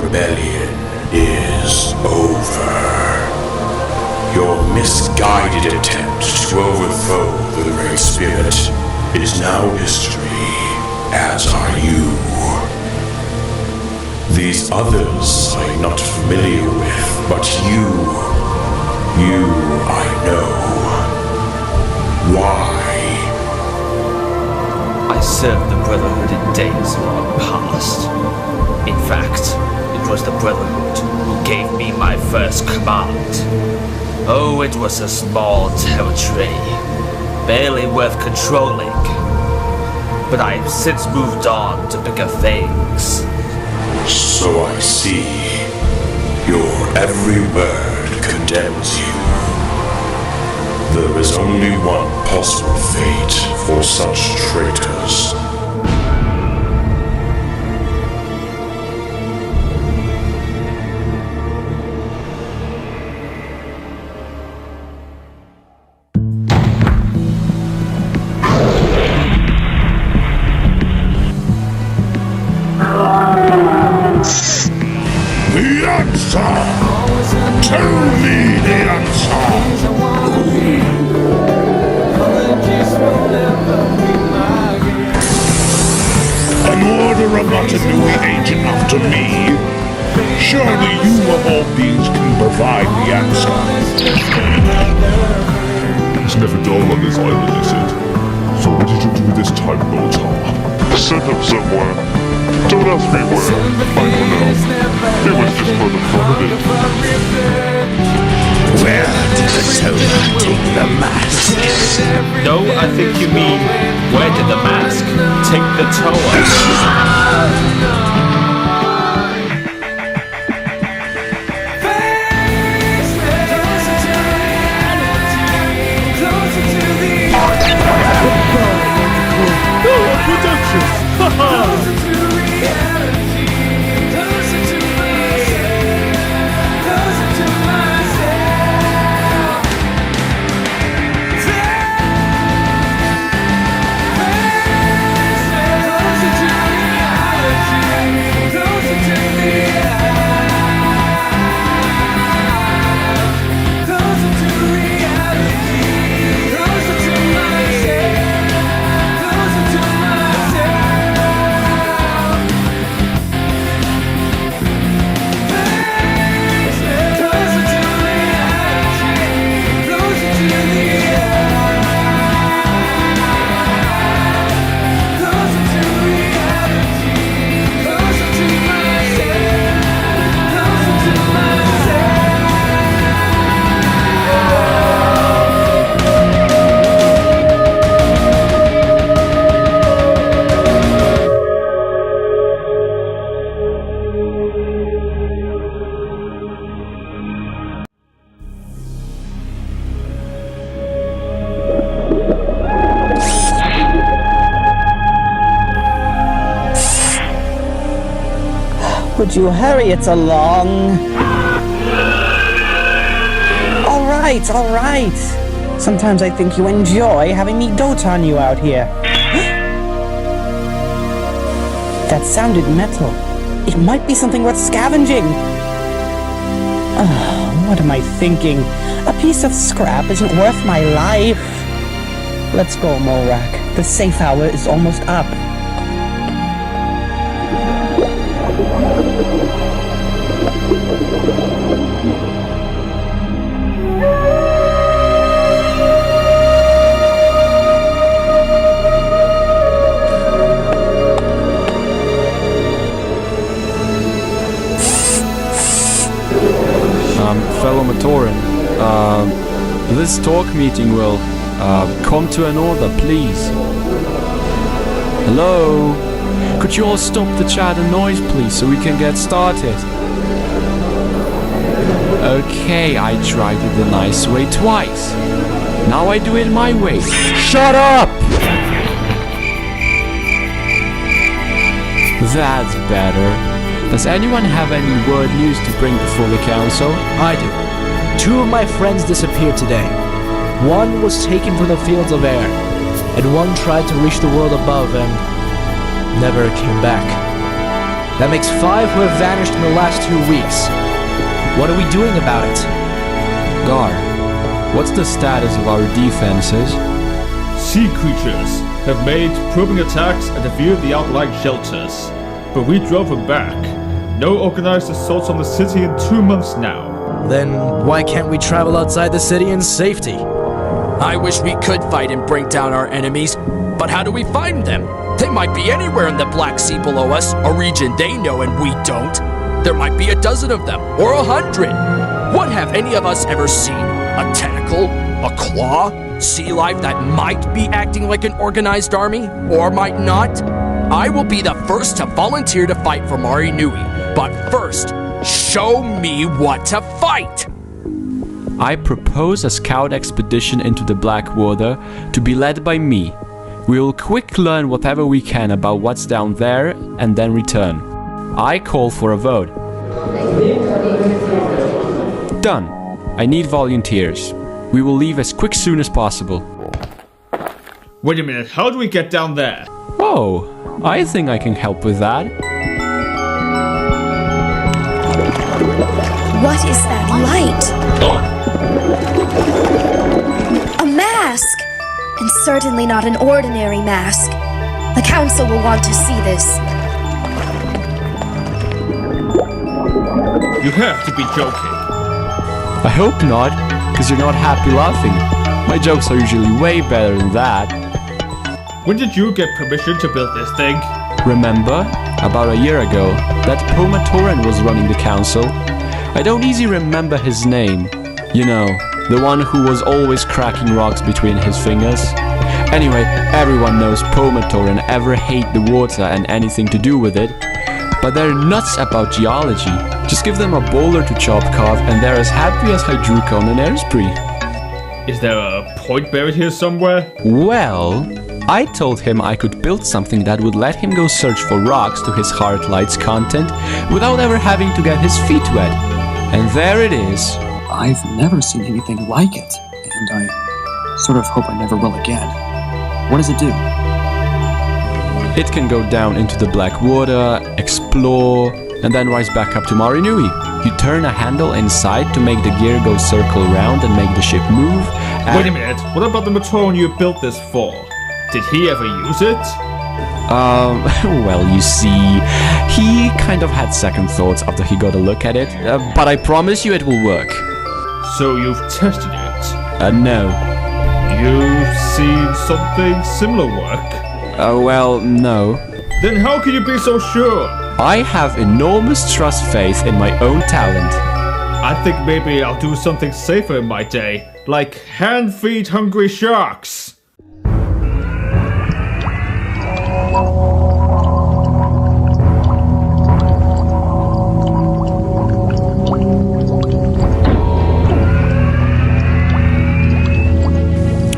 rebellion is over. Your misguided attempt to overthrow the Great Spirit is now history, as are you. These others I'm not familiar with, but you I know. Why? I served the Brotherhood in days long past. In fact, it was the Brotherhood who gave me my first command. Oh, it was a small territory, barely worth controlling. But I've since moved on to bigger things. So I see. Your every word condemns you. There is only one possible fate for such traitors. The answer! Tell me the answer! An order of not a new agent after me. Surely you of all beings can provide the answer. It's never dull on this island, is it? So what did you do this time, Moltar? Sent him somewhere. Don't ask me where. I don't know. It was just for the fun of it. Where did the Toga take the mask? No, I think you mean, where did the mask take the Toa? Would you hurry it along? All right. Sometimes I think you enjoy having me dote on you out here. That sounded metal. It might be something worth scavenging. What am I thinking? A piece of scrap isn't worth my life. Let's go, Morak. The safe hour is almost up. Fellow Matoran, this talk meeting will come to an order, please. Hello? Could you all stop the chat and noise, please, so we can get started? Okay, I tried it the nice way twice. Now I do it my way. Shut up! That's better. Does anyone have any word news to bring before the council? I do. 2 of my friends disappeared today. One was taken from the fields of air, and one tried to reach the world above and never came back. That makes 5 who have vanished in the last 2 weeks. What are we doing about it? Gar, what's the status of our defenses? Sea creatures have made probing attacks at a few of the outlying shelters, but we drove them back. No organized assaults on the city in 2 months now. Then why can't we travel outside the city in safety? I wish we could fight and bring down our enemies, but how do we find them? They might be anywhere in the Black Sea below us, a region they know and we don't. There might be a dozen of them, or 100. What have any of us ever seen? A tentacle? A claw? Sea life that might be acting like an organized army, or might not? I will be the first to volunteer to fight for Mari Nui, but first, show me what to fight! I propose a scout expedition into the Blackwater to be led by me. We will quick learn whatever we can about what's down there and then return. I call for a vote. Done. I need volunteers. We will leave as soon as possible. Wait a minute, how do we get down there? Oh, I think I can help with that. What is that light? A mask! And certainly not an ordinary mask. The council will want to see this. You have to be joking. I hope not, because you're not happy laughing. My jokes are usually way better than that. When did you get permission to build this thing? Remember, about a year ago, that Pomatoran was running the council. I don't easily remember his name. You know, the one who was always cracking rocks between his fingers. Anyway, everyone knows Pomatoran ever hate the water and anything to do with it. But they're nuts about geology. Just give them a boulder to chop carve and they're as happy as Hydruka on an airspree. Is there a point buried here somewhere? Well, I told him I could build something that would let him go search for rocks to his Heartlight's content without ever having to get his feet wet. And there it is. I've never seen anything like it, and I sort of hope I never will again. What does it do? It can go down into the black water, explore, and then rise back up to Mari Nui. You turn a handle inside to make the gear go circle around and make the ship move. Wait a minute, what about the Matoran you built this for? Did he ever use it? Well, you see, he kind of had second thoughts after he got a look at it, but I promise you it will work. So you've tested it? No. You've seen something similar work? Well, no. Then how can you be so sure? I have enormous faith in my own talent. I think maybe I'll do something safer in my day, like hand-feed hungry sharks.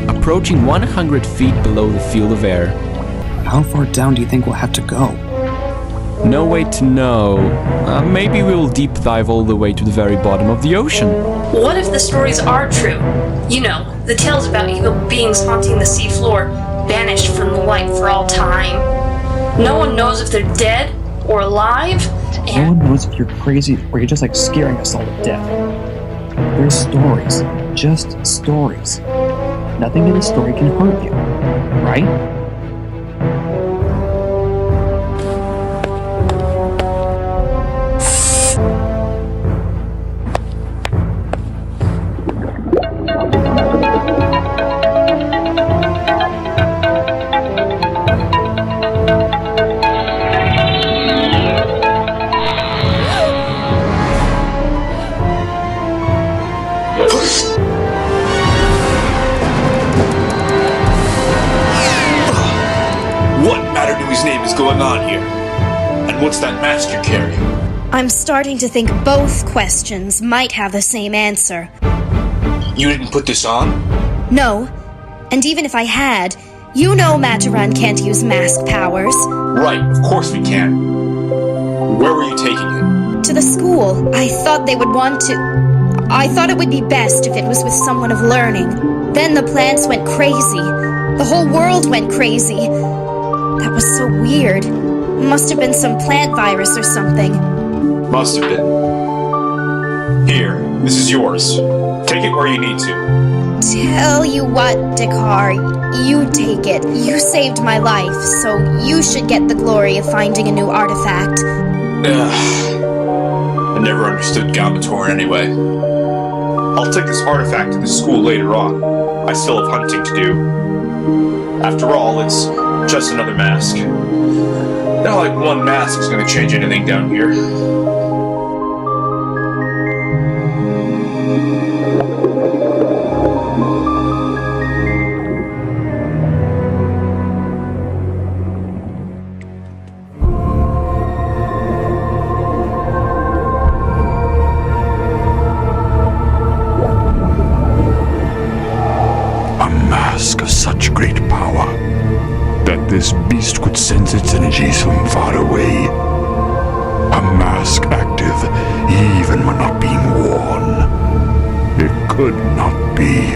Approaching 100 feet below the field of air. How far down do you think we'll have to go? No way to know. Maybe we'll deep dive all the way to the very bottom of the ocean. What if the stories are true? You know, the tales about evil beings haunting the seafloor, banished from the light for all time. No one knows if they're dead or alive, No and one knows if you're crazy or you're just like scaring us all to death. They're stories. Just stories. Nothing in a story can hurt you, right? going on here? And what's that mask you're carrying? I'm starting to think both questions might have the same answer. You didn't put this on? No. And even if I had, you know Mataran can't use mask powers. Right, of course we can. Where were you taking it? To the school. I thought they would want to... I thought it would be best if it was with someone of learning. Then the plants went crazy. The whole world went crazy. That was so weird. Must have been some plant virus or something. Must have been. Here, this is yours. Take it where you need to. Tell you what, Dakar, you take it. You saved my life, so you should get the glory of finding a new artifact. I never understood Galbatoran anyway. I'll take this artifact to the school later on. I still have hunting to do. After all, it's just another mask. Not like one mask is going to change anything down here. Of such great power that this beast could sense its energies from far away. A mask active even when not being worn. It could not be.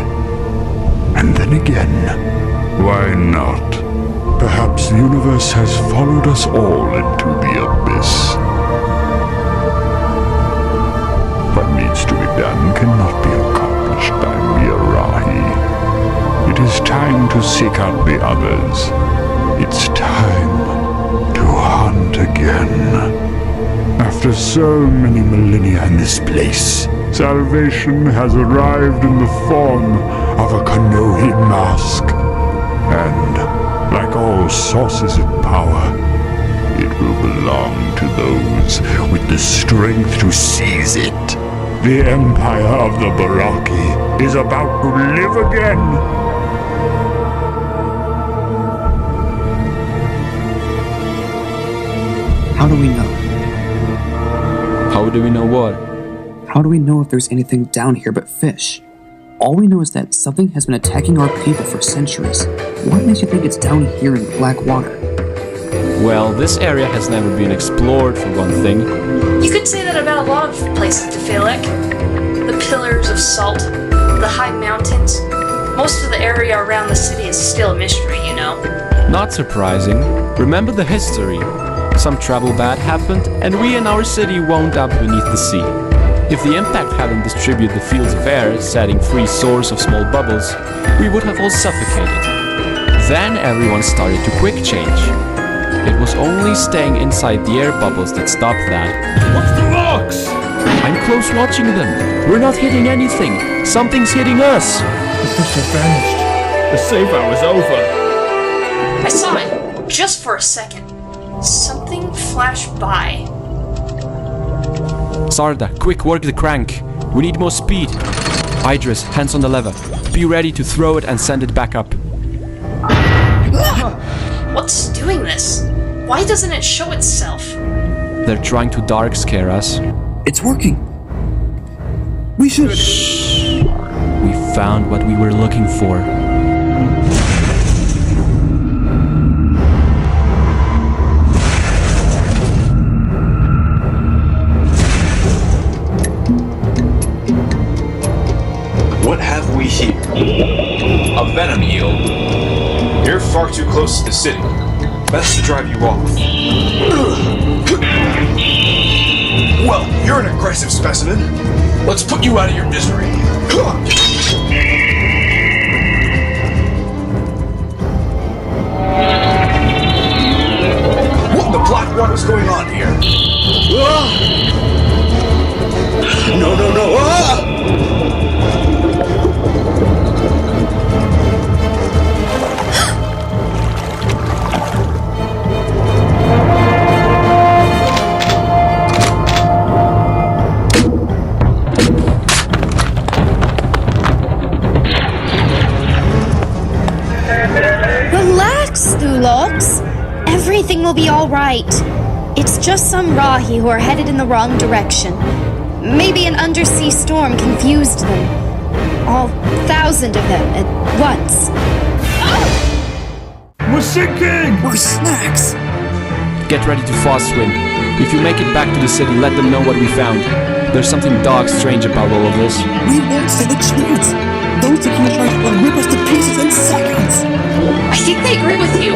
And then again, why not? Perhaps the universe has followed us all into the abyss. What needs to be done cannot be accomplished by mere Rahi. It is time to seek out the others. It's time to hunt again. After so many millennia in this place, salvation has arrived in the form of a Kanohi mask. And, like all sources of power, it will belong to those with the strength to seize it. The empire of the Baraki is about to live again. How do we know? How do we know what? How do we know if there's anything down here but fish? All we know is that something has been attacking our people for centuries. What makes you think it's down here in the black water? Well, this area has never been explored, for one thing. You could say that about a lot of places, Tefilek. The pillars of salt, the high mountains. Most of the area around the city is still a mystery, you know. Not surprising. Remember the history. Some travel bad happened, and we and our city wound up beneath the sea. If the impact hadn't distributed the fields of air, setting free source of small bubbles, we would have all suffocated. Then everyone started to quick change. It was only staying inside the air bubbles that stopped that. Watch the rocks! I'm close watching them. We're not hitting anything. Something's hitting us. The fish have vanished. The save hour is over. I saw it, just for a second. Something flashed by. Sarda, quick, work the crank. We need more speed. Idris, hands on the lever. Be ready to throw it and send it back up. What's doing this? Why doesn't it show itself? They're trying to dark scare us. It's working. We should... Shh. We found what we were looking for. What have we here? A venom eel. You're far too close to the city. Best to drive you off. Well, you're an aggressive specimen. Let's put you out of your misery. What in the black water's going on here? No, no, no! Ah! Relax, Thulox. Everything will be all right. It's just some Rahi who are headed in the wrong direction. Maybe an undersea storm confused them. All 1,000 of them at once. We're sinking! We're snacks! Get ready to fast swim. If you make it back to the city, let them know what we found. There's something dark strange about all of this. We won't stand a chance! Those taking a try will rip us to pieces in seconds! I think they agree with you.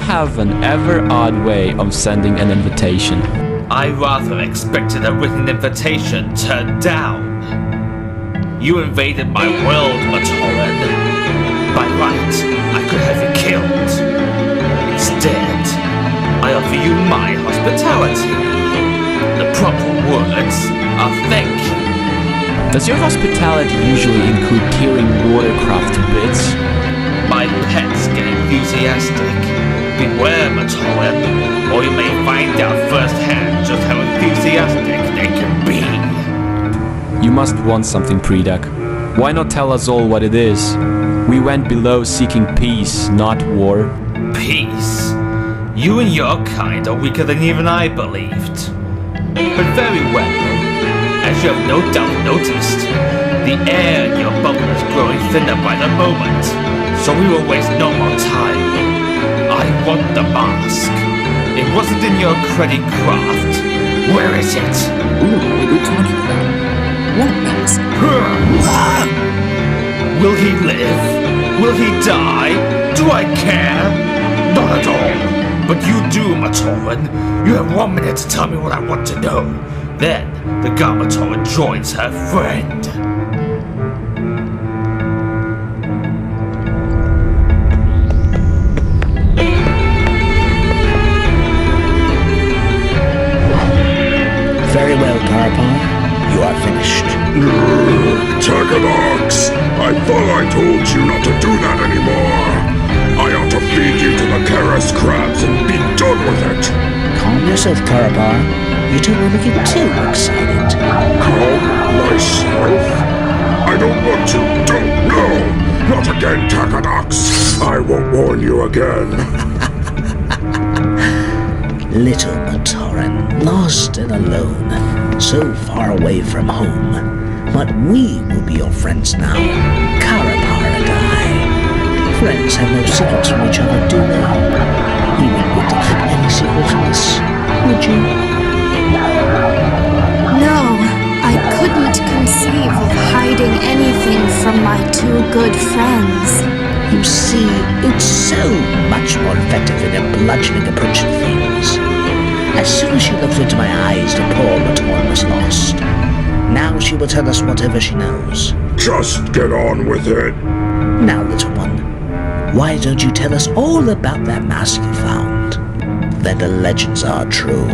have an ever odd way of sending an invitation. I rather expected a written invitation turned down. You invaded my world, Matoran. By right, I could have you killed. Instead, I offer you my hospitality. The proper words are thank you. Does your hospitality usually include tearing watercraft to bits? My pets get enthusiastic. Beware, Matoran, or you may find out firsthand just how enthusiastic they can be. You must want something, Predak. Why not tell us all what it is? We went below seeking peace, not war. Peace? You and your kind are weaker than even I believed. But very well. As you have no doubt noticed, the air in your bubble is growing thinner by the moment, so we will waste no more time. I want the mask. It wasn't in your credit craft. Where is it? Ooh, what are you talking about? What mask? Will he live? Will he die? Do I care? Not at all. But you do, Matoran. You have 1 minute to tell me what I want to know. Then, the Gamatoran joins her friend. Very well, Karapon. You are finished. Tagadox! I thought I told you not to do that anymore. I ought to feed you to the Karas crabs and be done with it. Calm yourself, Karapon. You don't want to get too excited. Calm myself? I don't want to. Don't. No! Not again, Tagadox. I won't warn you again. Little Matoran, lost and alone, so far away from home. But we will be your friends now, Karapar and I. Friends have no secrets from each other, do they? You wouldn't want to keep any secret from us, would you? No, I couldn't conceive of hiding anything from my two good friends. You see, it's so much more effective than a bludgeoning approach to things. As soon as she looked into my eyes, the poor Matoran was lost. Now she will tell us whatever she knows. Just get on with it. Now, little one, why don't you tell us all about that mask you found? Then the legends are true.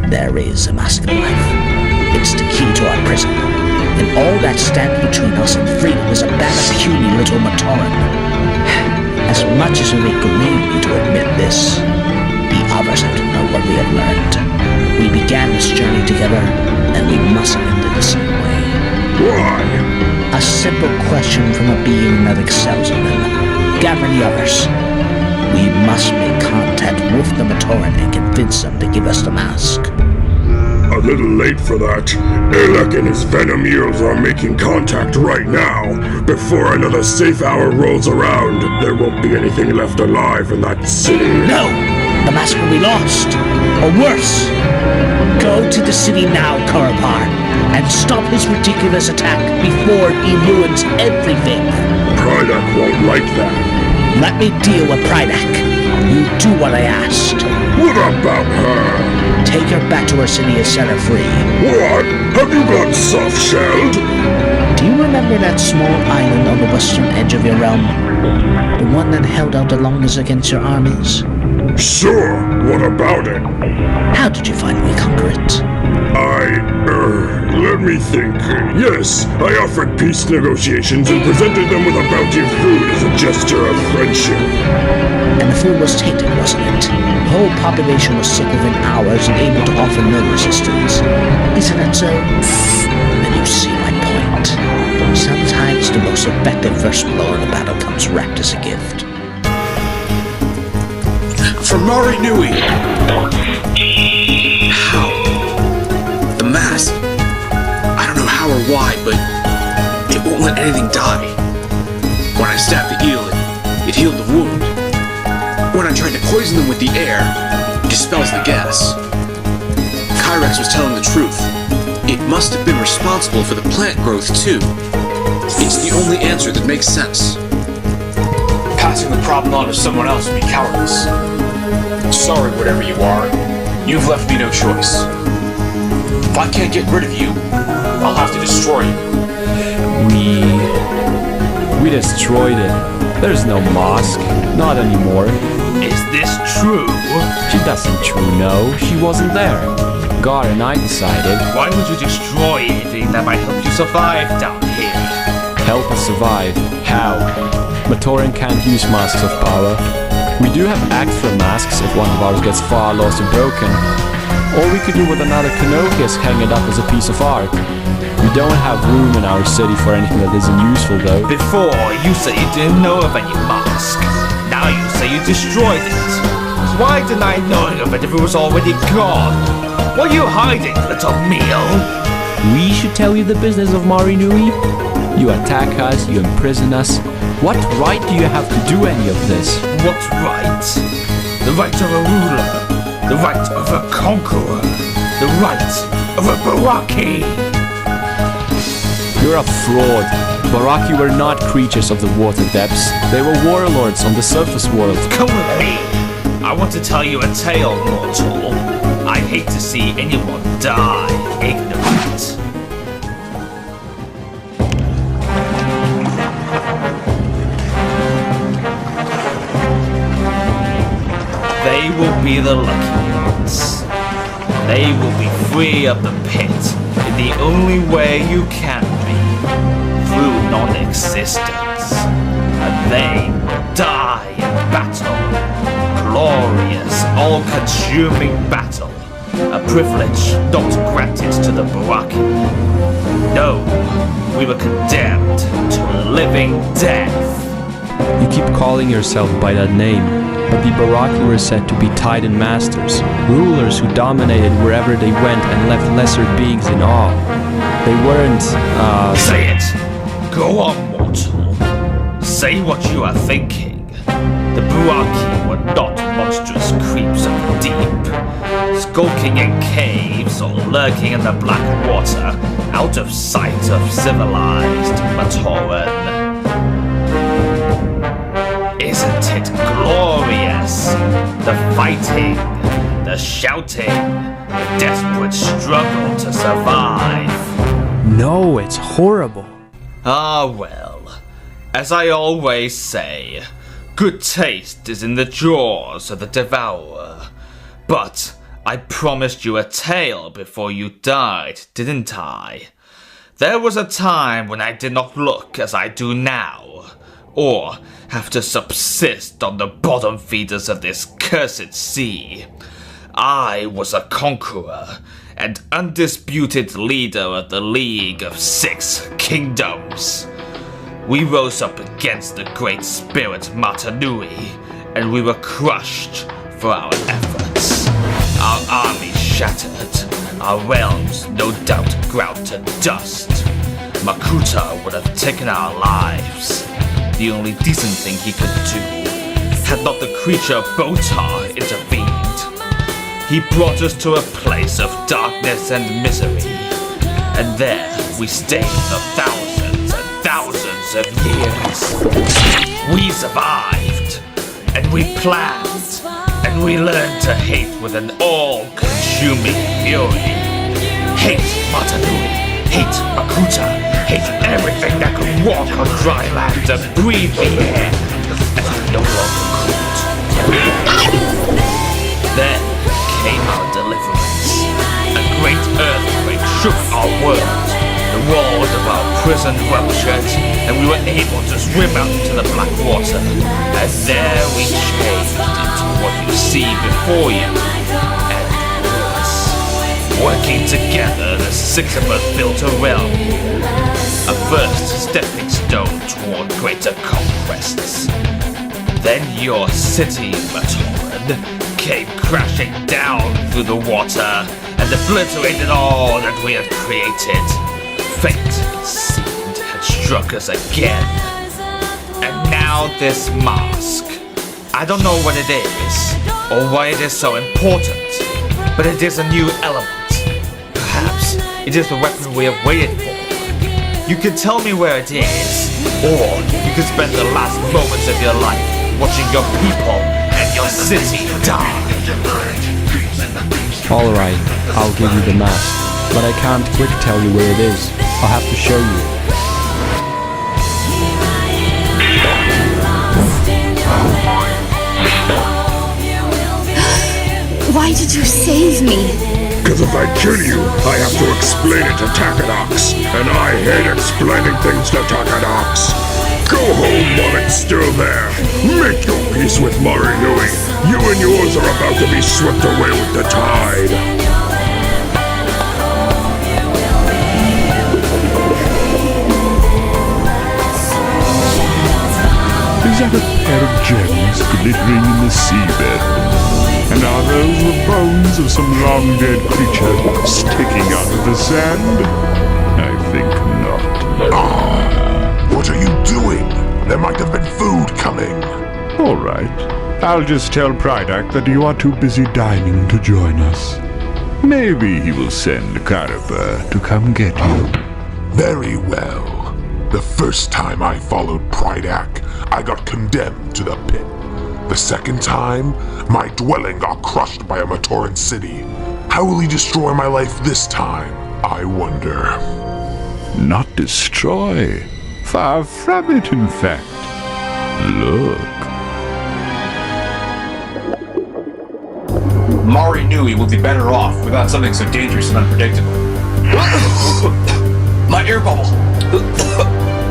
There is a mask of life. It's the key to our prison. And all that stands between us and freedom is a band of puny little Matoran. As much as it may grieve me to admit this, the others have to know what we have learned. We began this journey together, and we must end it the same way. Why? A simple question from a being that excels in them. Gather the others. We must make contact with the Matoran and convince them to give us the mask. A little late for that. Elek and his venom eels are making contact right now. Before another safe hour rolls around, there won't be anything left alive in that city. No! The mask will be lost. Or worse. Go to the city now, Karapar, and stop his ridiculous attack before he ruins everything. Prydak won't like that. Let me deal with Prydak. You do what I asked. What about her? Take her back to her city and set her free. What? Have you got soft-shelled? Do you remember that small island on the western edge of your realm? The one that held out the longest against your armies? Sure. What about it? How did you finally conquer it? Let me think. Yes, I offered peace negotiations and presented them with a bounty of food as a gesture of friendship. And the food was tainted, wasn't it? The whole population was sick within hours and able to offer no resistance. Isn't that so? Then you see my point. Sometimes the most effective first blow in a battle comes wrapped as a gift. From Mari Nui! How? The mask? I don't know how or why, but it won't let anything die. When I stabbed the eel, it healed the wound. When I tried to poison them with the air, it dispels the gas. Kyrex was telling the truth. It must have been responsible for the plant growth, too. It's the only answer that makes sense. Passing the problem on to someone else would be cowardice. Sorry, whatever you are. You've left me no choice. If I can't get rid of you, I'll have to destroy you. We destroyed it. There's no mask. Not anymore. Is this true? She doesn't true know. She wasn't there. God and I decided. Why would you destroy anything that might help you survive down here? Help us survive. How? Matoran can't use masks of power. We do have extra masks if one of ours gets far lost or broken. All we could do with another Kanoki is hang it up as a piece of art. We don't have room in our city for anything that isn't useful though. Before, you say you didn't know of any mask. Now you say you destroyed it. Why deny knowing of it if it was already gone? What are you hiding, little meal? We should tell you the business of Marinui? You attack us, you imprison us. What right do you have to do any of this? What right? The right of a ruler. The right of a conqueror. The right of a Baraki. You're a fraud. Baraki were not creatures of the water depths. They were warlords on the surface world. Come with me. I want to tell you a tale, mortal. I hate to see anyone die ignorant. They will be the lucky ones. They will be free of the pit in the only way you can be, through non-existence. And they will die in battle. Glorious, all-consuming battle. A privilege not granted to the Baraki. No, we were condemned to a living death. You keep calling yourself by that name, but the Baraki were said to be Titan masters, rulers who dominated wherever they went and left lesser beings in awe. They weren't, Say it! Go on, mortal. Say what you are thinking. The Baraki were not monstrous creeps of the deep, skulking in caves or lurking in the black water, out of sight of civilized Matoran. Isn't it glorious? The fighting, the shouting, the desperate struggle to survive. No, it's horrible. Ah well, as I always say, good taste is in the jaws of the devourer. But I promised you a tale before you died, didn't I? There was a time when I did not look as I do now, or have to subsist on the bottom feeders of this cursed sea. I was a conqueror and undisputed leader of the League of Six Kingdoms. We rose up against the great spirit Matanui, and we were crushed for our efforts. Our army shattered, our realms no doubt ground to dust. Makuta would have taken our lives. The only decent thing he could do, had not the creature Botar intervened. He brought us to a place of darkness and misery, and there we stayed for thousands and thousands of years. We survived, and we planned, and we learned to hate with an all-consuming fury. Hate Matanui. Hate Makuta, hate everything that could walk on dry land and breathe the air, as we no longer could. Then came our deliverance. A great earthquake shook our world. The walls of our prison ruptured, and we were able to swim out into the black water. And there we changed into what you see before you. Working together, the six of us built a realm. A first stepping stone toward greater conquests. Then your city, Matoran, came crashing down through the water and obliterated all that we had created. Fate, it seemed, had struck us again. And now this mask. I don't know what it is, or why it is so important, but it is a new element. Perhaps it is the weapon we have waited for. You can tell me where it is, or you can spend the last moments of your life watching your people and your city Die! Alright, I'll give you the mask, but I can't quick tell you where it is. I'll have to show you. Why did you save me? Because if I kill you, I have to explain it to Takadox, and I hate explaining things to Takadox. Go home while it's still there. Make your peace with Marinui. You and yours are about to be swept away with the tide. Is that a pair of gems glittering in the seabed? And are those the bones of some long-dead creature sticking out of the sand? I think not. What are you doing? There might have been food coming. All right. I'll just tell Prydak that you are too busy dining to join us. Maybe he will send Cariper to come get you. Very well. The first time I followed Prydak, I got condemned to the pit. The second time, my dwelling got crushed by a Matoran city. How will he destroy my life this time, I wonder? Not destroy. Far from it, in fact. Look. Marinui will be better off without something so dangerous and unpredictable. My air bubble!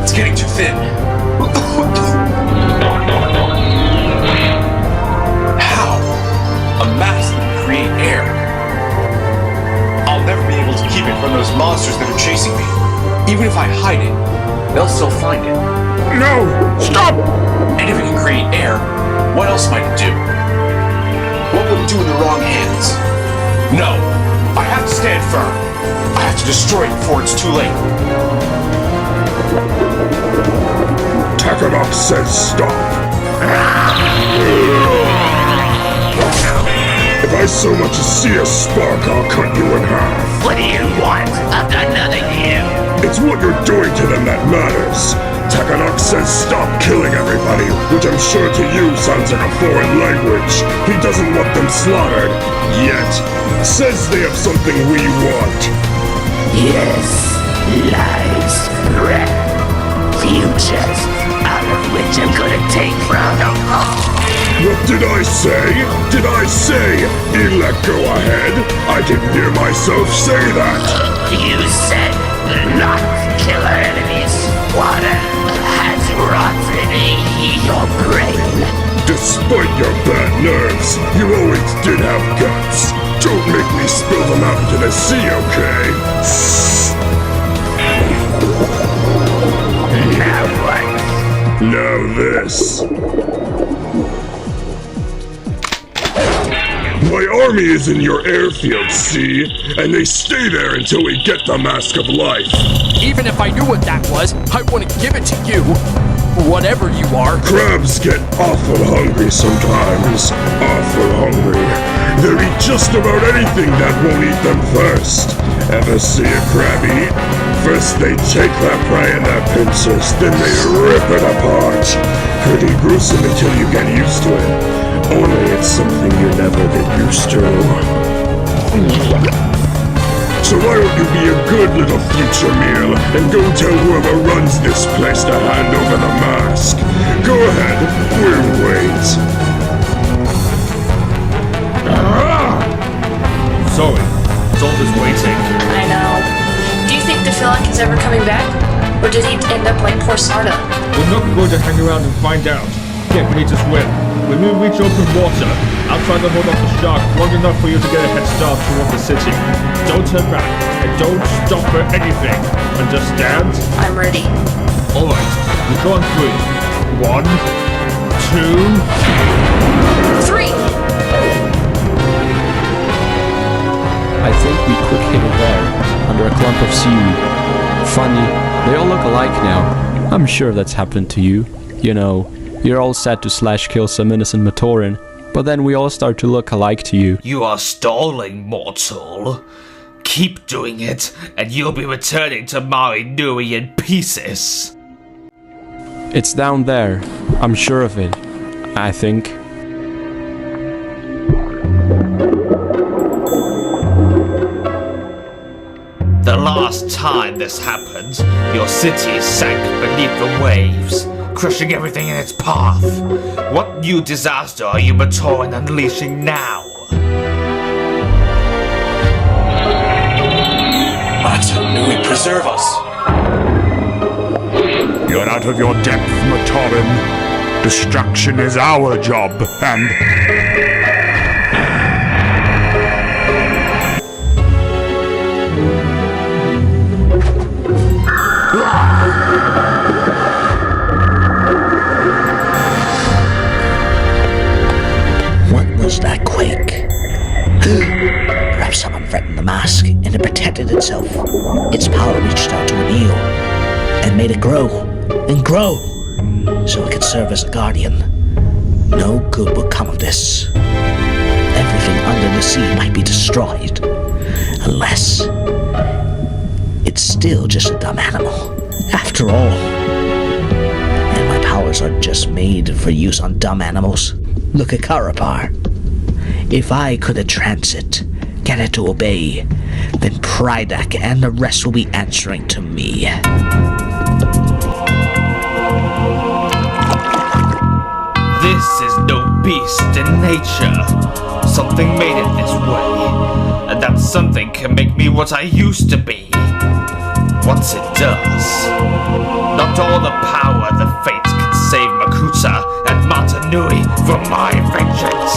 It's getting too thin. How? A mask that can create air. I'll never be able to keep it from those monsters that are chasing me. Even if I hide it, they'll still find it. No! Stop! And if it can create air, what else might it do? What will it do in the wrong hands? No, I have to stand firm. I have to destroy it before it's too late. Takadox says stop. If I so much as see a spark, I'll cut you in half. What do you want? I've done nothing to you. It's what you're doing to them that matters. Takadox says stop killing everybody, which I'm sure to you sounds like a foreign language. He doesn't want them slaughtered, yet. Says they have something we want. Yes, lies, breath, futures, out of which I'm gonna take from them all. What did I say? Did I say, let go ahead? I didn't hear myself say that. You said not kill our enemies. Water has rotten your brain. Despite your bad nerves, you always did have guts. Don't make me spill them out into the sea, okay? Now what? Now this. My army is in your airfield, see? And they stay there until we get the Mask of Life. Even if I knew what that was, I wouldn't give it to you. Whatever you are. Crabs get awful hungry sometimes. Awful hungry. They'll eat just about anything that won't eat them first. Ever see a crab eat? First they take their prey in their pincers, then they rip it apart. Pretty gruesome until you get used to it. Only it's something you never get used to. So why don't you be a good little future meal and go tell whoever runs this place to hand over the mask? Go ahead, we'll wait. Sorry, it's all just waiting. I know. Do you think Defilak is ever coming back? Or did he end up like poor Sarda? We're not going to hang around and find out. Get ready to swim. When we reach open water, I'll try to hold off the shark long enough for you to get a head start toward the city. Don't turn back, and don't stop for anything. Understand? I'm ready. Alright, we'll go on 3. 1, 2... 3! I think we quick hit it there, under a clump of seaweed. Funny, they all look alike now. I'm sure that's happened to you. You know, you're all set to slash kill some innocent Matoran, but then we all start to look alike to you. You are stalling, mortal. Keep doing it, and you'll be returning to Marinui in pieces. It's down there. I'm sure of it. I think. The last time this happened, your city sank beneath the waves, crushing everything in its path. What new disaster are you Matoran unleashing now? Matanui, preserve us! You're out of your depth, Matoran. Destruction is our job, and... What was that quake? Perhaps someone threatened the mask, and it protected itself. Its power reached out to an eel, and made it grow, and grow, so it could serve as a guardian. No good will come of this. Everything under the sea might be destroyed, unless it's still just a dumb animal, after all. And my powers are just made for use on dumb animals. Look at Karapar. If I could entrance it, get it to obey, then Prydak and the rest will be answering to me. This is no beast in nature. Something made it this way, and that something can make me what I used to be. Once it does, not all the power the Fates can save Makuta and Matanui from my vengeance.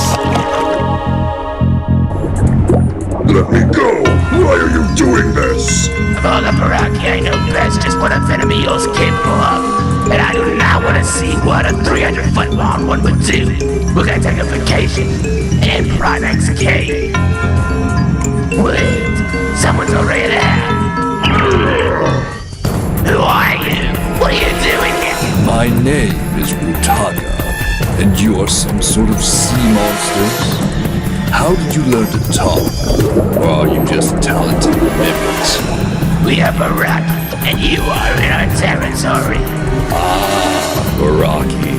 Let me go! Why are you doing this? Of all the Baraki I know, that's just what a venom eel's capable of. And I do not want to see what a 300-foot long one would do. We're gonna take a vacation in Prodak's cave. Wait, someone's already there. Who are you? What are you doing here? My name is Rutaga, and you are some sort of sea monsters? How did you learn to talk? Or are you just talented mimics? We are Baraki, and you are in our territory. Ah, Baraki.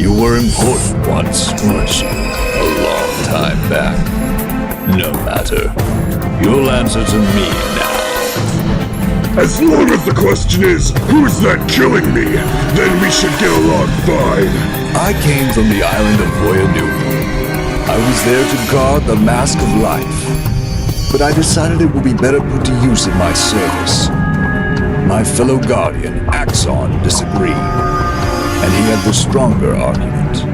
You were important once, weren't you? A long time back. No matter. You'll answer to me now. As long as the question is, who's that killing me, then we should get along fine. I came from the island of Voyanui. I was there to guard the Mask of Life, but I decided it would be better put to use in my service. My fellow guardian, Axon, disagreed, and he had the stronger argument.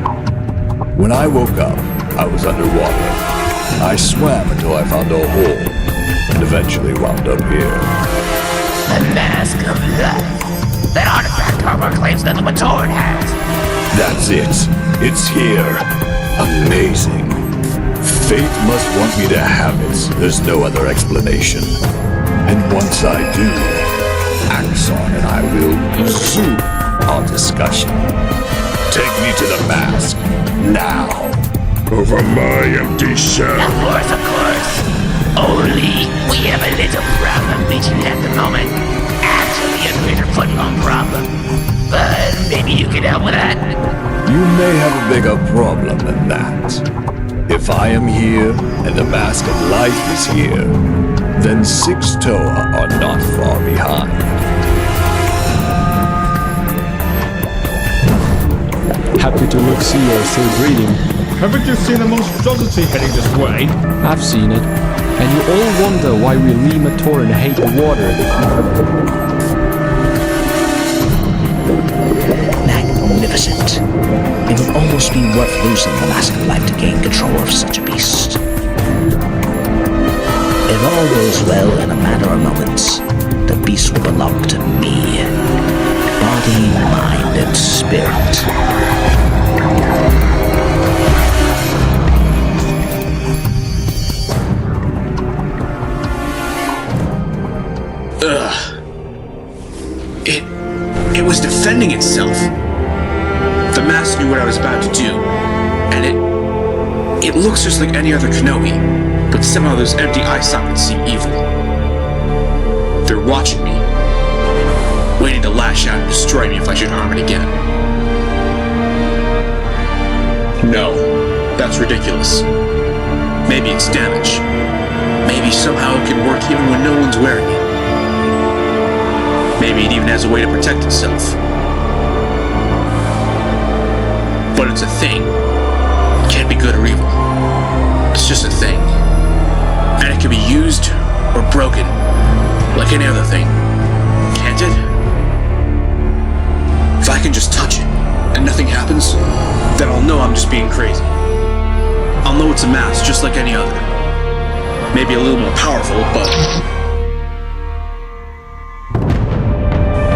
When I woke up, I was underwater. I swam until I found a hole, and eventually wound up here. The Mask of Life. That artifact Harbor claims that the Matoran has. That's it. It's here. Amazing. Fate must want me to have it. There's no other explanation. And once I do, Axon and I will resume our discussion. Take me to the mask. Now. Over my empty shell. Of course. Only we have a little problem reaching at the moment. Actually, a 300-foot-long problem. But maybe you can help with that. You may have a bigger problem than that. If I am here, and the Mask of Life is here, then 6 Toa are not far behind. Happy to look see you're still breathing. Haven't you seen a monstrosity heading this way? I've seen it. And you all wonder why we Matoran hate the water. Magnificent. It would almost be worth losing the Mask of Life to gain control of such a beast. If all goes well in a matter of moments, the beast will belong to me. Body, mind, and spirit. It was defending itself. The mask knew what I was about to do, and it looks just like any other Kanohi, but somehow those empty eye sockets seem evil. They're watching me, waiting to lash out and destroy me if I should harm it again. No, that's ridiculous. Maybe it's damage. Maybe somehow it can work even when no one's wearing it. Maybe it even has a way to protect itself. But it's a thing. It can't be good or evil. It's just a thing. And it can be used or broken like any other thing. Can't it? If I can just touch it and nothing happens, then I'll know I'm just being crazy. I'll know it's a mask just like any other. Maybe a little more powerful, but...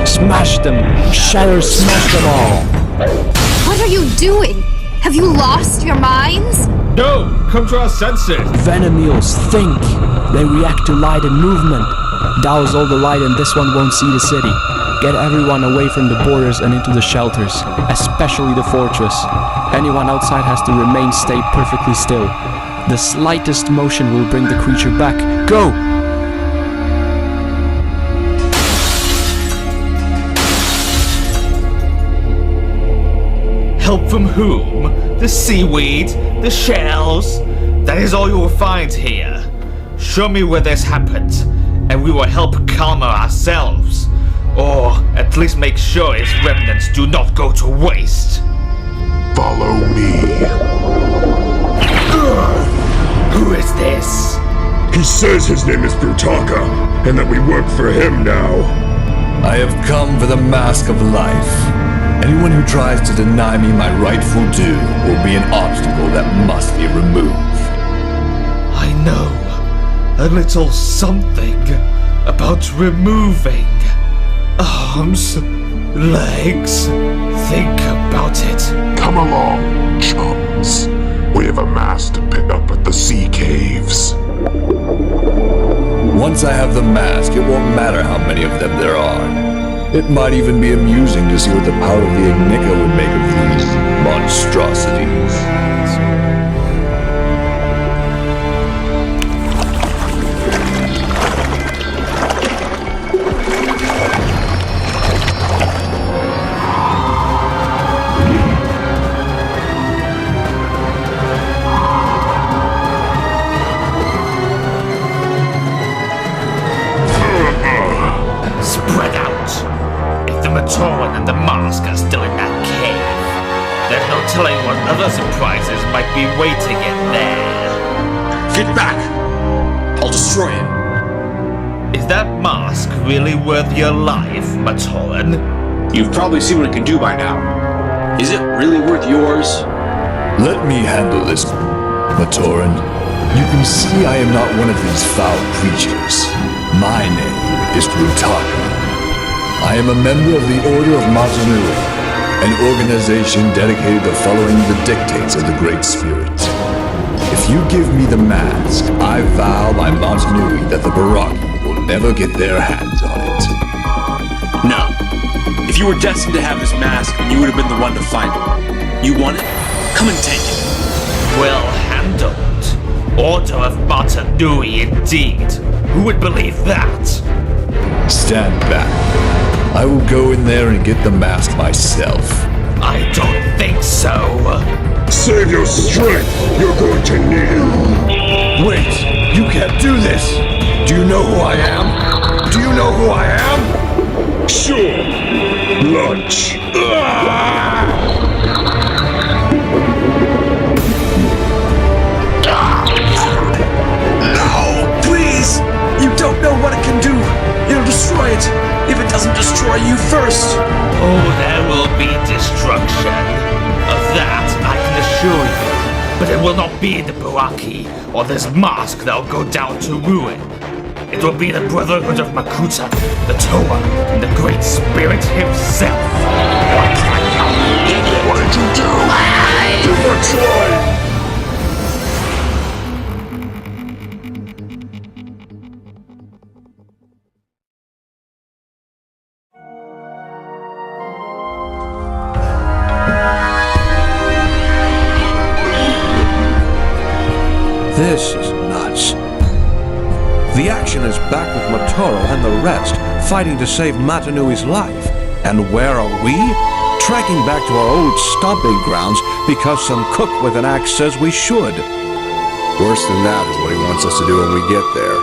Smash them! Shatter, smash them all! What are you doing? Have you lost your minds? No! Come to our senses! Venomeals, think! They react to light and movement. Douse all the light and this one won't see the city. Get everyone away from the borders and into the shelters, especially the fortress. Anyone outside has to stay perfectly still. The slightest motion will bring the creature back. Go! Help from whom? The seaweed? The shells? That is all you will find here. Show me where this happened, and we will help Kalmar ourselves. Or at least make sure its remnants do not go to waste. Follow me. Who is this? He says his name is Brutaka, and that we work for him now. I have come for the Mask of Life. Anyone who tries to deny me my rightful due will be an obstacle that must be removed. I know a little something about removing arms, legs. Think about it. Come along, chums. We have a mask to pick up at the sea caves. Once I have the mask, it won't matter how many of them there are. It might even be amusing to see what the power of the Ignica would make of these monstrosities. Spread out. If the Matoran and the mask are still in that cave, there's no telling what other surprises might be waiting in there. Get back! I'll destroy it. Is that mask really worth your life, Matoran? You've probably seen what it can do by now. Is it really worth yours? Let me handle this, Matoran. You can see I am not one of these foul creatures. My name is Brutaka. I am a member of the Order of Matanui, an organization dedicated to following the dictates of the Great Spirit. If you give me the mask, I vow by Matanui that the Baraki will never get their hands on it. No. If you were destined to have this mask, then you would have been the one to find it. You want it? Come and take it. Well handled. Order of Matanui indeed. Who would believe that? Stand back. I will go in there and get the mask myself. I don't think so. Save your strength. You're going to need it. Wait, you can't do this. Do you know who I am? Do you know who I am? Sure. Lunch. No! Please! You don't know what it can do. It'll destroy it. If it doesn't destroy you first. Oh, there will be destruction. Of that, I can assure you. But it will not be the Baraki or this mask that'll go down to ruin. It will be the Brotherhood of Makuta, the Toa, and the Great Spirit himself. What did you do? Do not try! This is nuts. The action is back with Motoro and the rest, fighting to save Matanui's life. And where are we? Tracking back to our old stomping grounds because some cook with an axe says we should. Worse than that is what he wants us to do when we get there.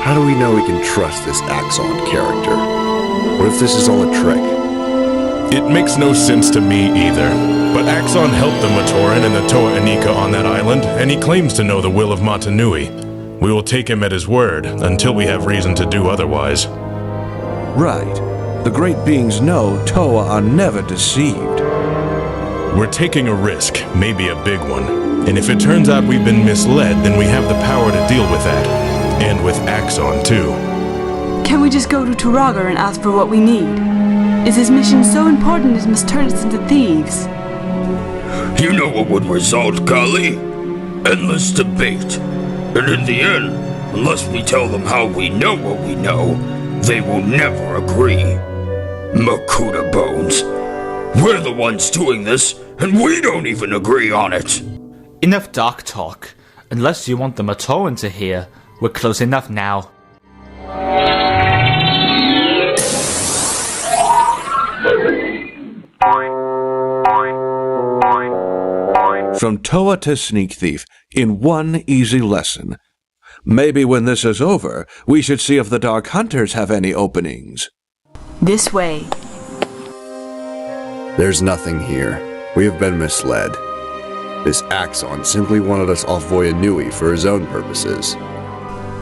How do we know we can trust this Axon character? What if this is all a trick? It makes no sense to me either. But Axon helped the Matoran and the Toa Anika on that island, and he claims to know the will of Matanui. We will take him at his word, until we have reason to do otherwise. Right. The great beings know Toa are never deceived. We're taking a risk, maybe a big one. And if it turns out we've been misled, then we have the power to deal with that. And with Axon, too. Can we just go to Turaga and ask for what we need? Is his mission so important it must turn us into thieves? You know what would result, Kali? Endless debate. And in the end, unless we tell them how we know what we know, they will never agree. Makuta Bones. We're the ones doing this, and we don't even agree on it. Enough dark talk. Unless you want the Matoran to hear, we're close enough now. From Toa to Sneak Thief, in one easy lesson. Maybe when this is over, we should see if the Dark Hunters have any openings. This way. There's nothing here. We have been misled. This Axon simply wanted us off Voya Nui for his own purposes.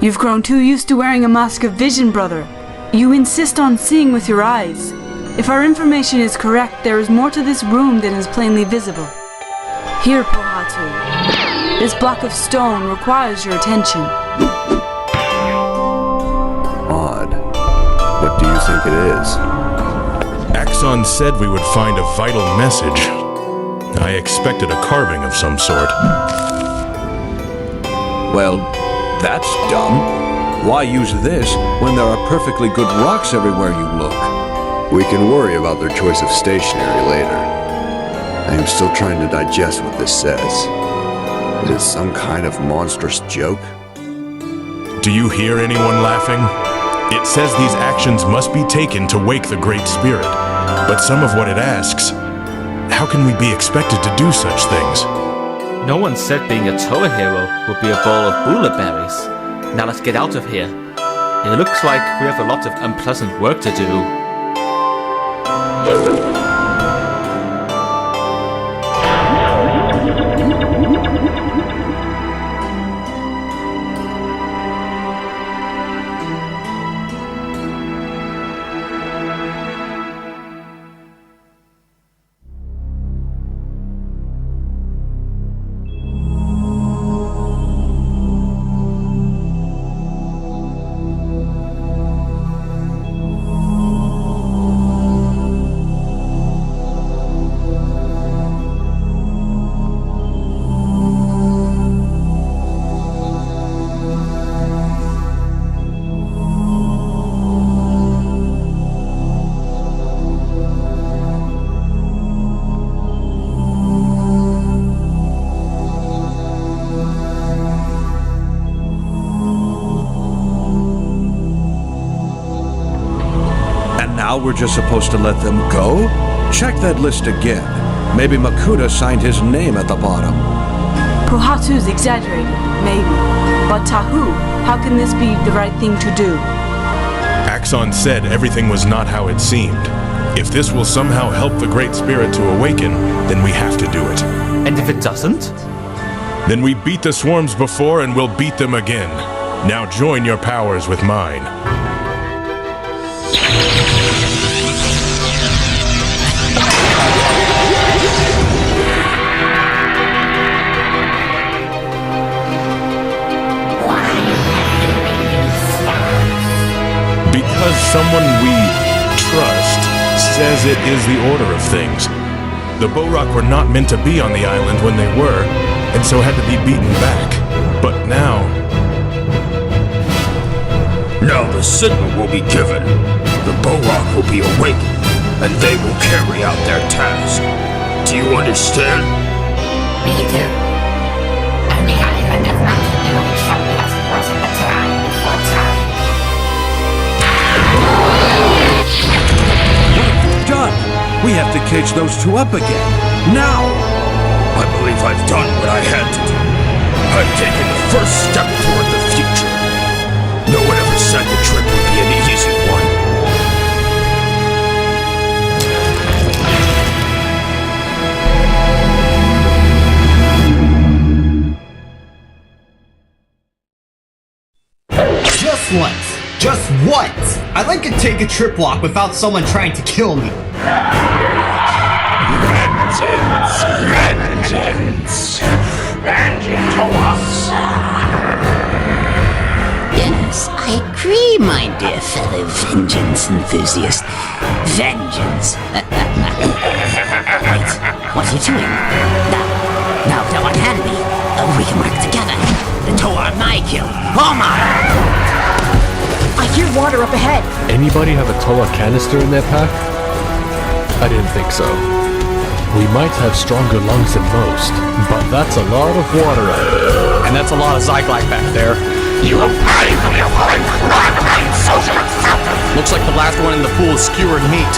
You've grown too used to wearing a mask of vision, brother. You insist on seeing with your eyes. If our information is correct, there is more to this room than is plainly visible. Here, Pohatu. This block of stone requires your attention. Odd. What do you think it is? Axon said we would find a vital message. I expected a carving of some sort. Well, that's dumb. Why use this when there are perfectly good rocks everywhere you look? We can worry about their choice of stationery later. I am still trying to digest what this says. Is it some kind of monstrous joke? Do you hear anyone laughing? It says these actions must be taken to wake the Great Spirit. But some of what it asks, how can we be expected to do such things? No one said being a Toa hero would be a bowl of bula berries. Now let's get out of here. It looks like we have a lot of unpleasant work to do. Now we're just supposed to let them go? Check that list again. Maybe Makuta signed his name at the bottom. Pohatu's exaggerating, maybe. But Tahu, how can this be the right thing to do? Axon said everything was not how it seemed. If this will somehow help the Great Spirit to awaken, then we have to do it. And if it doesn't? Then we beat the swarms before and we'll beat them again. Now join your powers with mine. Because someone we trust says it is the order of things. The Borok were not meant to be on the island when they were, and so had to be beaten back. But now... Now the signal will be given. The Borok will be awakened, and they will carry out their task. Do you understand? Me too. On the island of Matanui, Shepard wasn't the time before time. Done! We have to cage those two up again. Now! I believe I've done what I had to do. I've taken the first step toward the future. No one ever said the trip would be an easy one. once. Just once. I'd like to take a trip walk without someone trying to kill me. Vengeance! Vengeance to us! Yes, I agree, my dear fellow vengeance enthusiast. Vengeance. Wait, what are you doing? Now, unhand me. We can work together. The Toa my kill. Homa! I hear water up ahead. Anybody have a Toa canister in their pack? I didn't think so. We might have stronger lungs than most, but that's a lot of water out there. And that's a lot of Zyglite back there. You are bravely avoid clobbering social acceptance. Looks like the last one in the pool is skewered meat.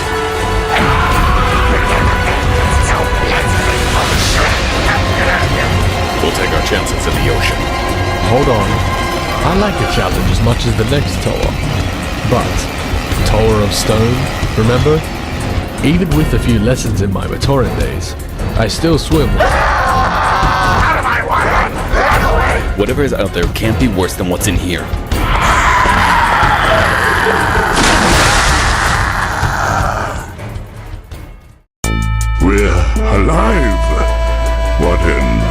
We'll take our chances in the ocean. Hold on. I like a challenge as much as the next Toa. But, Tower of Stone, remember? Even with a few lessons in my Matoran days, I still swim. Whatever is out there can't be worse than what's in here. We're alive! What an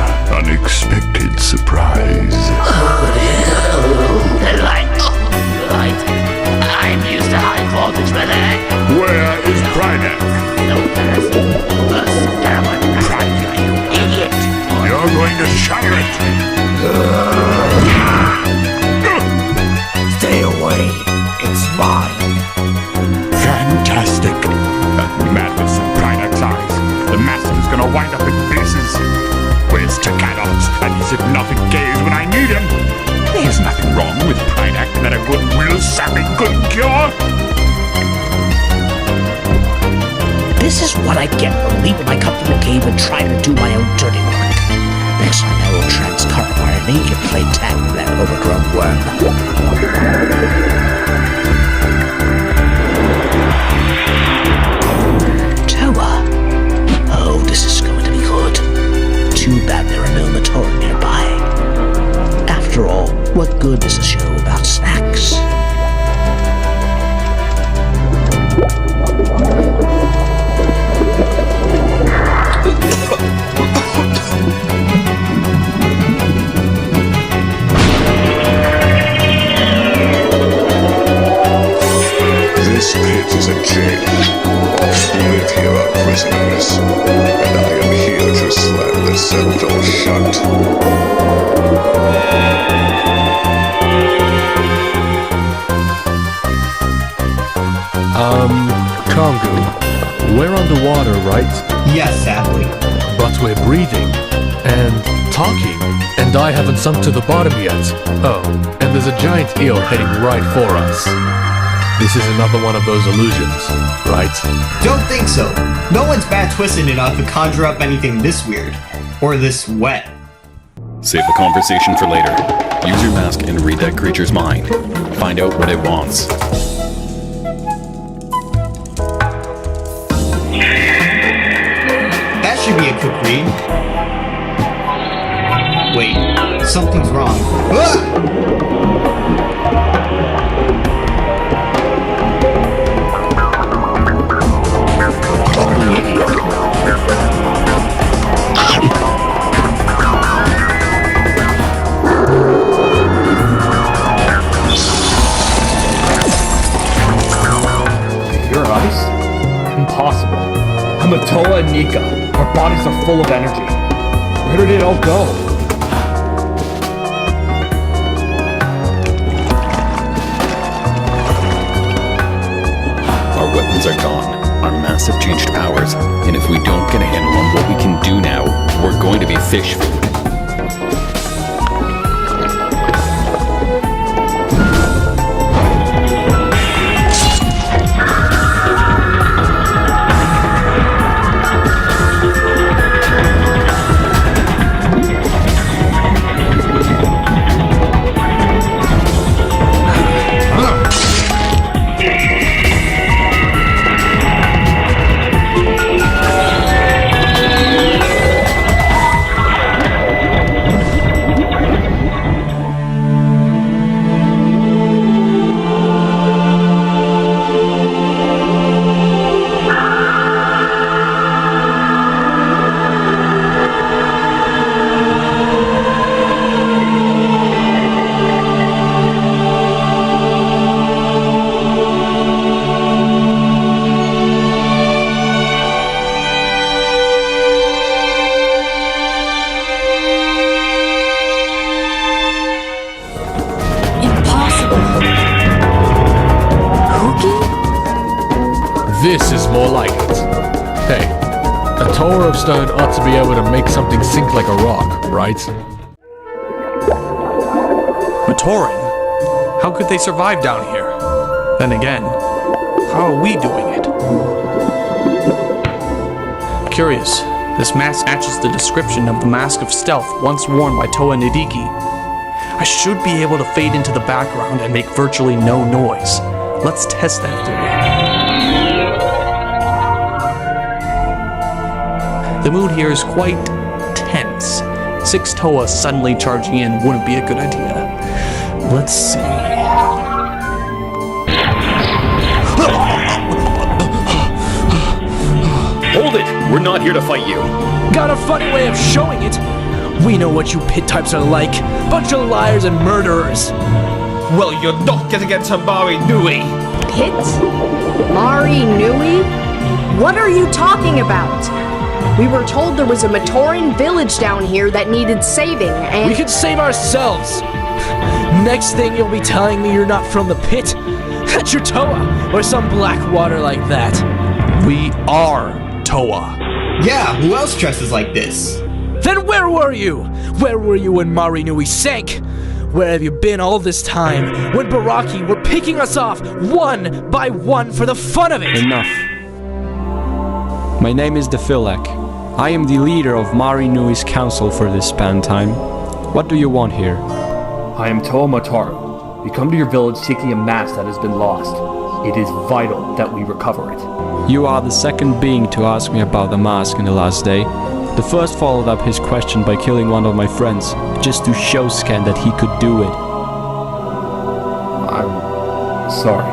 unexpected surprise. The light. I'm used to high voltage, brother. Where is Prydac? No person. Us, Darwin. You idiot. You're going to shatter it. Stay away. It's mine. Fantastic. That madness in Prydac's eyes. The master is going to wind up in pieces. Where's Takados? And he's at nothing gaze when I need him. There's nothing wrong with Prydac that a good will sapping couldn't cure. This is what I get for leaving my comfortable cave and trying to do my own dirty work. Next time I will transcarb my need to play tag with that overgrown worm. Toa. Oh, this is going to be good. Too bad there are no Matoran nearby. After all, what good is a show about snacks? This pit is a jail. We live here are prisoners, and I am here to slam the cell door shut. Kongu, we're underwater, right? Yes, sadly. But we're breathing, and talking, and I haven't sunk to the bottom yet. Oh, and there's a giant eel heading right for us. This is another one of those illusions, right? Don't think so. No one's bad twisted enough to conjure up anything this weird. Or this wet. Save the conversation for later. Use your mask and read that creature's mind. Find out what it wants. That should be a quick read. Wait, something's wrong. Ah! Your ice? Impossible. I'm a Toa and Nika. Our bodies are full of energy. Where did it all go? Our weapons are gone. Our mass have changed powers. And if we don't get a handle on what we can do now, we're going to be fish food. This is more like it. Hey, a tower of stone ought to be able to make something sink like a rock, right? Matoran? How could they survive down here? Then again, how are we doing it? Curious, this mask matches the description of the Mask of Stealth once worn by Toa Nidiki. I should be able to fade into the background and make virtually no noise. Let's test that theory. The mood here is quite tense. 6 Toa suddenly charging in wouldn't be a good idea. Let's see. Hold it! We're not here to fight you. Got a funny way of showing it. We know what you pit types are like. Bunch of liars and murderers. Well, you're not gonna get to Mari Nui. Pit? Mari Nui? What are you talking about? We were told there was a Matoran village down here that needed saving, and... We can save ourselves! Next thing you'll be telling me you're not from the pit? That's your Toa, or some black water like that. We are Toa. Yeah, who else dresses like this? Then where were you? Where were you when Mari Nui sank? Where have you been all this time, when Baraki were picking us off one by one for the fun of it? Enough. My name is Defilek. I am the leader of Mari Nui's council for this span time. What do you want here? I am Toa Mataru. We come to your village seeking a mask that has been lost. It is vital that we recover it. You are the second being to ask me about the mask in the last day. The first followed up his question by killing one of my friends, just to show Scan that he could do it. I'm sorry.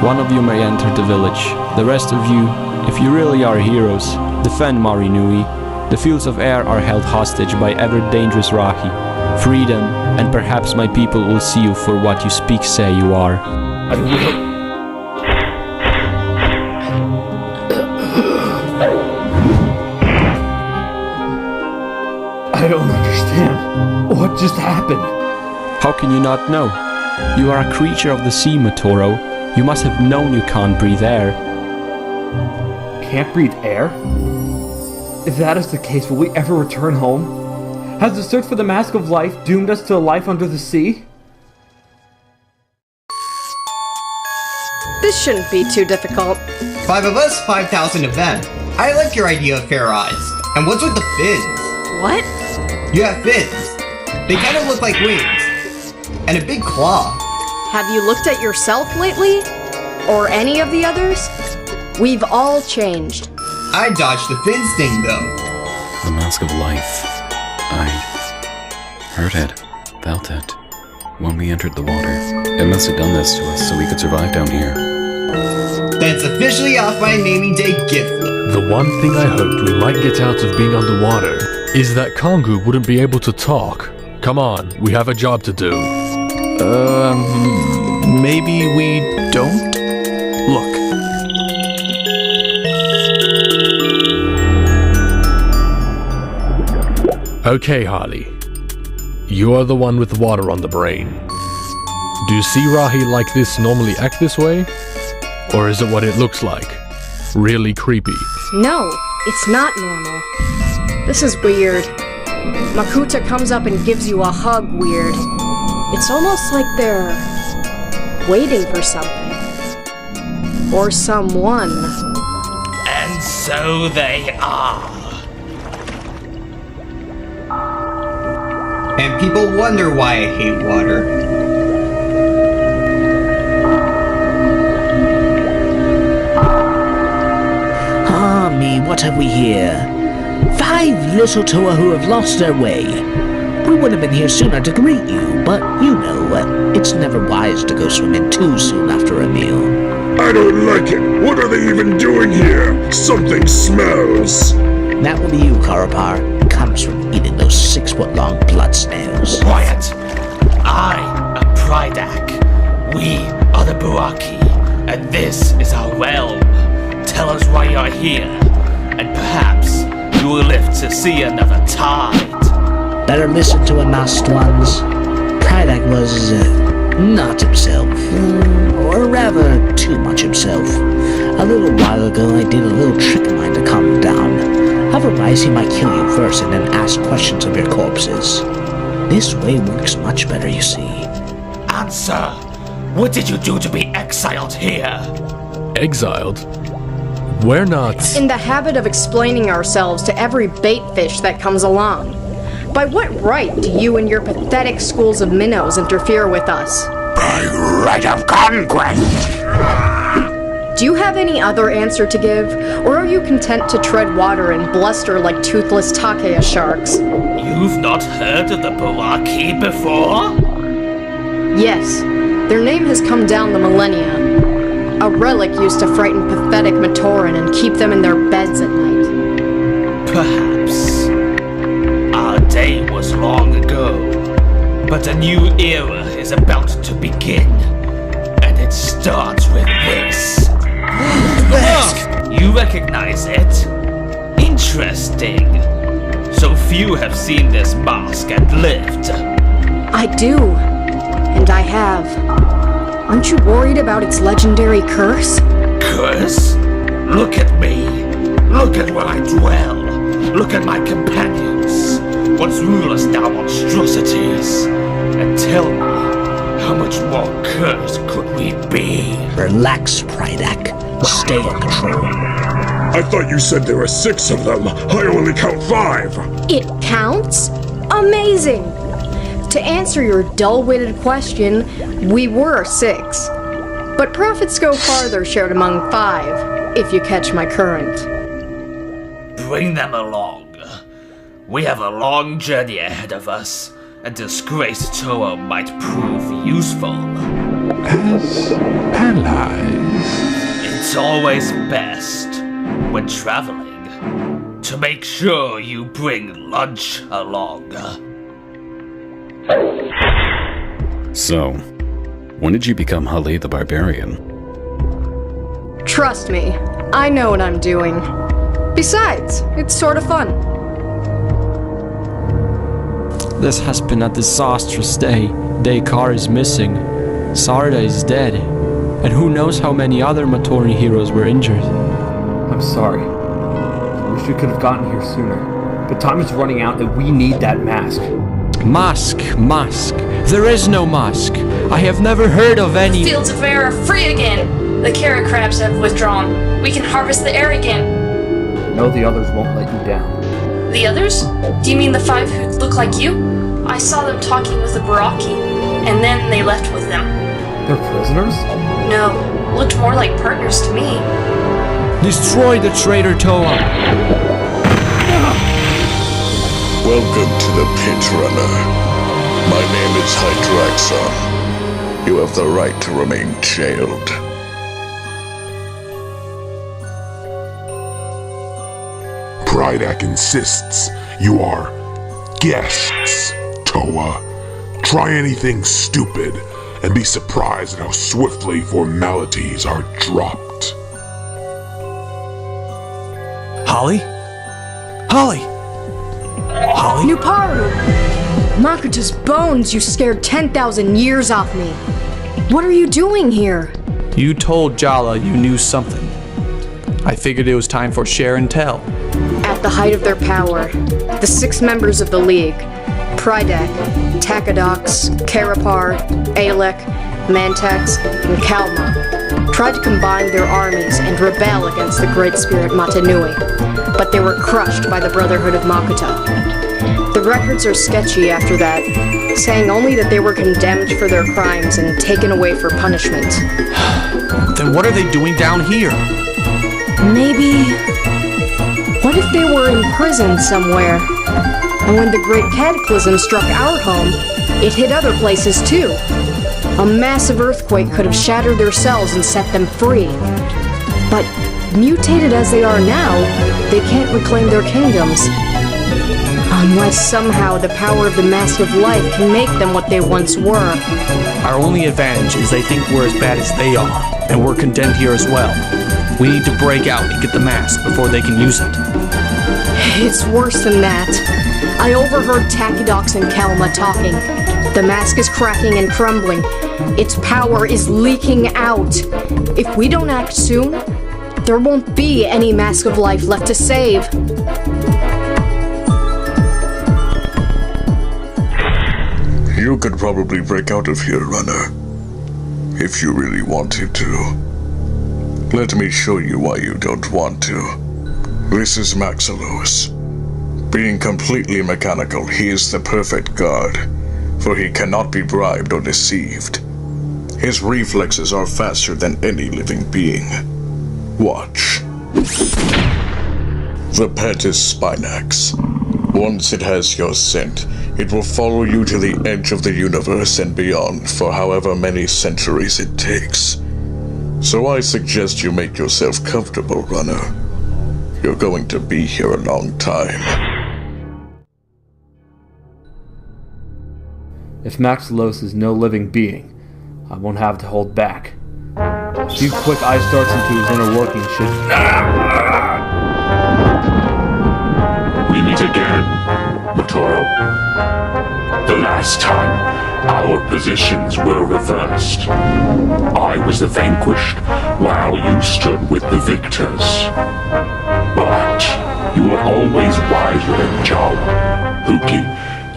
One of you may enter the village. The rest of you, if you really are heroes, defend Mari Nui. The fields of air are held hostage by ever-dangerous Rahi. Free them, and perhaps my people will see you for what you say you are. I will. I don't understand. What just happened? How can you not know? You are a creature of the sea, Matoro. You must have known you can't breathe air. Can't breathe air? If that is the case, will we ever return home? Has the search for the Mask of Life doomed us to a life under the sea? This shouldn't be too difficult. 5 of us, 5,000 of them. I like your idea of fair odds. And what's with the fins? What? You have fins. They kind of look like wings. And a big claw. Have you looked at yourself lately? Or any of the others? We've all changed. I dodged the fins thing, though. The Mask of Life. I heard it, felt it, when we entered the water. It must have done this to us so we could survive down here. Then it's officially off my naming day gift. The one thing I hoped we might get out of being underwater is that Kongu wouldn't be able to talk. Come on, we have a job to do. Maybe we don't? Look. Okay, Harley. You are the one with water on the brain. Do sea Rahi like this normally act this way? Or is it what it looks like? Really creepy. No, it's not normal. This is weird. Makuta comes up and gives you a hug weird. It's almost like they're waiting for something. Or someone. And so they are. And people wonder why I hate water. Ah me, what have we here? 5 little Toa who have lost their way. We would have been here sooner to greet you, but you know, it's never wise to go swimming too soon after a meal. I don't like it. What are they even doing here? Something smells. That will be you, Karapar. It comes from eating those 6-foot-long blood snails. Quiet! I am Prydak. We are the Buaki, and this is our realm. Tell us why you are here, and perhaps you will live to see another tide. Better listen to him, masked ones. Prydak was not himself, or rather too much himself. A little while ago, I did a little trick of mine to calm him down. Otherwise, he might kill you first and then ask questions of your corpses. This way works much better, you see. Answer! What did you do to be exiled here? Exiled? We're not... In the habit of explaining ourselves to every bait fish that comes along. By what right do you and your pathetic schools of minnows interfere with us? By right of conquest! Do you have any other answer to give, or are you content to tread water and bluster like toothless Takea sharks? You've not heard of the Baraki before? Yes, their name has come down the millennia. A relic used to frighten pathetic Matoran and keep them in their beds at night. Perhaps. Our day was long ago, but a new era is about to begin, and it starts with this. You recognize it? Interesting. So few have seen this mask and lived. I do, and I have. Aren't you worried about its legendary curse? Curse? Look at me. Look at where I dwell. Look at my companions. Once rulers, now monstrosities. And tell me, how much more cursed could we be? Relax, Prydak. Stay in control. I thought you said there were 6 of them. I only count 5. It counts? Amazing! To answer your dull-witted question, we were 6. But profits go farther shared among 5, if you catch my current. Bring them along. We have a long journey ahead of us, and disgraced Toa might prove useful. As allies. It's always best, when traveling, to make sure you bring lunch along. So, when did you become Hali the Barbarian? Trust me, I know what I'm doing. Besides, it's sort of fun. This has been a disastrous day. Dekar is missing. Sarda is dead. And who knows how many other Matoran heroes were injured. I'm sorry. I wish we could have gotten here sooner. But time is running out and we need that mask. Mask. There is no mask. I have never heard of any... Fields of air are free again. The carrot crabs have withdrawn. We can harvest the air again. No, the others won't let you down. The others? Do you mean the 5 who look like you? I saw them talking with the Baraki, and then they left with them. They're prisoners? No, looked more like partners to me. Destroy the traitor Toa! Welcome to the Pit Runner. My name is Hydraxon. You have the right to remain jailed. Prydak insists you are guests, Toa. Try anything stupid and be surprised at how swiftly formalities are dropped. Holly? Nuparu! Makuta's bones, you scared 10,000 years off me. What are you doing here? You told Jala you knew something. I figured it was time for share and tell. At the height of their power, the 6 members of the League, Prydak, Takadox, Karapar, Alek, Mantex, and Kalma, tried to combine their armies and rebel against the Great Spirit Matanui, but they were crushed by the Brotherhood of Makuta. The records are sketchy after that, saying only that they were condemned for their crimes and taken away for punishment. Then what are they doing down here? Maybe... What if they were in prison somewhere? And when the Great Cataclysm struck our home, it hit other places too. A massive earthquake could have shattered their cells and set them free. But mutated as they are now, they can't reclaim their kingdoms. Unless somehow the power of the Mask of Life can make them what they once were. Our only advantage is they think we're as bad as they are, and we're condemned here as well. We need to break out and get the mask before they can use it. It's worse than that. I overheard Takadox and Kalma talking. The mask is cracking and crumbling. Its power is leaking out. If we don't act soon, there won't be any Mask of Life left to save. You could probably break out of here, Runner. If you really wanted to. Let me show you why you don't want to. This is Maxilos. Being completely mechanical, he is the perfect guard, for he cannot be bribed or deceived. His reflexes are faster than any living being. Watch. The pet is Spinax. Once it has your scent, it will follow you to the edge of the universe and beyond for however many centuries it takes. So I suggest you make yourself comfortable, Runner. You're going to be here a long time. If Maxilos is no living being, I won't have to hold back. A few quick eye starts into his inner workings should... We meet again, Matoro. The last time, our positions were reversed. I was the vanquished, while you stood with the victors. But you were always wiser than Jawa, Huki,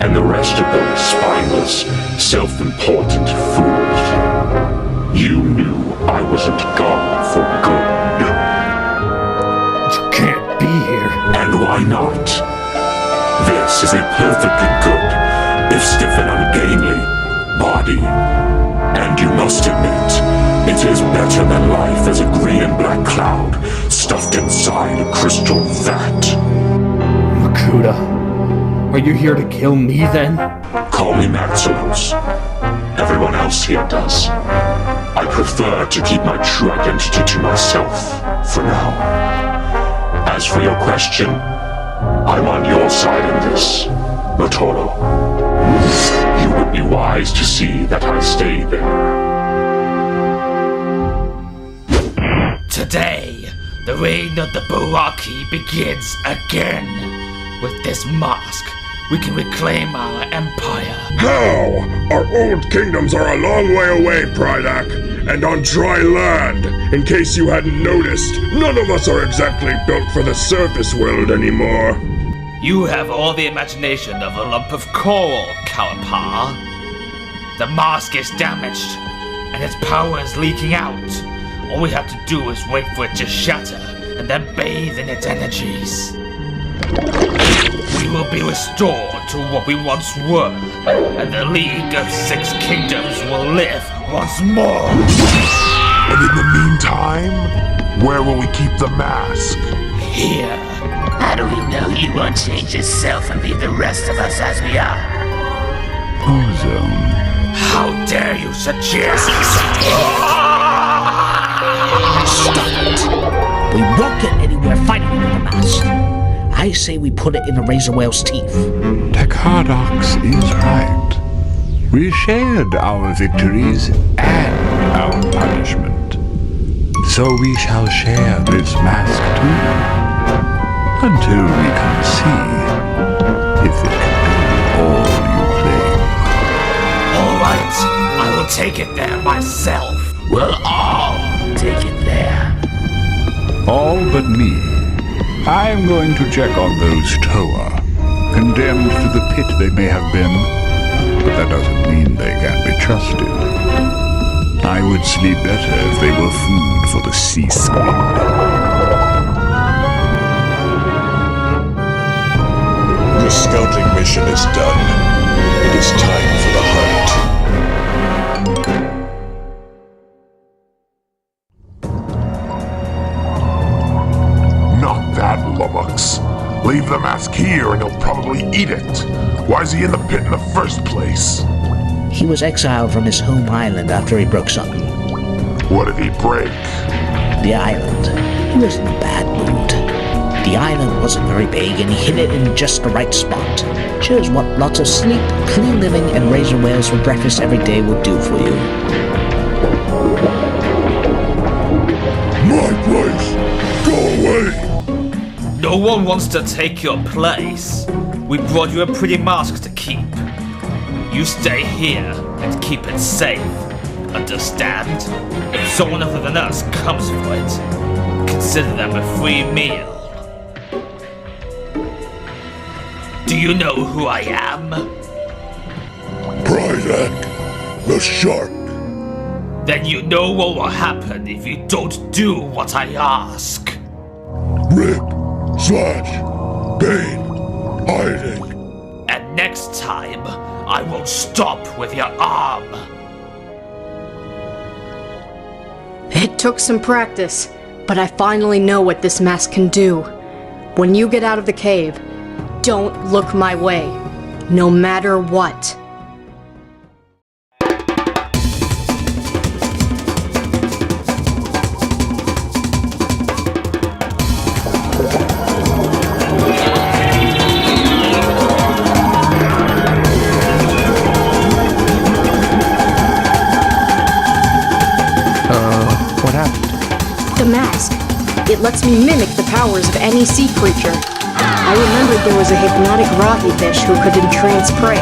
and the rest of those spineless, self-important fools. You knew I wasn't gone for good. You can't be here. And why not? This is a perfectly good, if stiff and ungainly, body. And you must admit, it is better than life as a green and black cloud stuffed inside a crystal vat. Makuta, are you here to kill me then? Call me Maxilos. Everyone else here does. I prefer to keep my true identity to myself, for now. As for your question, I'm on your side in this, Matoro. You would be wise to see that I stay there. Today, the reign of the Baraki begins again. With this mask, we can reclaim our empire. How? Our old kingdoms are a long way away, Prydak, and on dry land. In case you hadn't noticed, none of us are exactly built for the surface world anymore. You have all the imagination of a lump of coral, Kalapar. The mask is damaged, and its power is leaking out. All we have to do is wait for it to shatter, and then bathe in its energies. We will be restored to what we once were, and the League of Six Kingdoms will live once more. And in the meantime, where will we keep the mask? Here. How do we know you won't change yourself and leave the rest of us as we are? Ozone. How dare you suggest? Stop it. We won't get anywhere fighting with the mask. I say we put it in a razor whale's teeth. Takadox is right. We shared our victories and our punishment. So we shall share this mask too. Until we can see if it can do all you claim. Alright, I will take it there myself. We'll all take it there. All but me. I'm going to check on those Toa, condemned to the pit they may have been, but that doesn't mean they can't be trusted. I would sleep better if they were food for the sea squid. The scouting mission is done. It is time for the hunt. Not that, Lummox. Leave the mask here and he'll probably eat it. Why is he in the pit in the first place? He was exiled from his home island after he broke something. What did he break? The island. He was in a bad mood. The island wasn't very big and he hid it in just the right spot. Shows what lots of sleep, clean living, and razor whales for breakfast every day will do for you. My place! Go away! No one wants to take your place. We brought you a pretty mask to keep. You stay here and keep it safe. Understand? If someone other than us comes for it, consider them a free meal. Do you know who I am? Prydak, the shark. Then you know what will happen if you don't do what I ask. Rip, slash, bane, hiding. And next time, I won't stop with your arm. It took some practice, but I finally know what this mask can do. When you get out of the cave, don't look my way, no matter what. What happened? The mask. It lets me mimic the powers of any sea creature. I remembered there was a hypnotic Rahi fish who could entrance prey,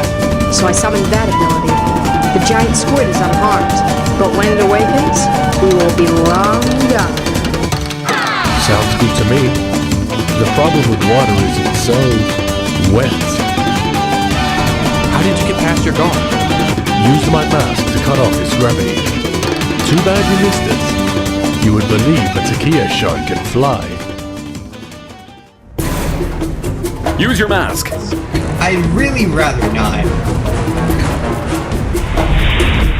so I summoned that ability. The giant squid is unharmed, but when it awakens, we will be long gone. Sounds good to me. The problem with water is it's so wet. How did you get past your guard? Used my mask to cut off its gravity. Too bad you missed it. You would believe a Takia shark can fly. Use your mask. I'd really rather not.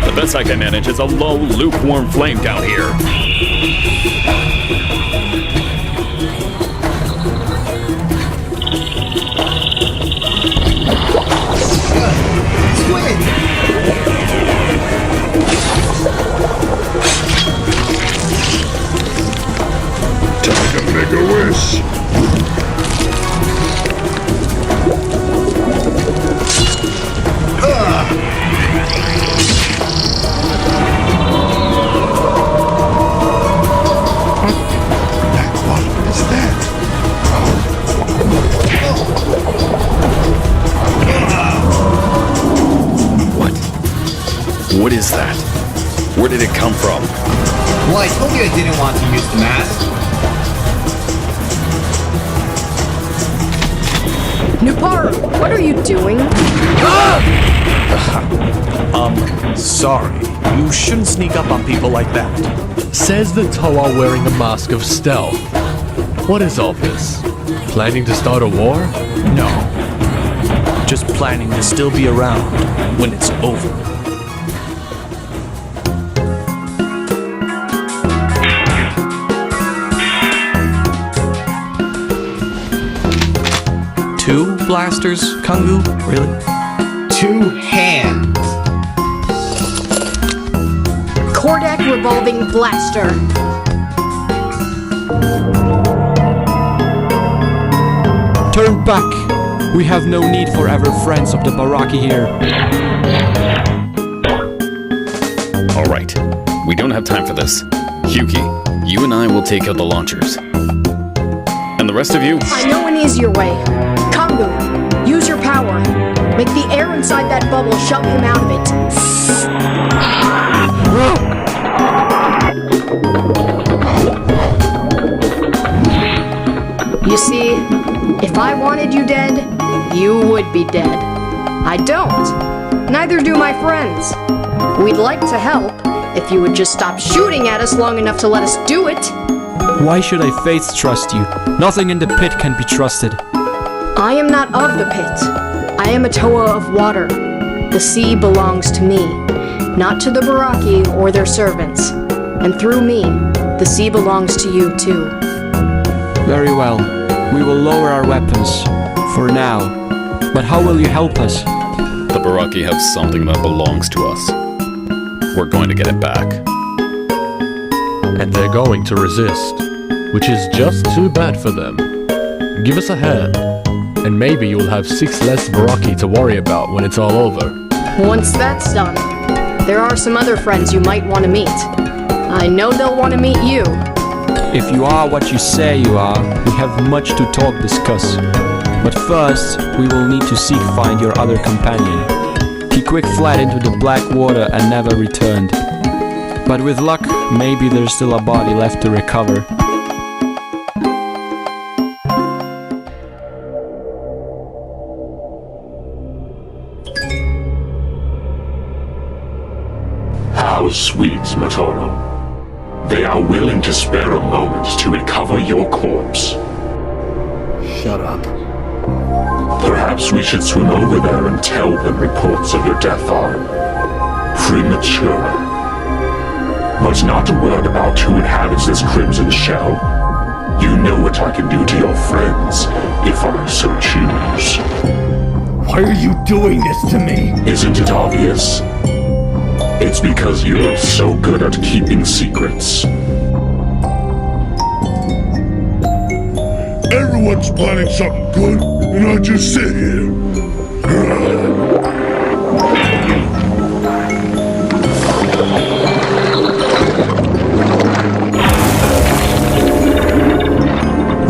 The best I can manage is a low, lukewarm flame down here. Time to make a wish. What is that? Where did it come from? Well, I told you I didn't want to use the mask. Nuparu, what are you doing? Sorry. You shouldn't sneak up on people like that. Says the Toa wearing a mask of stealth. What is all this? Planning to start a war? No. Just planning to still be around when it's over. Two blasters, Kangu? Really? 2 hands. Kordak revolving blaster. Turn back! We have no need for ever friends of the Baraki here. Alright, we don't have time for this. Hyuki, you and I will take out the launchers. And the rest of you? I know an easier way. Kangu, use your power. Make the air inside that bubble shove him out of it. You see, if I wanted you dead, you would be dead. I don't. Neither do my friends. We'd like to help if you would just stop shooting at us long enough to let us do it. Why should I faith trust you? Nothing in the pit can be trusted. I am not of the pit. I am a Toa of water. The sea belongs to me, not to the Baraki or their servants. And through me, the sea belongs to you too. Very well. We will lower our weapons. For now. But how will you help us? The Baraki have something that belongs to us. We're going to get it back. And they're going to resist, which is just too bad for them. Give us a hand, and maybe you'll have 6 less Baraki to worry about when it's all over. Once that's done, there are some other friends you might want to meet. I know they'll want to meet you. If you are what you say you are, we have much to discuss. But first, we will need to find your other companion. He quick fled into the black water and never returned. But with luck, maybe there's still a body left to recover. those Swedes, Matoro. They are willing to spare a moment to recover your corpse. Shut up. Perhaps we should swim over there and tell them reports of your death are premature. But not a word about who inhabits this crimson shell. You know what I can do to your friends if I so choose. Why are you doing this to me? Isn't it obvious? It's because you're so good at keeping secrets. Everyone's planning something good, and I just sit here.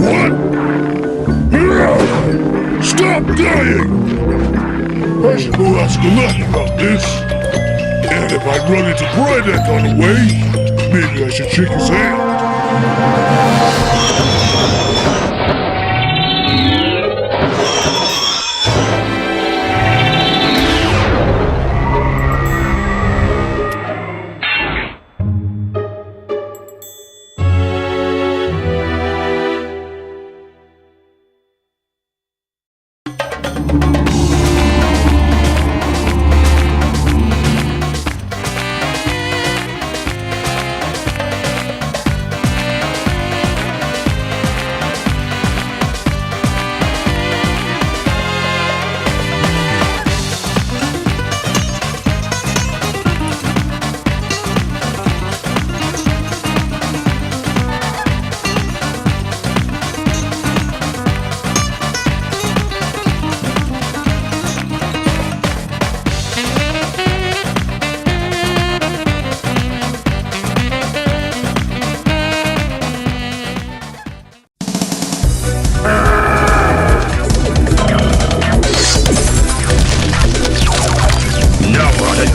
What? Stop dying! I should go ask Gillette about this. And if I run into Brydek on the way, maybe I should shake his hand.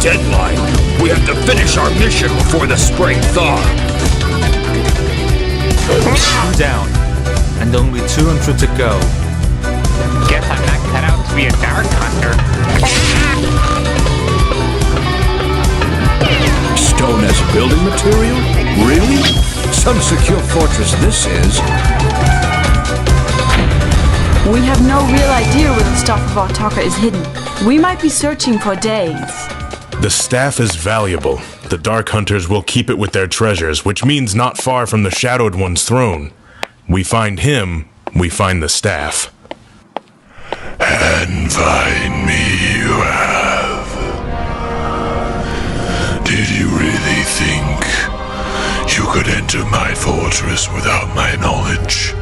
Deadline. We have to finish our mission before the spring thaw. 2 down, and only 200 to go. Guess I'm not cut out to be a dark hunter. Stone as building material? Really? Some secure fortress this is. We have no real idea where the stuff of Artaka is hidden. We might be searching for days. The staff is valuable. The Dark Hunters will keep it with their treasures, which means not far from the Shadowed One's throne. We find him, we find the staff. And find me you have. Did you really think you could enter my fortress without my knowledge?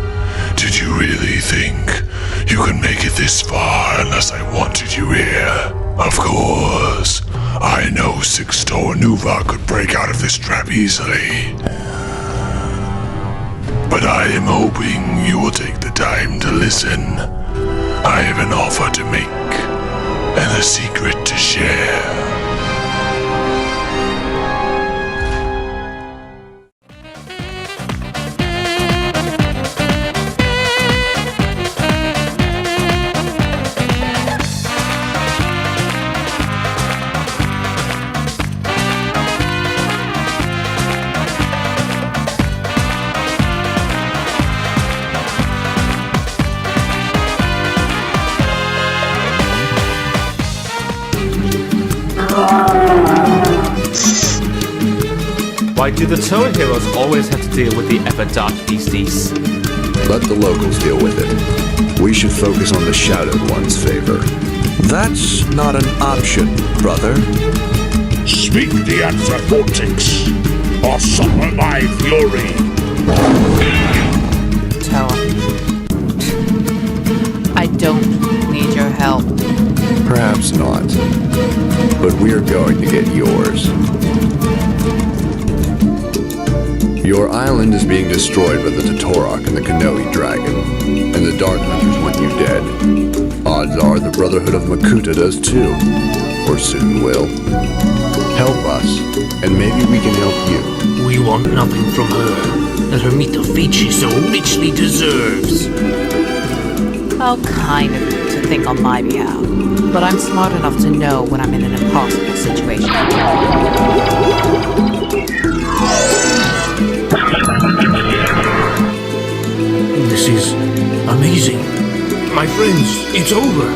Did you really think you could make it this far unless I wanted you here? Of course. I know Sixtor Nuva could break out of this trap easily. But I am hoping you will take the time to listen. I have an offer to make, and a secret to share. Why do the Toa heroes always have to deal with the ever-dark beasties? Let the locals deal with it. We should focus on the Shadowed One's favor. That's not an option, brother. Speak the Anthropotics, or suffer my fury. Toa. I don't need your help. Perhaps not. But we're going to get yours. Your island is being destroyed by the Tatorok and the Kanohi Dragon, and the Dark Hunters want you dead. Odds are the Brotherhood of Makuta does too, or soon will. Help us, and maybe we can help you. We want nothing from her. Let her meet the fate she so richly deserves. How kind of you to to think on my behalf, but I'm smart enough to know when I'm in an impossible situation. This is amazing. My friends, it's over.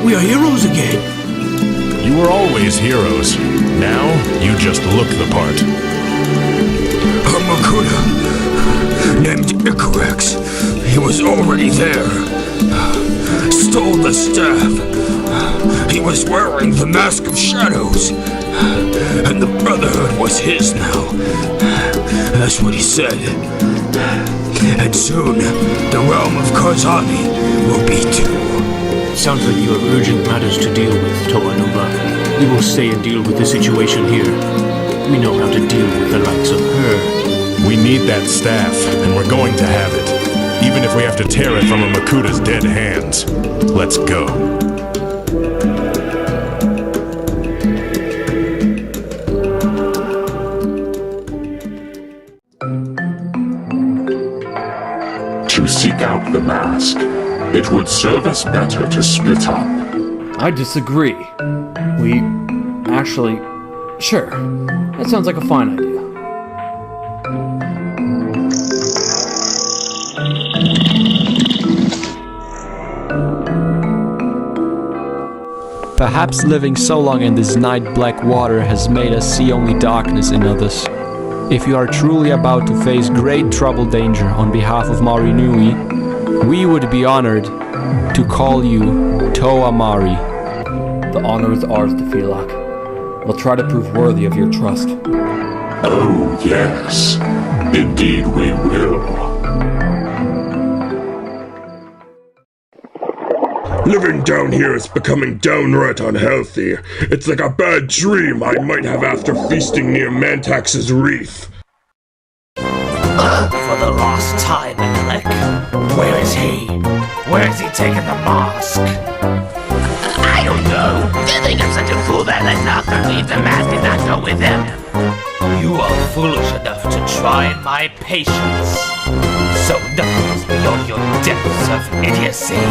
We are heroes again. You were always heroes. Now, you just look the part. Makuta, named Icarex. He was already there. Stole the staff. He was wearing the Mask of Shadows. And the Brotherhood was his now. That's what he said. And soon, the realm of Karzani will be too. Sounds like you have urgent matters to deal with, Toa Nova. We will stay and deal with the situation here. We know how to deal with the likes of her. We need that staff, and we're going to have it. Even if we have to tear it from a Makuta's dead hands. Let's go. To seek out the mask, it would serve us better to split up. I disagree. Sure. That sounds like a fine idea. Perhaps living so long in this night-black water has made us see only darkness in others. If you are truly about to face great trouble danger on behalf of Mari Nui, we would be honored to call you Toa Mari. The honor is ours, Tefilak. We'll try to prove worthy of your trust. Oh, yes. Indeed we will. Living down here is becoming downright unhealthy. It's like a bad dream I might have after feasting near Mantax's reef. For the last time, Alec. Where is he? Where has he taken the mask? I don't know. Do you think I'm such a fool that I let Nocturne leave the mask and not go with him? You are foolish enough to try my patience. So nothing is beyond your depths of idiocy.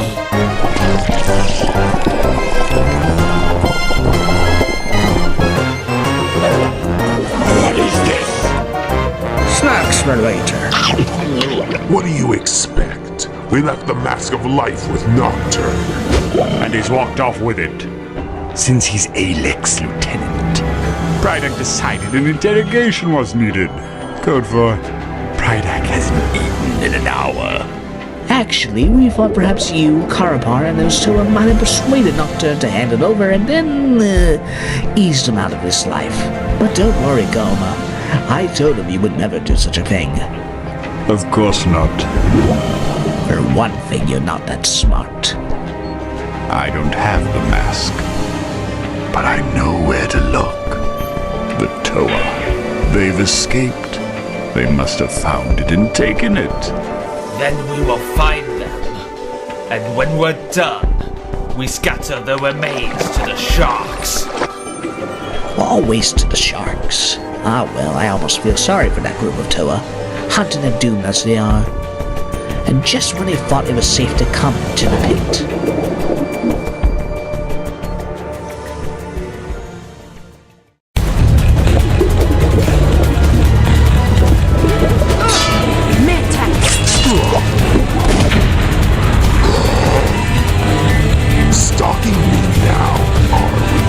What is this? Snacks for later. What do you expect? We left the Mask of Life with Nocturne. And he's walked off with it. Since he's Alec's lieutenant, Prydak decided an interrogation was needed. Code for Prydak hasn't eaten in an hour. Actually, we thought perhaps you, Karapar, and those two might have persuaded Nocturne to hand it over and then eased him out of this life. But don't worry, Goma. I told him you would never do such a thing. Of course not. For one thing, you're not that smart. I don't have the mask, but I know where to look. The Toa. They've escaped. They must have found it and taken it. Then we will find them. And when we're done, we scatter the remains to the sharks. Always to the sharks. Ah, well, I almost feel sorry for that group of Toa, hunted and doomed as they are. And just when they thought it was safe to come to the pit. Stalking me now, are you?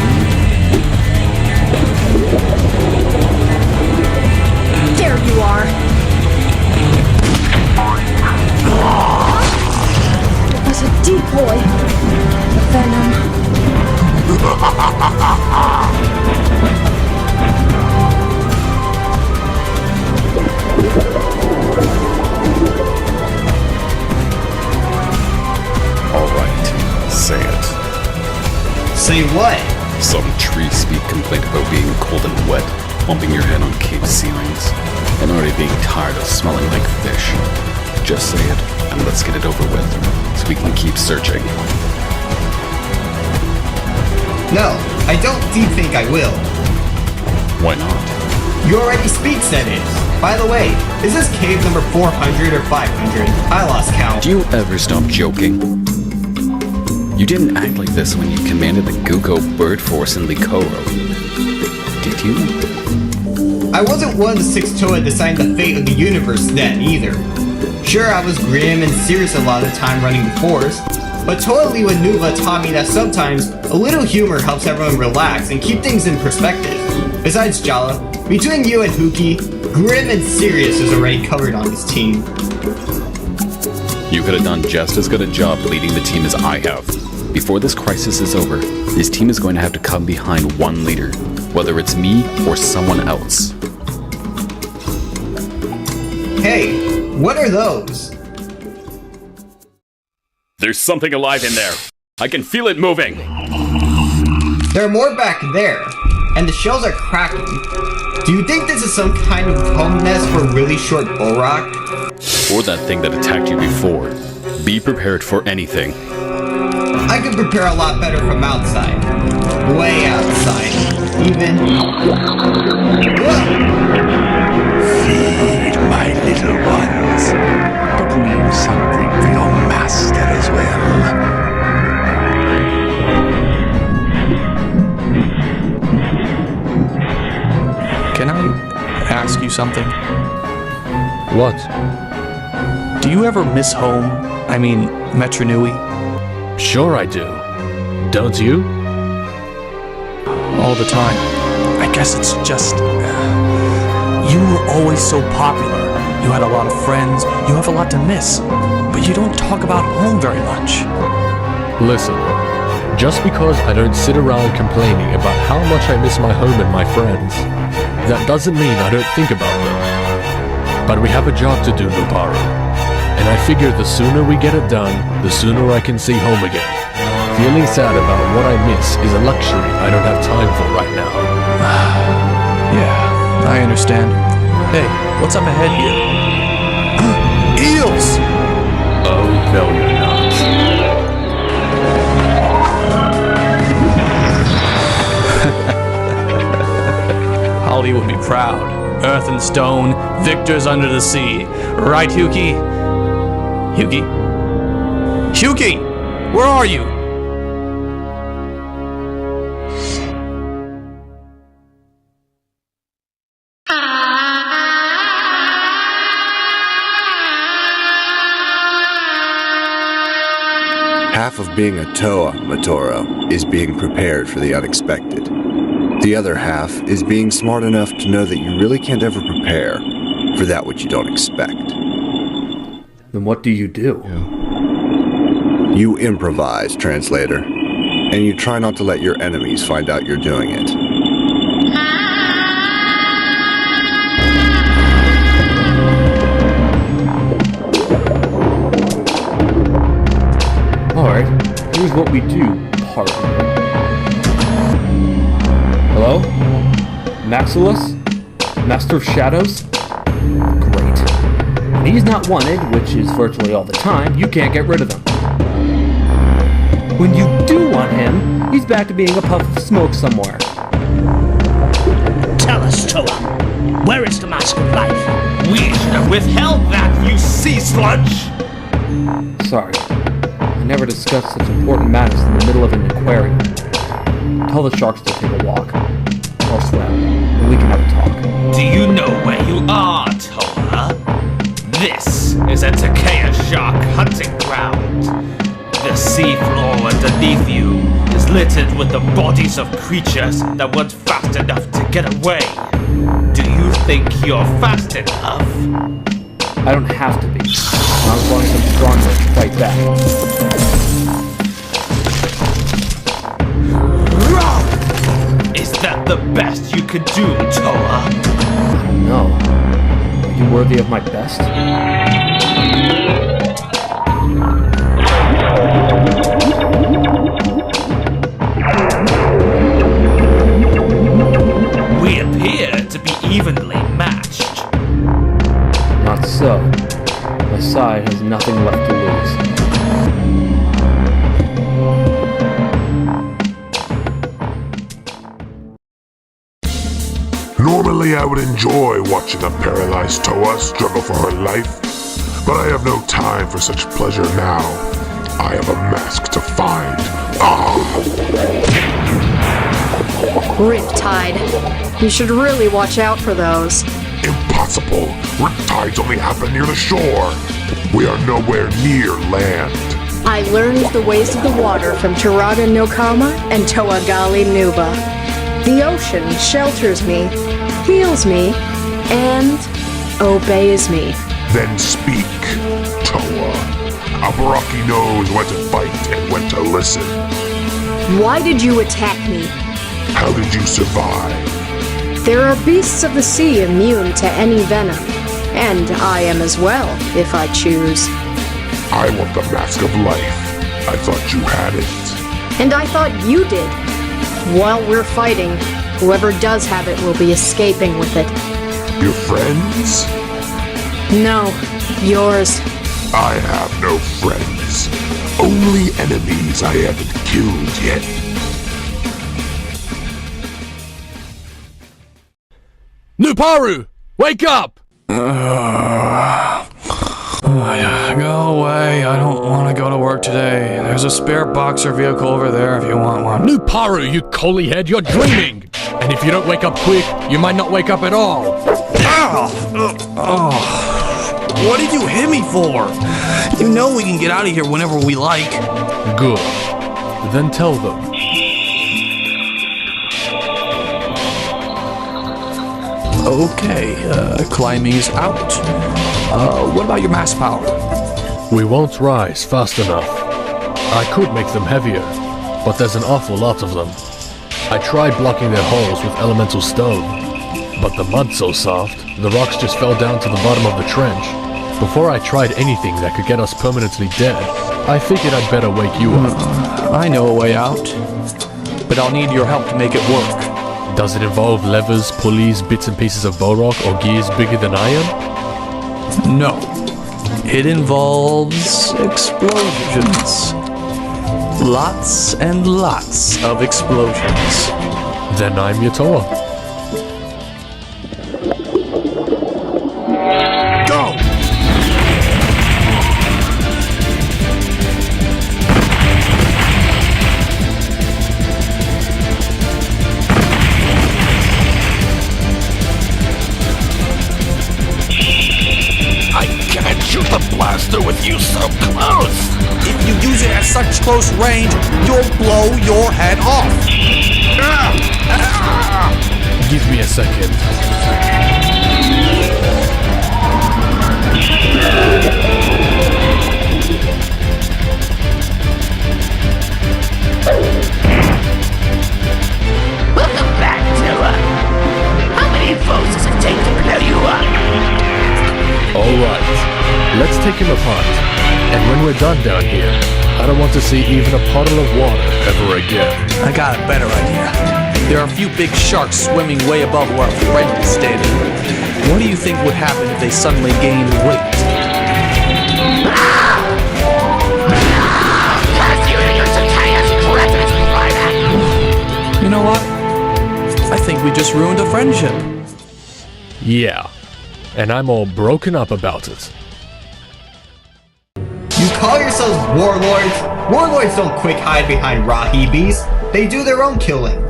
There you are. It was a decoy. The venom. Alright, say it. Say what? Some tree speak complaint about being cold and wet, bumping your head on cave ceilings, and already being tired of smelling like fish. Just say it, and let's get it over with, so we can keep searching. No, I don't think I will. Why not? You already speak said it. By the way, is this cave number 400 or 500? I lost count. Do you ever stop joking? You didn't act like this when you commanded the Gugo Bird Force in Likoro. Did you? I wasn't one of the 6 Toa deciding the fate of the universe then, either. Sure, I was grim and serious a lot of the time running the Force, but Toa Liwa Nuva taught me that sometimes a little humor helps everyone relax and keep things in perspective. Besides Jala, between you and Huki, grim and serious is already covered on this team. You could have done just as good a job leading the team as I have. Before this crisis is over, this team is going to have to come behind one leader, whether it's me or someone else. Hey, what are those? There's something alive in there. I can feel it moving. There are more back there, and the shells are cracking. Do you think this is some kind of home nest for really short bull rock? Or that thing that attacked you before. Be prepared for anything. I could prepare a lot better from outside. Way outside, even. Feed my little ones, but leave something for your master as well. Can I ask you something? What? Do you ever miss home? I mean, Metro Nui? Sure I do. Don't you? All the time. I guess it's just... you were always so popular. You had a lot of friends. You have a lot to miss. But you don't talk about home very much. Listen, just because I don't sit around complaining about how much I miss my home and my friends, that doesn't mean I don't think about them. But we have a job to do, Nubaru. And I figure the sooner we get it done, the sooner I can see home again. Feeling sad about what I miss is a luxury I don't have time for right now. Yeah, I understand. Hey, what's up ahead here? Eels! Oh, no, you're not. Holly would be proud. Earth and stone, victors under the sea. Right, Huki? Huki? Huki! Where are you? Half of being a Toa, Matoro, is being prepared for the unexpected. The other half is being smart enough to know that you really can't ever prepare for that which you don't expect. Then what do you do? You improvise, translator, and you try not to let your enemies find out you're doing it. Alright, here's what we do, partner. Hello? Maximus? Master of Shadows? Great. When he's not wanted, which is virtually all the time, you can't get rid of him. When you do want him, he's back to being a puff of smoke somewhere. Tell us, Toa, where is the Mask of Life? We should have withheld that, you sea sludge! Sorry. I never discussed such important matters in the middle of an aquarium. Tell the sharks to take a walk. Or swim, and we can have a talk. Do you know where you are, Toa? This is a Takea shark hunting ground. The seafloor underneath you is littered with the bodies of creatures that weren't fast enough to get away. Do you think you're fast enough? I don't have to be. Not as long as I'm strong enough to fight back. Is that the best you could do, Toa? I don't know. Are you worthy of my best? We appear to be evenly matched. Not so. My side has nothing left to lose. Normally I would enjoy watching a paralyzed Toa struggle for her life, but I have no time for such pleasure now. I have a mask to find. Ah! Riptide. You should really watch out for those. Impossible. Riptides only happen near the shore. We are nowhere near land. I learned the ways of the water from Turaga Nokama and Toagali Nuba. The ocean shelters me, heals me, and obeys me. Then speak, Toa. Abaraki knows when to fight and when to listen. Why did you attack me? How did you survive? There are beasts of the sea immune to any venom, and I am as well, if I choose. I want the Mask of Life. I thought you had it. And I thought you did. While we're fighting, whoever does have it will be escaping with it. Your friends? No, yours. I have no friends. Only enemies I haven't killed yet. Nuparu! Wake up! Go away. I don't want to go to work today. There's a spare boxer vehicle over there if you want one. Nuparu, you collie head, you're dreaming! And if you don't wake up quick, you might not wake up at all. What did you hit me for? You know we can get out of here whenever we like. Good. Then tell them. Okay, climbing is out. What about your mass power? We won't rise fast enough. I could make them heavier, but there's an awful lot of them. I tried blocking their holes with elemental stone, but the mud's so soft, the rocks just fell down to the bottom of the trench. Before I tried anything that could get us permanently dead, I figured I'd better wake you up. I know a way out, but I'll need your help to make it work. Does it involve levers, pulleys, bits and pieces of Borok, or gears bigger than I am? No. It involves explosions. Lots and lots of explosions. Then I'm your Toa. Go! Shoot the blaster with you so close! If you use it at such close range, you'll blow your head off! Give me a second. Welcome back, Toa. How many votes does it take to blow you up? Alright. Let's take him apart. And when we're done down here, I don't want to see even a puddle of water ever again. I got a better idea. There are a few big sharks swimming way above where our friend is standing. What do you think would happen if they suddenly gained weight? You know what? I think we just ruined a friendship. Yeah. And I'm all broken up about it. You call yourselves warlords? Warlords don't quick hide behind rahibis. They do their own killing.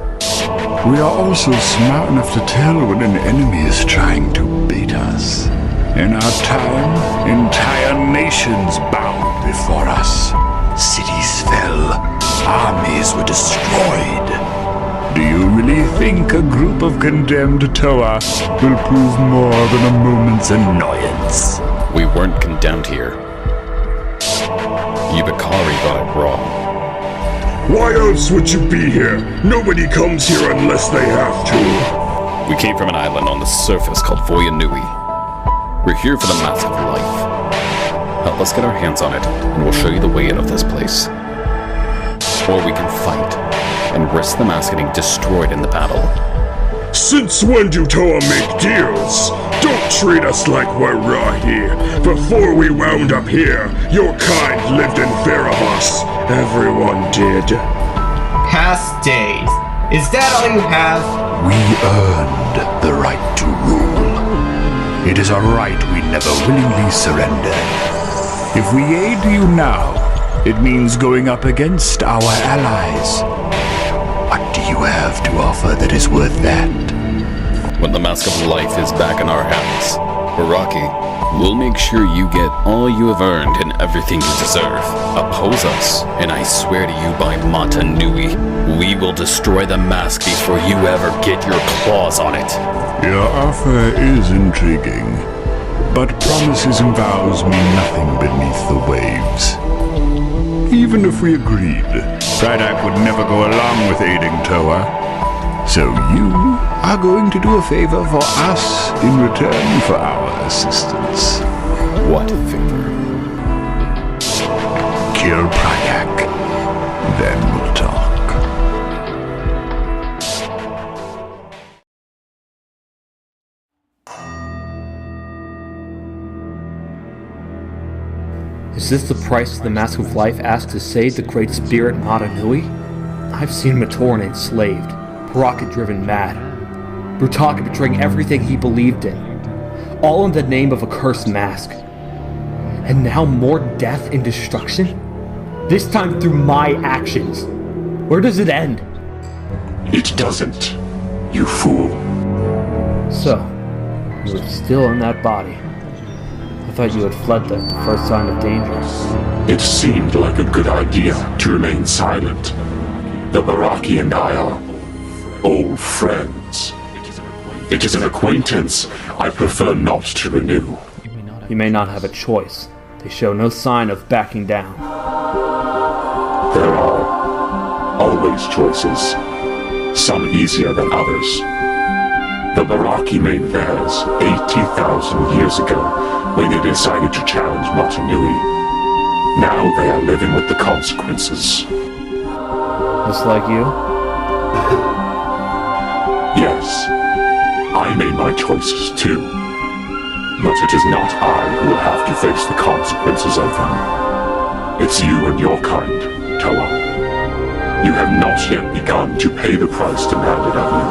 We are also smart enough to tell when an enemy is trying to bait us. In our time, entire nations bowed before us. Cities fell. Armies were destroyed. Do you really think a group of condemned Toa will prove more than a moment's annoyance? We weren't condemned here. Yubakari got it wrong. Why else would you be here? Nobody comes here unless they have to. We came from an island on the surface called Voyanui. We're here for the Mask of Life. Help us get our hands on it, and we'll show you the way out of this place. Or we can fight, and risk the mask getting destroyed in the battle. Since when do Toa make deals? Don't treat us like we're Rahi. Before we wound up here, your kind lived in fear of us. Everyone did. Past days. Is that all you have? We earned the right to rule. It is a right we never willingly surrendered. If we aid you now, It means going up against our allies. What do you have to offer that is worth that? When the Mask of Life is back in our hands, Baraki, we'll make sure you get all you have earned and everything you deserve. Oppose us, and I swear to you by Mata Nui, we will destroy the mask before you ever get your claws on it. Your offer is intriguing, but promises and vows mean nothing beneath the waves. Even if we agreed, Braddock would never go along with aiding Toa. So you are going to do a favor for us in return for our assistance. What favor? Kill Braddock, then we'll talk. Is this the price the Mask of Life asks to save the great spirit Mata Nui? I've seen Matoran enslaved, Baraka driven mad, Brutaka betraying everything he believed in, all in the name of a cursed mask. And now more death and destruction? This time through my actions. Where does it end? It doesn't, you fool. So, you were still in that body. I thought you had fled at the first sign of danger. It seemed like a good idea to remain silent. The Baraki and I are old friends. It is an acquaintance I prefer not to renew. You may not have a choice. They show no sign of backing down. There are always choices, some easier than others. The Baraki made theirs 80,000 years ago when they decided to challenge Mata Nui. Now they are living with the consequences. Just like you? Yes, I made my choices too. But it is not I who will have to face the consequences of them. It's you and your kind, Toa. You have not yet begun to pay the price demanded of you.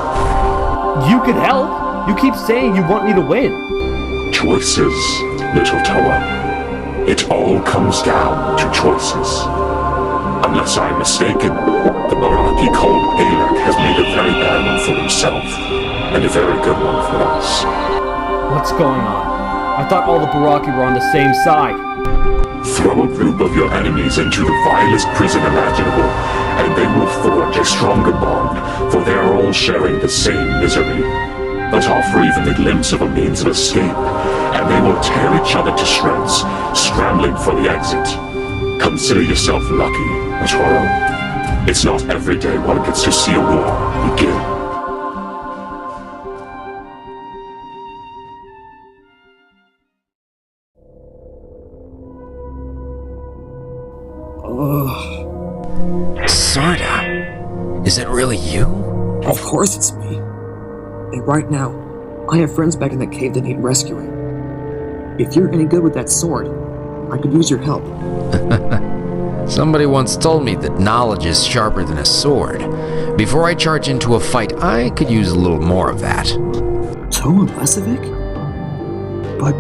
You can help! You keep saying you want me to win. Choices, little Toa. It all comes down to choices. Unless I'm mistaken, the Baraki called Alec has made a very bad one for himself, and a very good one for us. What's going on? I thought all the Baraki were on the same side. Throw a group of your enemies into the vilest prison imaginable, and they will forge a stronger bond, for they are all sharing the same misery. But offer even the glimpse of a means of escape, and they will tear each other to shreds, scrambling for the exit. Consider yourself lucky, Matoro. It's not every day one gets to see a war begin. Sorta. Is it really you? Of course it's me. And right now, I have friends back in the cave that need rescuing. If you're any good with that sword, I could use your help. Somebody once told me that knowledge is sharper than a sword. Before I charge into a fight, I could use a little more of that. Toa Lesovic? But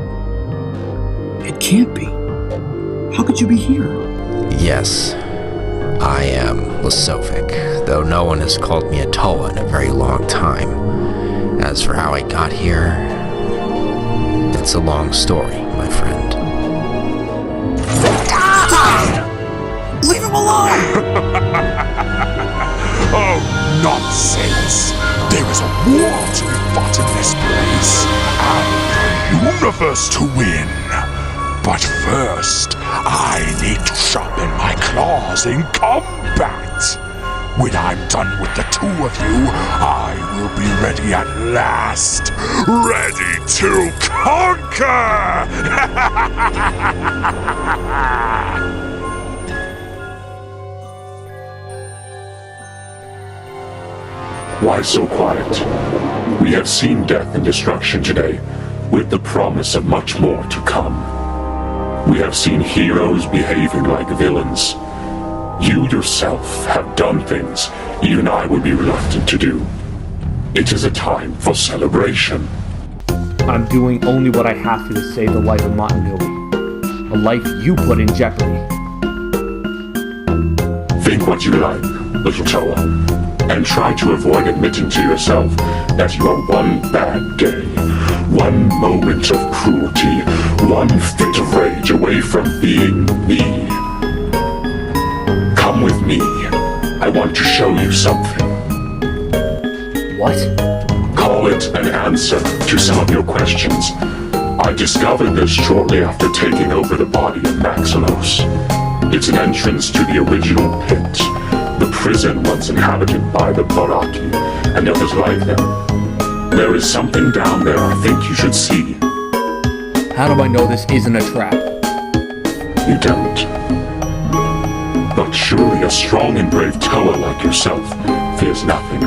it can't be. How could you be here? Yes, I am Lesovic, though no one has called me a Toa in a very long time. As for how I got here, it's a long story, my friend. Leave him alone! Oh, nonsense! There is a war to be fought in this place, and a universe to win. But first, I need to sharpen my claws in combat. When I'm done with the two of you, I will be ready at last. Ready to conquer! Why so quiet? We have seen death and destruction today, with the promise of much more to come. We have seen heroes behaving like villains. You yourself have done things even I would be reluctant to do. It is a time for celebration. I'm doing only what I have to save the life of Mata Nui. A life you put in jeopardy. Think what you like, little Toa, and try to avoid admitting to yourself that you are one bad day, one moment of cruelty, one fit of rage away from being me. Come with me. I want to show you something. What? Call it an answer to some of your questions. I discovered this shortly after taking over the body of Maxilos. It's an entrance to the original pit, the prison once inhabited by the Baraki and others like them. There is something down there I think you should see. How do I know this isn't a trap? You don't. But surely a strong and brave Toa like yourself fears nothing.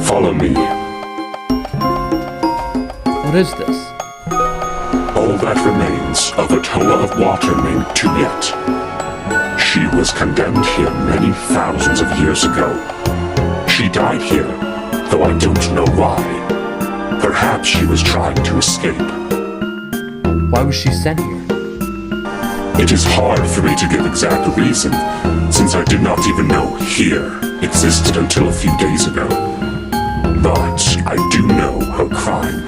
Follow me. What is this? All that remains of a Toa of water named Tuyet. She was condemned here many thousands of years ago. She died here, though I don't know why. Perhaps she was trying to escape. Why was she sent here? It is hard for me to give exact reason, since I did not even know here existed until a few days ago. But I do know her crime.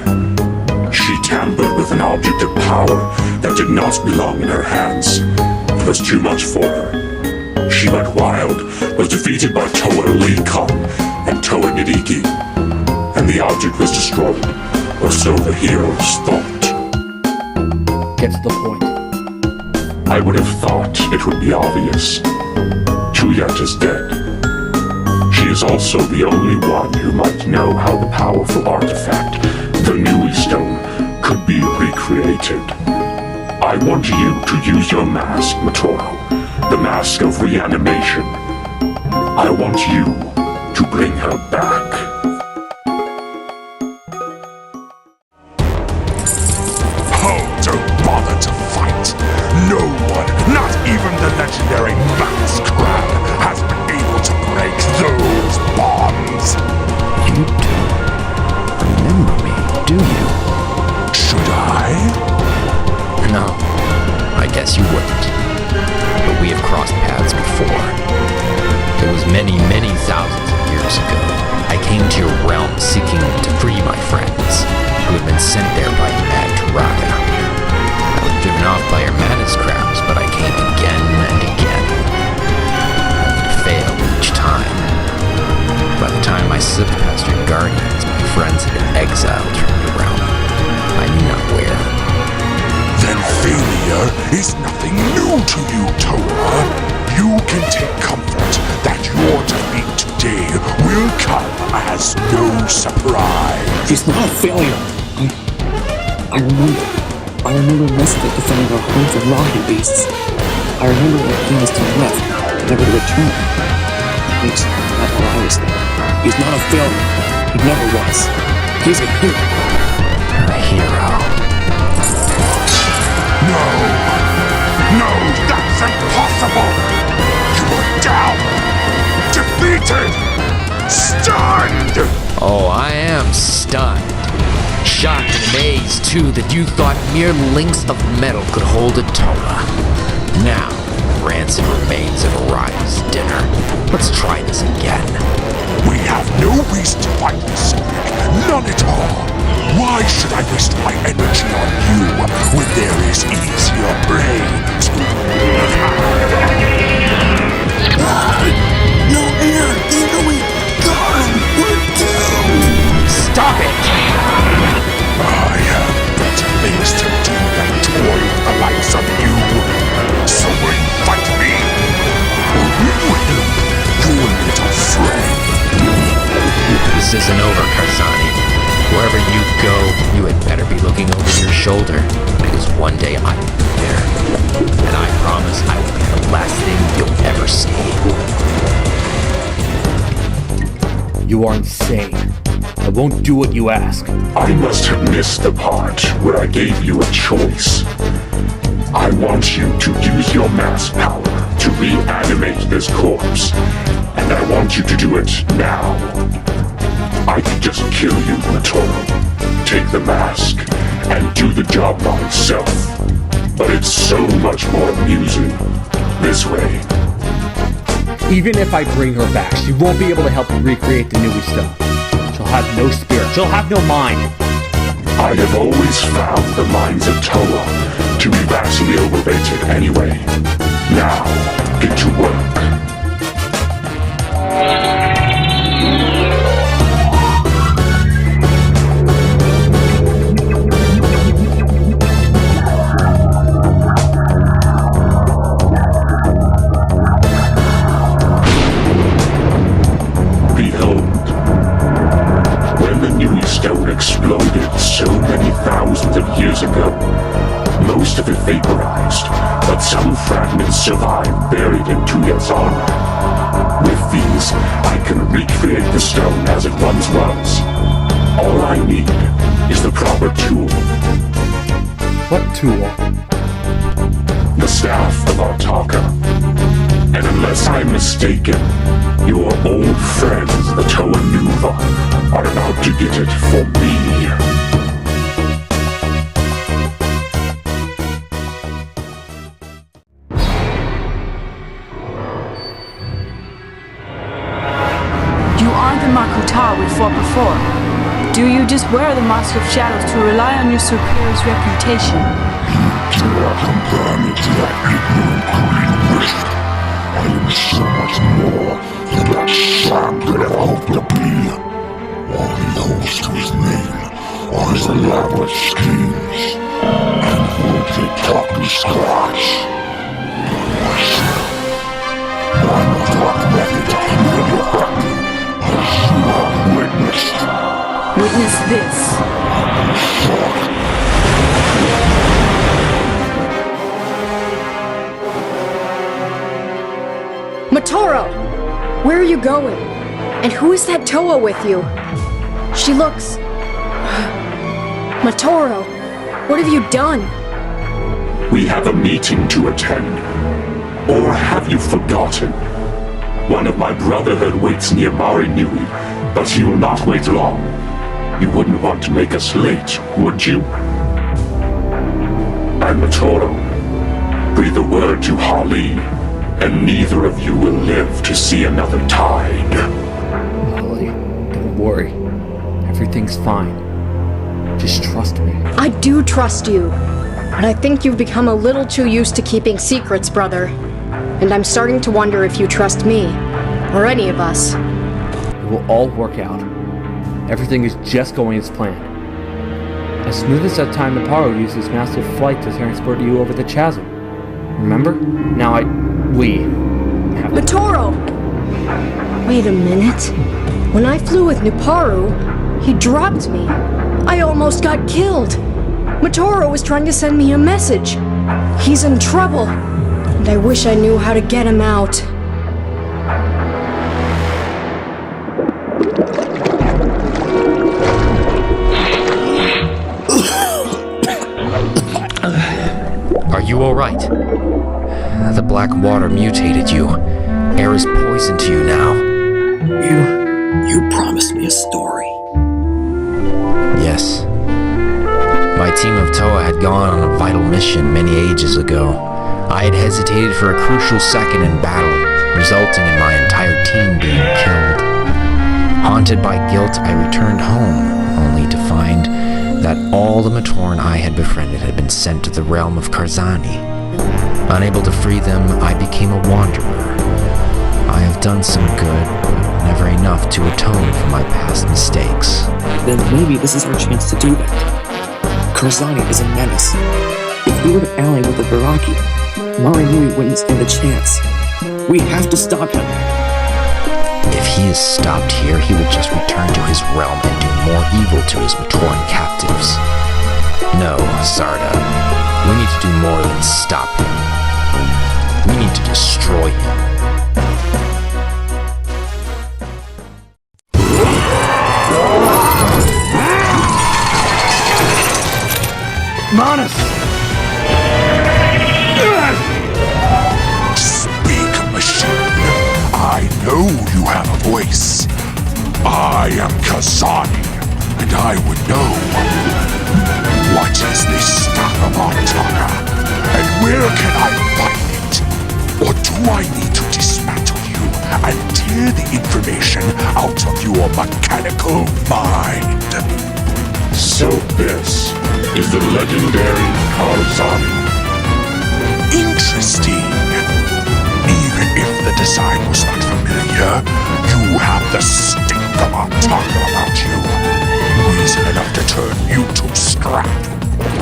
She tampered with an object of power that did not belong in her hands. It was too much for her. She went wild, was defeated by Toa Leikon and Toa Nidiki, and the object was destroyed, or so the heroes thought. Get to the point. I would have thought it would be obvious. Tuyet is dead. She is also the only one who might know how the powerful artifact, the Nui Stone, could be recreated. I want you to use your mask, Matoro, the mask of reanimation. I want you to bring her back. Oh, don't bother to fight. No one, not even the legendary Max Crab, has been able to break those bonds. You don't remember me, do you? Should I? No, I guess you wouldn't. But we have crossed paths before. It was many, many thousands of years ago. I came to your realm seeking to free my friends, who had been sent there by Mad Taraka. I was driven off by your madness crabs, but I came again and again. I failed each time. By the time I slipped past your guardians, my friends had been exiled from your realm. I knew not where. Then failure is nothing new to you, Toa. You can take comfort that your defeat today will come as no surprise. He's not a failure. I remember Mesca defending our home from rocket beasts. I remember when Kingston left, never to return. At least, not while I was there. He's not a failure. He never was. He's a hero. A hero. No, that's impossible! You are down! Defeated! Stunned! Oh, I am stunned. Shocked and amazed, too, that you thought mere links of metal could hold a Toa. Now, rancid remains of Ori's dinner. Let's try this again. We have no reason to fight this, Sonic. None at all. Why should I waste my energy on you when there is easier prey to... No air! Inui! Gone! We're doomed! Stop it! I have better things to do than toy with the likes of you. So will you fight me? Or will you help your little friend? This isn't over, Karzani. Wherever you go, you had better be looking over your shoulder, because one day I will be there. And I promise I will be the last thing you'll ever see. You are insane. I won't do what you ask. I must have missed the part where I gave you a choice. I want you to use your mask power to reanimate this corpse, and I want you to do it now. I could just kill you, Matoro, take the mask, and do the job myself. But it's so much more amusing this way. Even if I bring her back, she won't be able to help me recreate the Nui stone. She'll have no spirit. She'll have no mind. I have always found the minds of Toa to be vastly overrated anyway. Now, get to work. Exploded so many thousands of years ago. Most of it vaporized, but some fragments survived buried in Tuyet's armor. With these, I can recreate the stone as it once was. All I need is the proper tool. What tool? The staff of Artaka. And unless I'm mistaken, your old friends, the Toa Nuva, are about to get it for me. You aren't the Makuta we fought before. Do you just wear the Mask of Shadows to rely on your superior's reputation? You dare compare me to that ignorant green wisp? I am so much more than that sham could ever hope to be. All he holds to his name are his elaborate schemes, and won't they talk to scratch? Myself, my dark method of human effect, as you have witnessed. Witness this. Motoro! Where are you going? And who is that Toa with you? She looks... Motoro, what have you done? We have a meeting to attend. Or have you forgotten? One of my brotherhood waits near Marinui, but he will not wait long. You wouldn't want to make us late, would you? And Motoro, breathe a word to Harley, and neither of you will live to see another tide. Molly, don't worry. Everything's fine. Just trust me. I do trust you, but I think you've become a little too used to keeping secrets, brother. And I'm starting to wonder if you trust me, or any of us. It will all work out. Everything is just going as planned. As smooth as that time Naparo used his massive flight to transport you over the chasm. Remember? Now we have... Motoro! Wait a minute. When I flew with Nuparu, he dropped me. I almost got killed. Motoro was trying to send me a message. He's in trouble, and I wish I knew how to get him out. Are you alright? The black water mutated you. Air is poison to you now. You promised me a story. Yes. My team of Toa had gone on a vital mission many ages ago. I had hesitated for a crucial second in battle, resulting in my entire team being killed. Haunted by guilt, I returned home, only to find that all the Matoran I had befriended had been sent to the realm of Karzani. Unable to free them, I became a wanderer. I have done some good, but never enough to atone for my past mistakes. Then maybe this is our chance to do that. Karzani is a menace. If we were to ally with the Baraki, Marinui wouldn't stand a chance. We have to stop him. If he is stopped here, he will just return to his realm and do more evil to his Matoran captives. No, Sarda. We need to do more than stop him. We need to destroy him. Manus! Speak, machine. I know you have a voice. I am Kazani, and I would know. What is this stuff of Artaka? And where can I find it? Or do I need to dismantle you clear the information out of your mechanical mind. So this is the legendary Karzani. Interesting. Even if the design was not familiar, you have the stink of our tongue about you. Reason enough to turn you to scrap.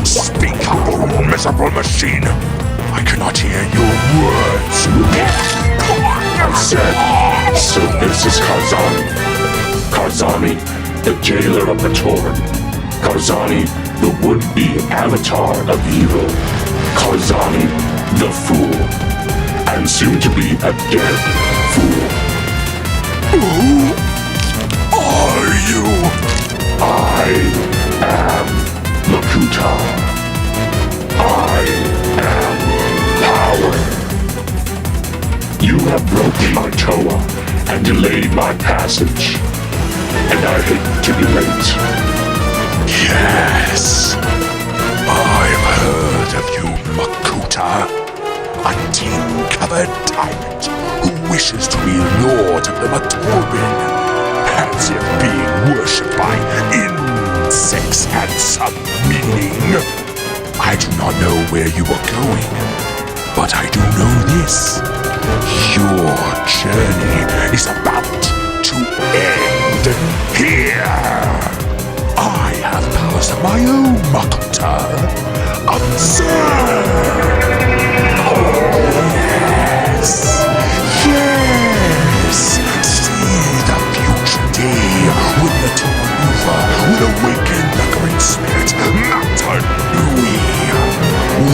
Speak up, you miserable machine. I cannot hear your words. I said, so this is Karzani. Karzani, the jailer of Matoran. Karzani, the would-be avatar of evil. Karzani, the fool. And soon to be a dead fool. Who are you? I am Makuta. I am power. You have broken my Toa and delayed my passage. And I hate to be late. Yes. I've heard of you, Makuta. A tin-covered tyrant who wishes to be lord of the Matoran. As if being worshipped by insects had some meaning. I do not know where you are going, but I do know this. Your journey is about to end here. I have powers of my own, Makuta. Observe! Yes! Yes! See the future day when the Toranova will awaken the great spirit, Matanui.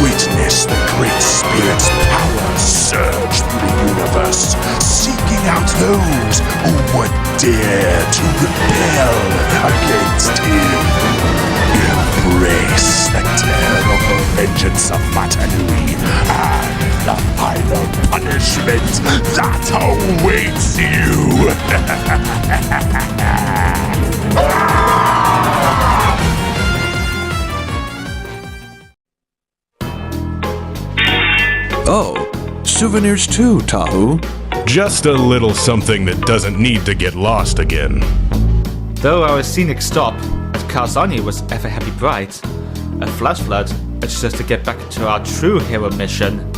Witness the great spirit's power surge through the universe, seeking out those who would dare to rebel against him. Embrace the terrible vengeance of Matanui and the final punishment that awaits you. Oh, souvenirs too, Tahu. Just a little something that doesn't need to get lost again. Though our scenic stop at Karzani was ever happy bright, a flash flood urges us to get back to our true hero mission.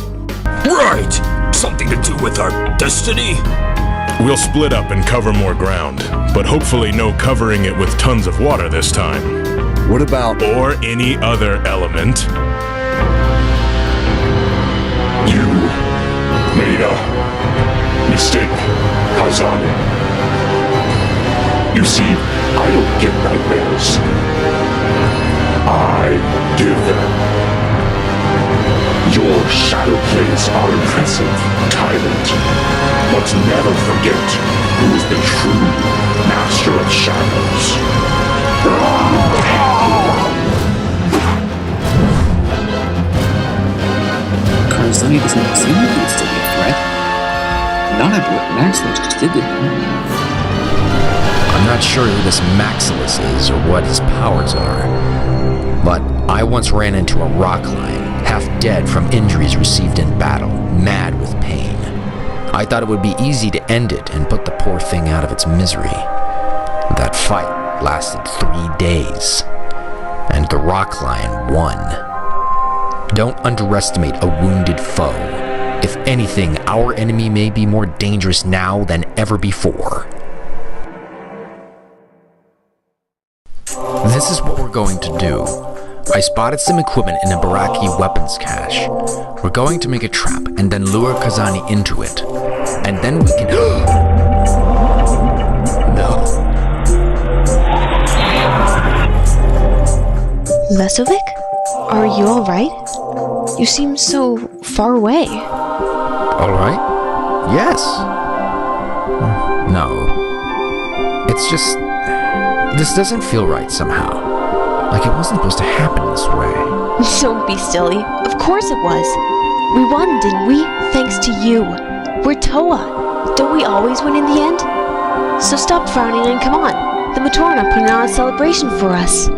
Right! Something to do with our destiny? We'll split up and cover more ground, but hopefully no covering it with tons of water this time. What about... Or any other element. You made a mistake, Karzani. You see, I don't get nightmares. I give them. Your shadow plays are impressive, tyrant. But never forget who is the true master of shadows. Karzani doesn't seem like he's still a threat. Not after what Maximus just did to him. I'm not sure who this Maximus is or what his powers are, but I once ran into a rock lion, half dead from injuries received in battle, mad with pain. I thought it would be easy to end it and put the poor thing out of its misery. That fight lasted 3 days, and the rock lion won. Don't underestimate a wounded foe. If anything, our enemy may be more dangerous now than ever before. This is what we're going to do. I spotted some equipment in a Baraki weapons cache. We're going to make a trap and then lure Kazani into it. And then we can... No. Lesovic? Are you alright? You seem so far away. Alright? Yes. No. It's just... This doesn't feel right somehow. Like it wasn't supposed to happen this way. Don't be silly. Of course it was. We won, didn't we? Thanks to you. We're Toa. Don't we always win in the end? So stop frowning and come on. The Matoran are putting on a celebration for us.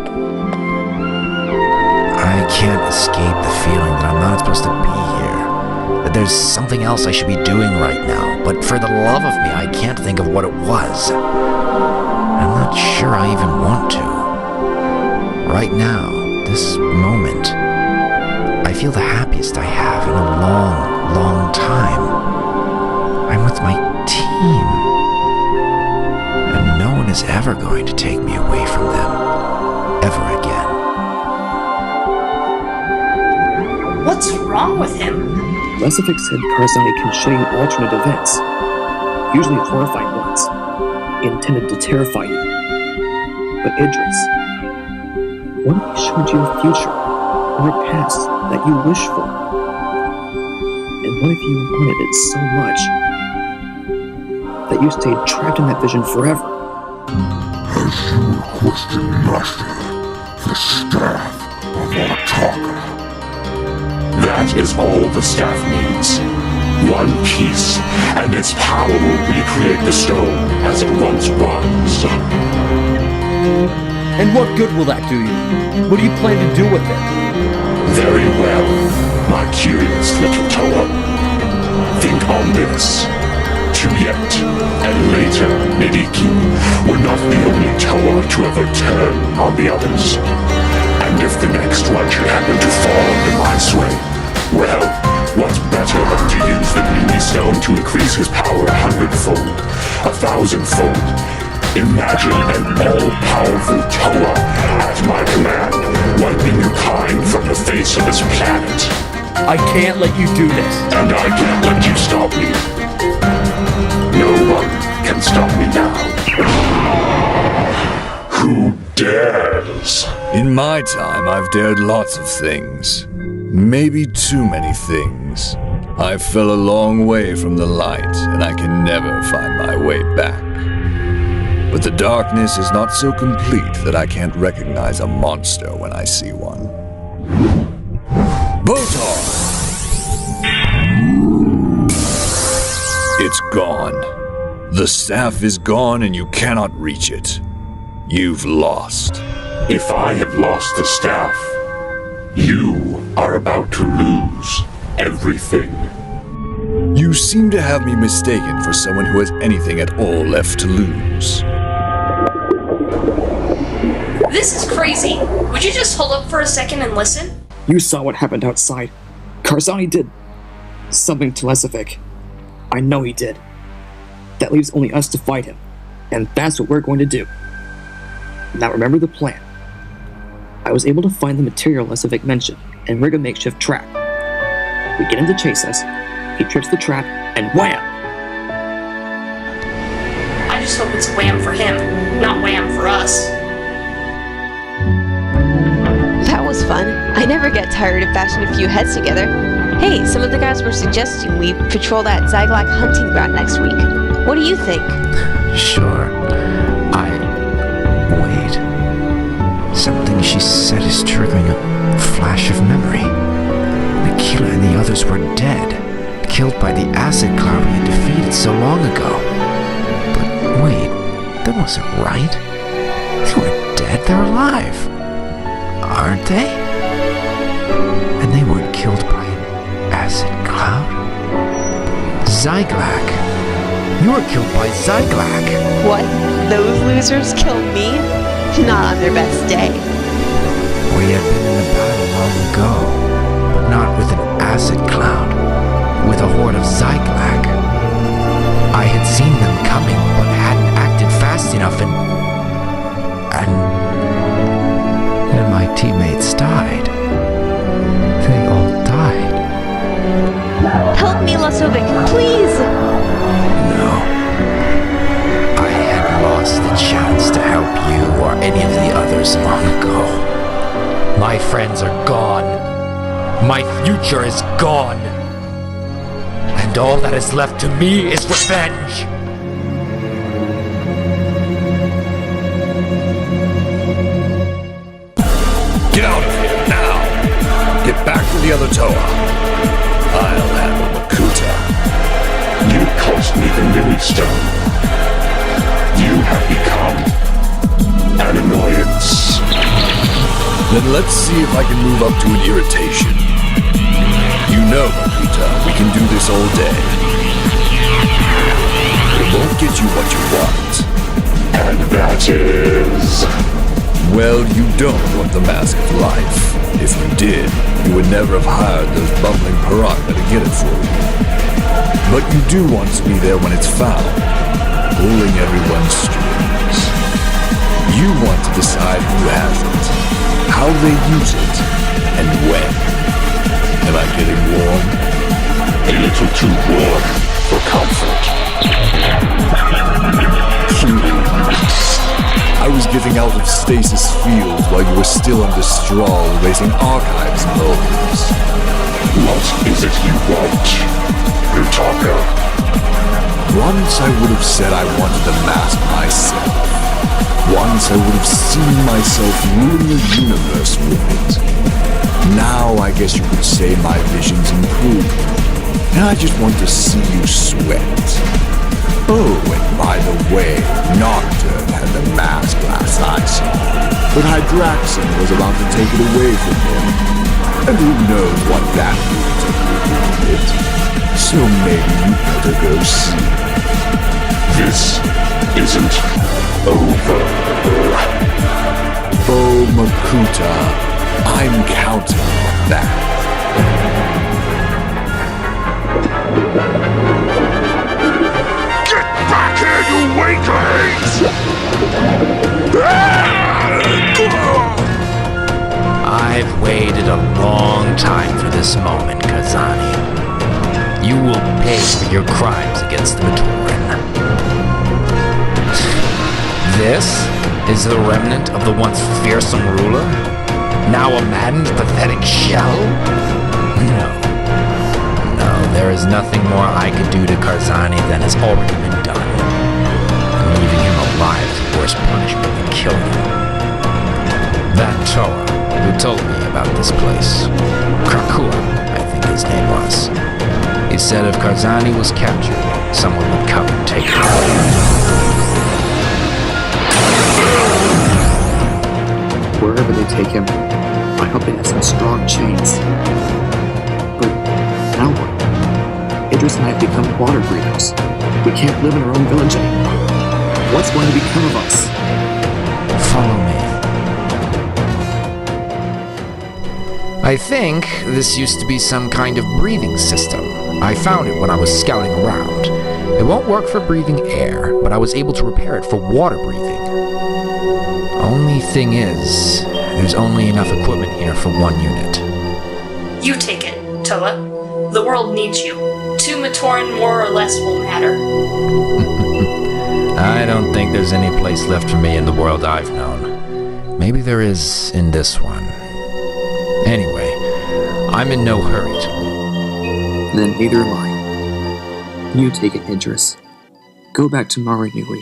I can't escape the feeling that I'm not supposed to be here. there's something else I should be doing right now, but for the love of me, I can't think of what it was. I'm not sure I even want to. Right now, this moment, I feel the happiest I have in a long, long time. I'm with my team. And no one is ever going to take me away from them. Ever again. What's wrong with him? Lesifik said Karzani constrain alternate events, usually horrifying ones, intended to terrify you. But Idris, what if he showed you a future or a past that you wish for? And what if you wanted it so much that you stayed trapped in that vision forever? As you requested, Master, the staff of Artaka. That is all the staff needs. One piece, and its power will recreate the stone as it once was. And what good will that do you? What do you plan to do with it? Very well, my curious little Toa. Think on this. Tuyet and later Nidiki were not the only Toa to ever turn on the others. And if the next one should happen to fall under my sway, well, what's better than to use the Mini Stone to increase his power 100-fold, 1,000-fold? Imagine an all-powerful Toa at my command, wiping your kind from the face of this planet. I can't let you do this. And I can't let you stop me. No one can stop me now. Who dares? In my time, I've dared lots of things. Maybe too many things. I fell a long way from the light, and I can never find my way back. But the darkness is not so complete that I can't recognize a monster when I see one. Botar! It's gone. The staff is gone and you cannot reach it. You've lost. If I have lost the staff, you are about to lose everything. You seem to have me mistaken for someone who has anything at all left to lose. This is crazy. Would you just hold up for a second and listen? You saw what happened outside. Karzani did something to Lesifik. I know he did. That leaves only us to fight him, and that's what we're going to do. Now remember the plan. I was able to find the material Lesifik mentioned and rig a makeshift trap. We get him to chase us, he trips the trap, and wham! I just hope it's wham for him, not wham for us. That was fun. I never get tired of bashing a few heads together. Hey, some of the guys were suggesting we patrol that Zyglak hunting ground next week. What do you think? Sure. Wait. Something she said is triggering a flash of memory. Nikila and the others were dead, killed by the acid cloud we had defeated so long ago. But wait, that wasn't right. They weren't dead, they're alive. Aren't they? And they weren't killed by an acid cloud? Zyglak. You were killed by Zyglak. What? Those losers killed me? Not on their best day. We had been in a battle long ago, but not with an acid cloud. With a horde of Zyglak. I had seen them coming, but hadn't acted fast enough and my teammates died. They all died. Help me, Lesifik, please! No. I had lost the chance to help you or any of the others long ago. My friends are gone. My future is gone. And all that is left to me is revenge. Get out of here, now! Get back to the other Toa. I'll handle Makuta. You cost me the Mini Stone. You have become an annoyance. Then let's see if I can move up to an irritation. You know, Makuta, we can do this all day. It won't get you what you want. And that is... Well, you don't want the Mask of Life. If you did, you would never have hired those bumbling piranha to get it for you. But you do want to be there when it's found, pulling everyone's strings. You want to decide who has it, how they use it, and when. Am I getting warm? A little too warm for comfort. I was getting out of stasis fields while you were still under straw erasing archives modes. What is it you want, Utaka? Once I would have said I wanted the mask myself. Once I would have seen myself ruling the universe with it. Now I guess you could say my vision's improved. And I just want to see you sweat. Oh, and by the way, Nocturne had the mask last I saw. But Hydraxon was about to take it away from him. And who knows what that lunatic will do with it. So maybe you better go see. This isn't over. Oh, Makuta, I'm counting on that. Back here, you weaklings! I've waited a long time for this moment, Kazani. You will pay for your crimes against the Matoran. This is the remnant of the once fearsome ruler? Now a maddened, pathetic shell? No, there is nothing more I could do to Karzani than has already been done. And leaving him alive is the worst punishment than killing him. That Toa, who told me about this place, Krakua, I think his name was. He said if Karzani was captured, someone would come and take him away. Wherever they take him, I hope they have some strong chains. But now what? Idris and I have become water breathers. We can't live in our own village anymore. What's going to become of us? Follow me. I think this used to be some kind of breathing system. I found it when I was scouting around. It won't work for breathing air, but I was able to repair it for water breathing. Only thing is, there's only enough equipment here for one unit. You take it, Toa. The world needs you. 2 Matoran more or less will matter. I don't think there's any place left for me in the world I've known. Maybe there is in this one. Anyway, I'm in no hurry to leave. Then neither am I. You take it, Idris. Go back to Marinui.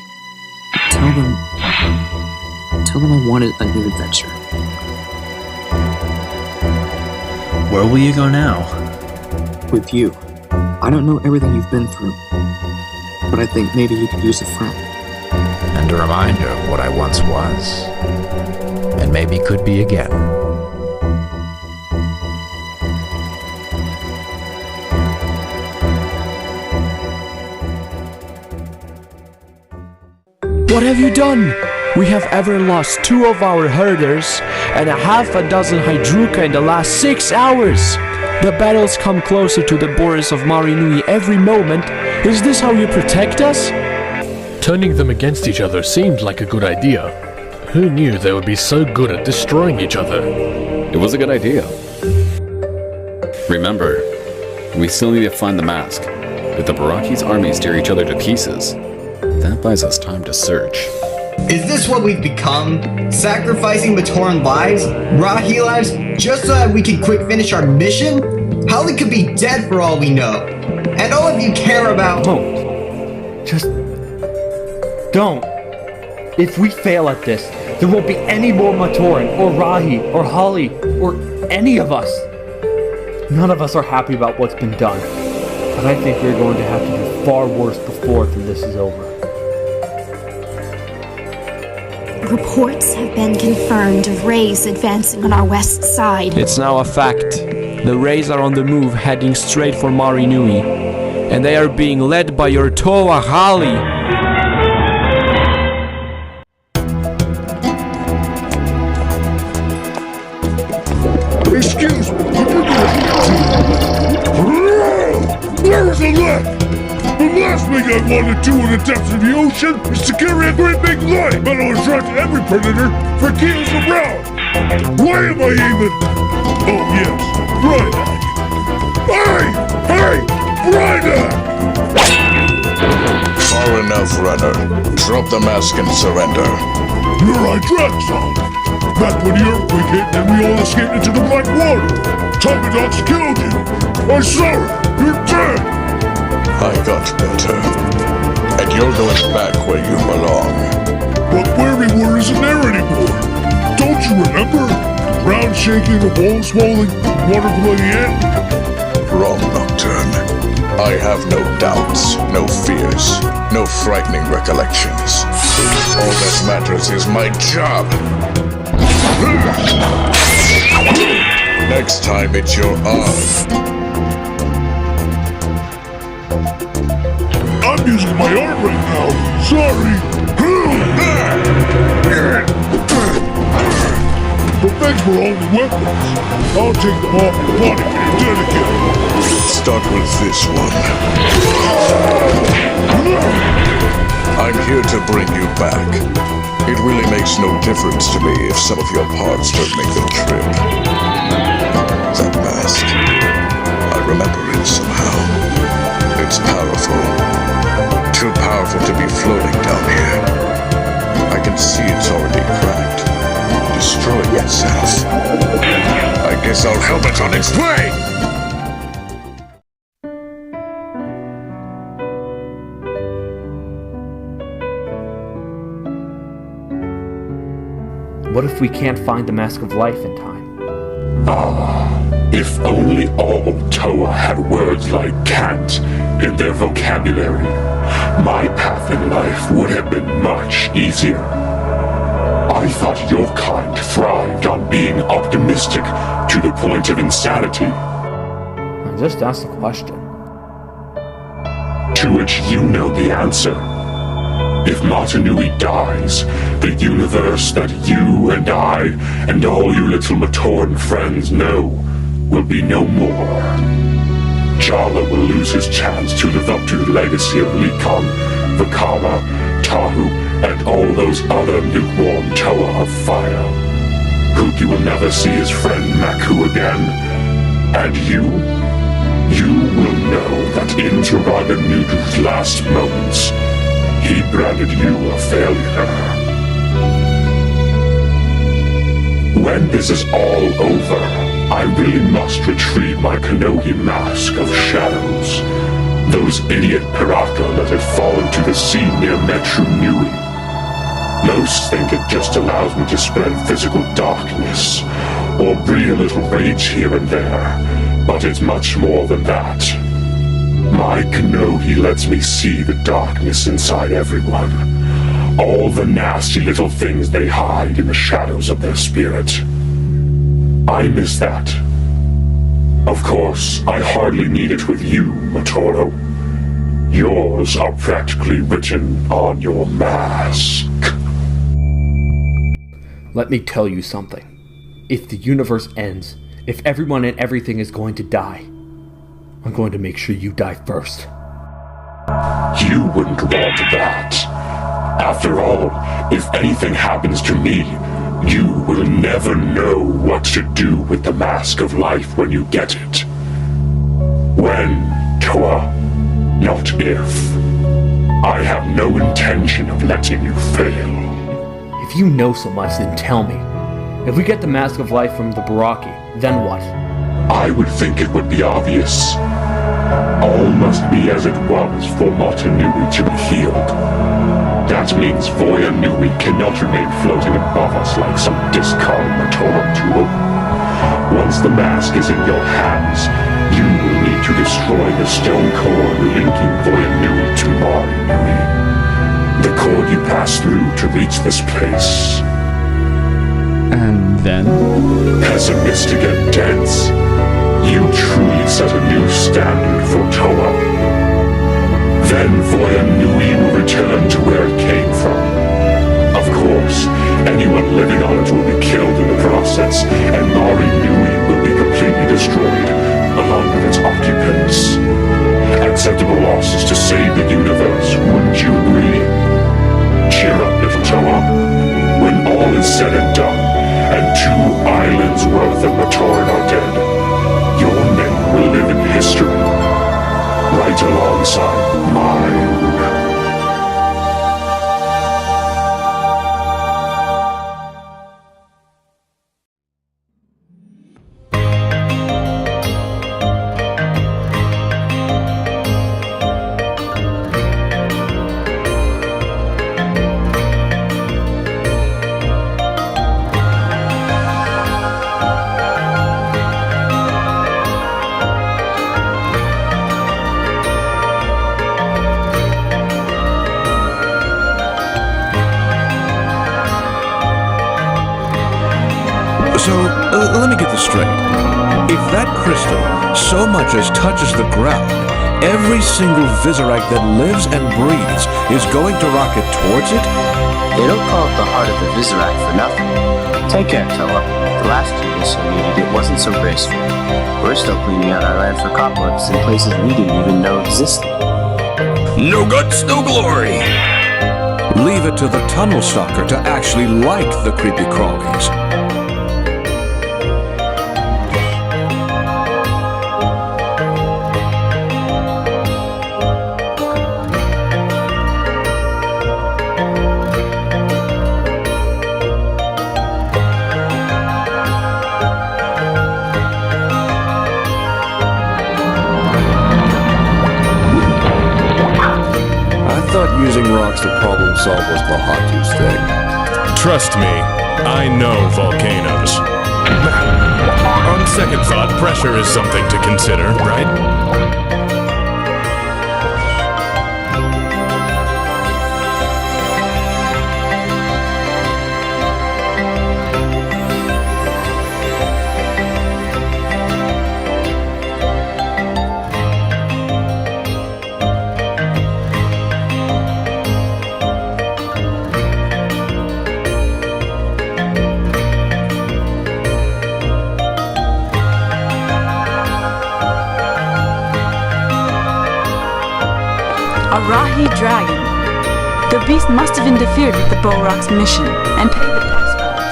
Tell them I wanted a new adventure. Where will you go now? With you. I don't know everything you've been through, but I think maybe you could use a friend. And a reminder of what I once was. And maybe could be again. What have you done? We have ever lost 2 of our herders and a half a dozen Hydruka in the last 6 hours. The battles come closer to the borders of Marinui every moment. Is this how you protect us? Turning them against each other seemed like a good idea. Who knew they would be so good at destroying each other? It was a good idea. Remember, we still need to find the mask. If the Baraki's armies tear each other to pieces, that buys us time to search. Is this what we've become? Sacrificing Matoran lives? Rahi lives? Just so that we can quick finish our mission? Holly could be dead for all we know. And all of you care about— Don't. Just don't. If we fail at this, there won't be any more Matoran, or Rahi, or Holly, or any of us. None of us are happy about what's been done. But I think we're going to have to do far worse before this is over. Reports have been confirmed of raids advancing on our west side. It's now a fact. The Rays are on the move, heading straight for Marinui, and they are being led by your Toa Hali. Excuse me, could you Where's the left? The last thing I want to do in the depths of the ocean is to carry a great big knife that'll attract every predator for kills around. Why am I even... Oh yes, Brydak. Hey, Brydak! Far enough, runner. Drop the mask and surrender. You're right, Draxon. Back when the earthquake hit and we all escaped into the black water. Tomadox killed you. I'm sorry, you're dead. I got better. And you're going back where you belong. But where we were isn't there anymore. Don't you remember? Ground shaking, the walls swelling, water flooding in. Wrong, Nocturne. I have no doubts, no fears, no frightening recollections. All that matters is my job. Next time it's your arm. I'm using my arm right now. Sorry. But thanks for all the weapons. I'll take them off your body when you're dead again. Start with this one. I'm here to bring you back. It really makes no difference to me if some of your parts don't make the trip. That mask. I remember it somehow. It's powerful. Too powerful to be floating down here. I can see it's already cracked. Destroying itself. I guess I'll help it on its way! What if we can't find the Mask of Life in time? If only all Toa had words like can't in their vocabulary, my path in life would have been much easier. I thought your kind thrived on being optimistic to the point of insanity. I just asked a question. To which you know the answer. If Matanui dies, the universe that you and I and all you little Matoran friends know will be no more. Jala will lose his chance to live up to the legacy of Likon, Vakama, Tahu, and all those other lukewarm Toa of fire. Huki will never see his friend Maku again. And you will know that in Turaga Nudu's last moments, he branded you a failure. When this is all over, I really must retrieve my Kanohi mask of shadows. Those idiot Piraka let it fall into the sea near Metru Nui. Most think it just allows me to spread physical darkness, or breed a little rage here and there, but it's much more than that. My Kanohi lets me see the darkness inside everyone. All the nasty little things they hide in the shadows of their spirit. I miss that. Of course, I hardly need it with you, Matoro. Yours are practically written on your mask. Let me tell you something. If the universe ends, if everyone and everything is going to die, I'm going to make sure you die first. You wouldn't want that. After all, if anything happens to me, you will never know what to do with the Mask of Life when you get it. When, Toa, not if. I have no intention of letting you fail. If you know so much, then tell me. If we get the Mask of Life from the Baraki, then what? I would think it would be obvious. All must be as it was for Matanui to be healed. That means Voya Nui cannot remain floating above us like some discarded Matoran tool. Once the mask is in your hands, you will need to destroy the stone cord linking Voya Nui to Mari Nui. The cord you pass through to reach this place. And then? Pessimistic and dense. You truly set a new standard for Toa. Then Voya Nui will return to where it came from. Of course, anyone living on it will be killed in the process, and Mari Nui will be completely destroyed, along with its occupants. Acceptable losses to save the universe, wouldn't you agree? Cheer up, little Toa. When all is said and done, and 2 islands worth of Matoran are dead, your name will live in history, right alongside mine. So, let me get this straight. If that crystal so much as touches the ground, every single Vizirac that lives and breathes is going to rocket towards it? They don't call it the heart of the Vizirac for nothing. Take care, Toa. The last genius who needed it wasn't so graceful. We're still cleaning out our land for cobwebs in places we didn't even know existed. No guts, no glory. Leave it to the tunnel stalker to actually like the creepy crawlies. Using rocks to problem solve was Bahatu's thing. Trust me, I know volcanoes. On second thought, pressure is something to consider, right? Arahi Dragon. The beast must have interfered with the Borok's mission and paid the price for it.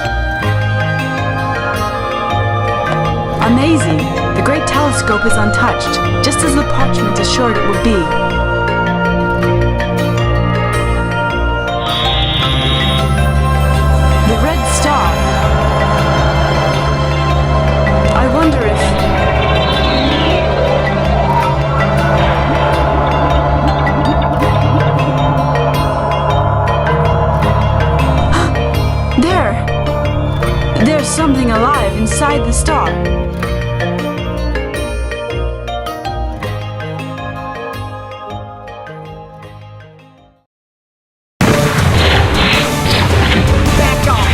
Amazing! The great telescope is untouched, just as the parchment assured it would be. The red star. I wonder if... There's something alive inside the star. Back off!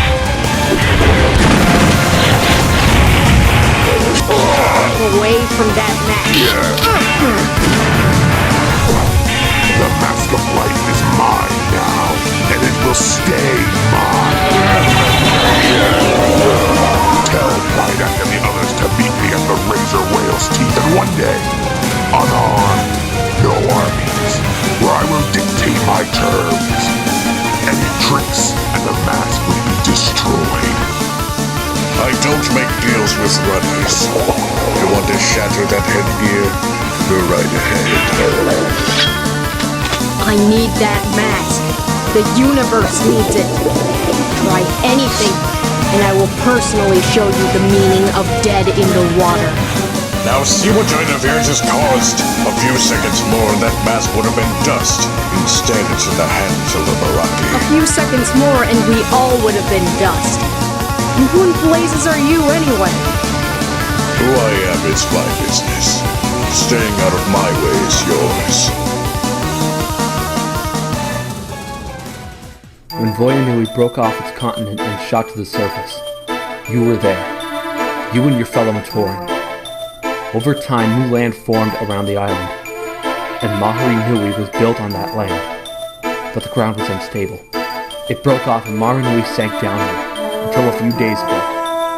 Away from that match. The Mask of Life is mine now, and it will stay mine. Tell Brydak and the others to meet me at the Razor Whale's teeth, and one day, unarmed, no armies, where I will dictate my terms. Any tricks, and the mask will be destroyed. I don't make deals with runners. You want to shatter that headgear? Go right ahead. I need that mask. The universe needs it. Try anything, and I will personally show you the meaning of dead in the water. Now see what your interference has caused. A few seconds more and that mask would have been dust. Instead, it's in the hands of the Baraki. A few seconds more and we all would have been dust. And who in blazes are you anyway? Who I am is my business. Staying out of my way is yours. When Voya Nui broke off its continent and shot to the surface, you were there. You and your fellow Matoran. Over time, new land formed around the island, and Mahari Nui was built on that land. But the ground was unstable. It broke off and Mahari Nui sank down here, until a few days ago.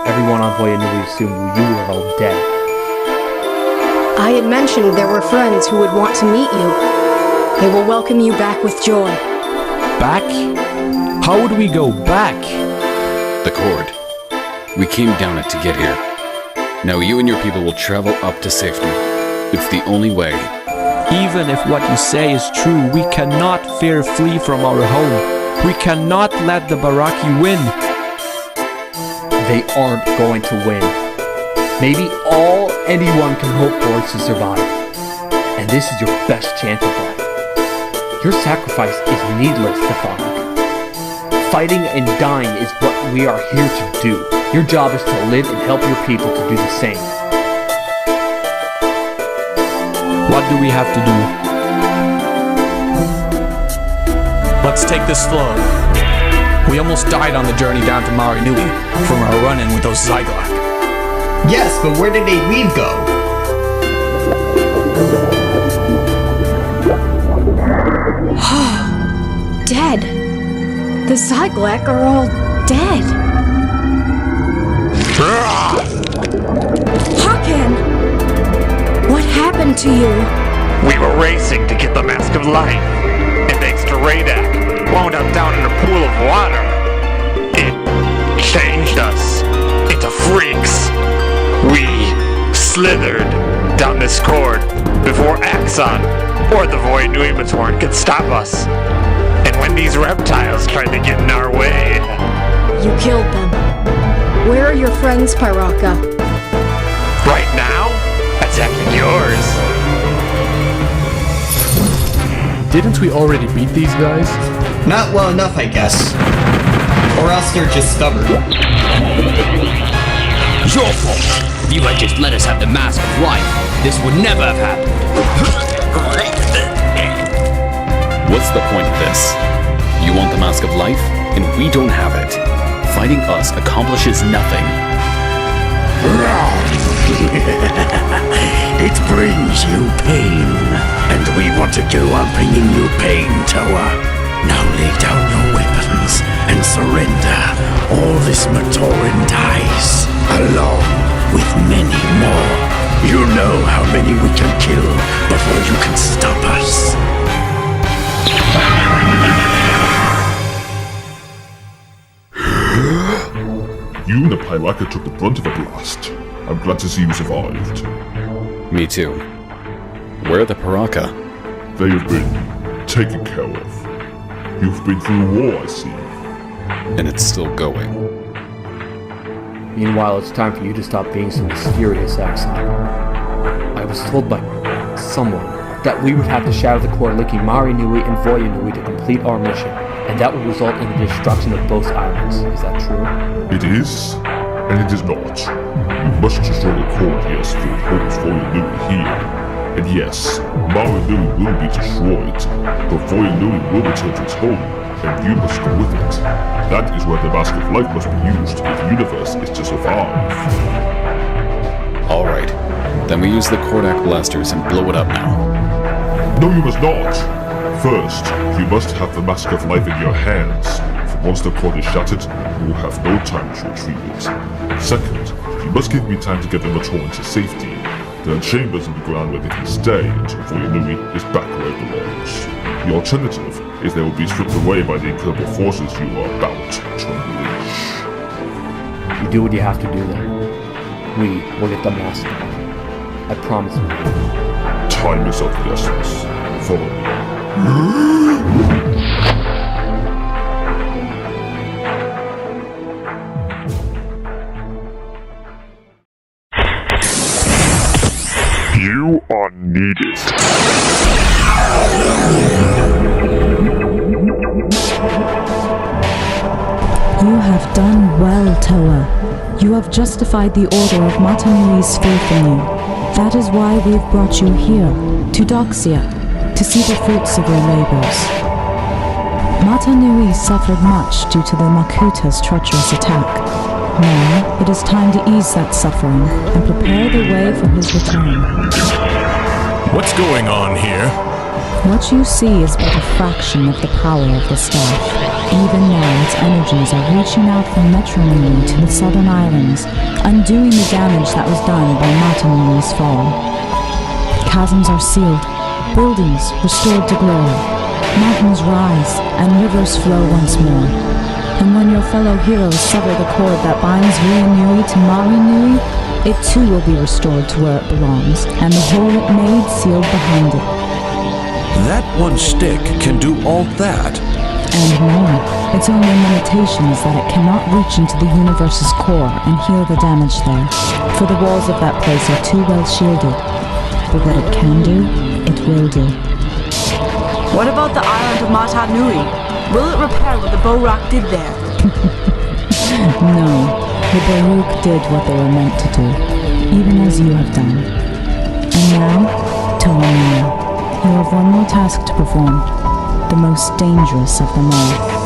Everyone on Voyanui assumed you were all dead. I had mentioned there were friends who would want to meet you. They will welcome you back with joy. Back? How would we go back? The cord. We came down it to get here. Now you and your people will travel up to safety. It's the only way. Even if what you say is true, we cannot flee from our home. We cannot let the Baraki win. They aren't going to win. Maybe all anyone can hope for is to survive. And this is your best chance at that. Your sacrifice is needless, Stefanik. Fighting and dying is what we are here to do. Your job is to live and help your people to do the same. What do we have to do? Let's take this slow. We almost died on the journey down to Marinui from our run-in with those Zyglak. Yes, but where did they leave go? Dead. The Zyglak are all dead. Haken! What happened to you? We were racing to get the Mask of Life, and thanks to Radak, wound up down in a pool of water. It changed us into freaks. We slithered down this cord before Axon or the Voyanui Matoran could stop us. And when these reptiles tried to get in our way... You killed them. Where are your friends, Pyraka? Right now, attacking yours. Didn't we already beat these guys? Not well enough, I guess. Or else they're just stubborn. Your fault. If you had just let us have the Mask of Life, this would never have happened. What's the point of this? You want the Mask of Life, and we don't have it. Fighting us accomplishes nothing. It brings you pain, and we want to go on bringing you pain, Toa. Now lay down your weapons and surrender. All this Matoran dies, along with many more. You know how many we can kill before you can stop us. You and the Pyraka took the brunt of a blast. I'm glad to see you survived. Me too. Where are the Pyraka? They have been taken care of. You've been through war, I see. And it's still going. Meanwhile, it's time for you to stop being so mysterious, Axon. I was told by someone that we would have to shatter the core linking Marinui and Voyanui to complete our mission, and that would result in the destruction of both islands. Is that true? It is, and it is not. You must destroy the core, yes, for it holds Voyanui here. And yes, Marinui will be destroyed, but Voyanui will return to its home, and you must go with it. That is where the Mask of Life must be used if the universe is to survive. Alright, then we use the Kordak blasters and blow it up now. No, you must not! First, you must have the Mask of Life in your hands, for once the cord is shattered, you will have no time to retrieve it. Second, you must give me time to get the Matoran to safety. There are chambers in the ground where they can stay until Voyanui is back where it belongs. The alternative is they will be stripped away by the incredible forces you are about to unleash. You do what you have to do then. We will get the mask. I promise you. Time is of the essence. Follow me. You are needed. You have done well, Toa. You have justified the order of Matanui's faith in you. That is why we have brought you here, to Doxia, to see the fruits of your labors. Matanui suffered much due to the Makuta's treacherous attack. Now, it is time to ease that suffering and prepare the way for his return. What's going on here? What you see is but a fraction of the power of the staff. Even now, its energies are reaching out from Metronome to the southern islands, undoing the damage that was done by Matanui's fall. Chasms are sealed, buildings restored to glory, mountains rise, and rivers flow once more. And when your fellow heroes sever the cord that binds Ryunui to Marinui, it too will be restored to where it belongs, and the hole it made sealed behind it. That one stick can do all that. And more. Its only limitation is that it cannot reach into the universe's core and heal the damage there, for the walls of that place are too well shielded. But what it can do, it will do. What about the island of Mata Nui? Will it repair what the Borak did there? No, the Baruch did what they were meant to do, even as you have done. And now, Toa, you have one more task to perform, the most dangerous of them all.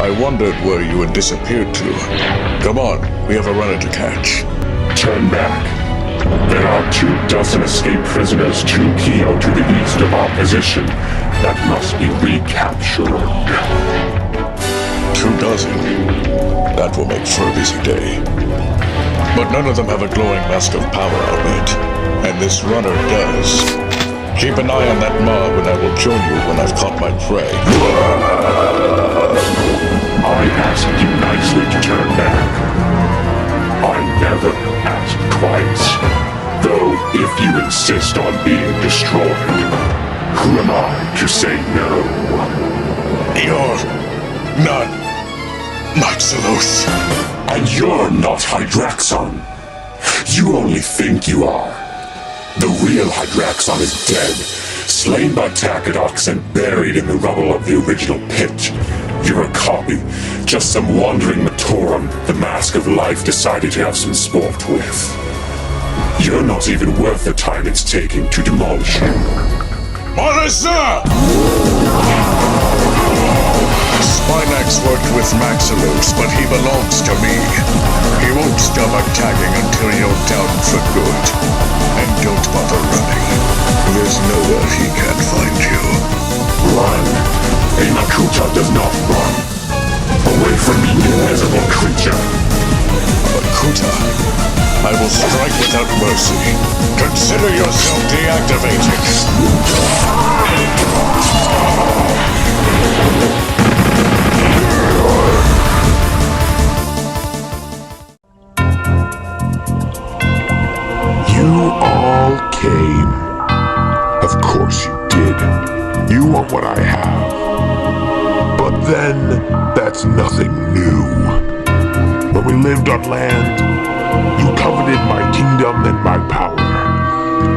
I wondered where you had disappeared to. Come on, we have a runner to catch. Turn back. There are 24 escaped prisoners to Kyo to the east of our position that must be recaptured. 24? That will make for a busy day. But none of them have a glowing mask of power outlet, and this runner does. Keep an eye on that mob and I will join you when I've caught my prey. I asked you nicely to turn back. I never asked twice. Though, if you insist on being destroyed, who am I to say no? You're not Maxilos. And you're not Hydraxon. You only think you are. The real Hydraxon is dead, slain by Takedox and buried in the rubble of the original pit. You're a copy, just some wandering Matoran the Mask of Life decided to have some sport with. You're not even worth the time it's taking to demolish you. Marissa! Spinax worked with Maxilos, but he belongs to me. He won't stop attacking until you're down for good. And don't bother running. There's nowhere he can't find you. Run! A Makuta does not run. Away from me, invisible creature. Makuta, I will strike without mercy. Consider yourself deactivated. You all came. Of course you did. You want what I have. But then, that's nothing new. When we lived on land, you coveted my kingdom and my power.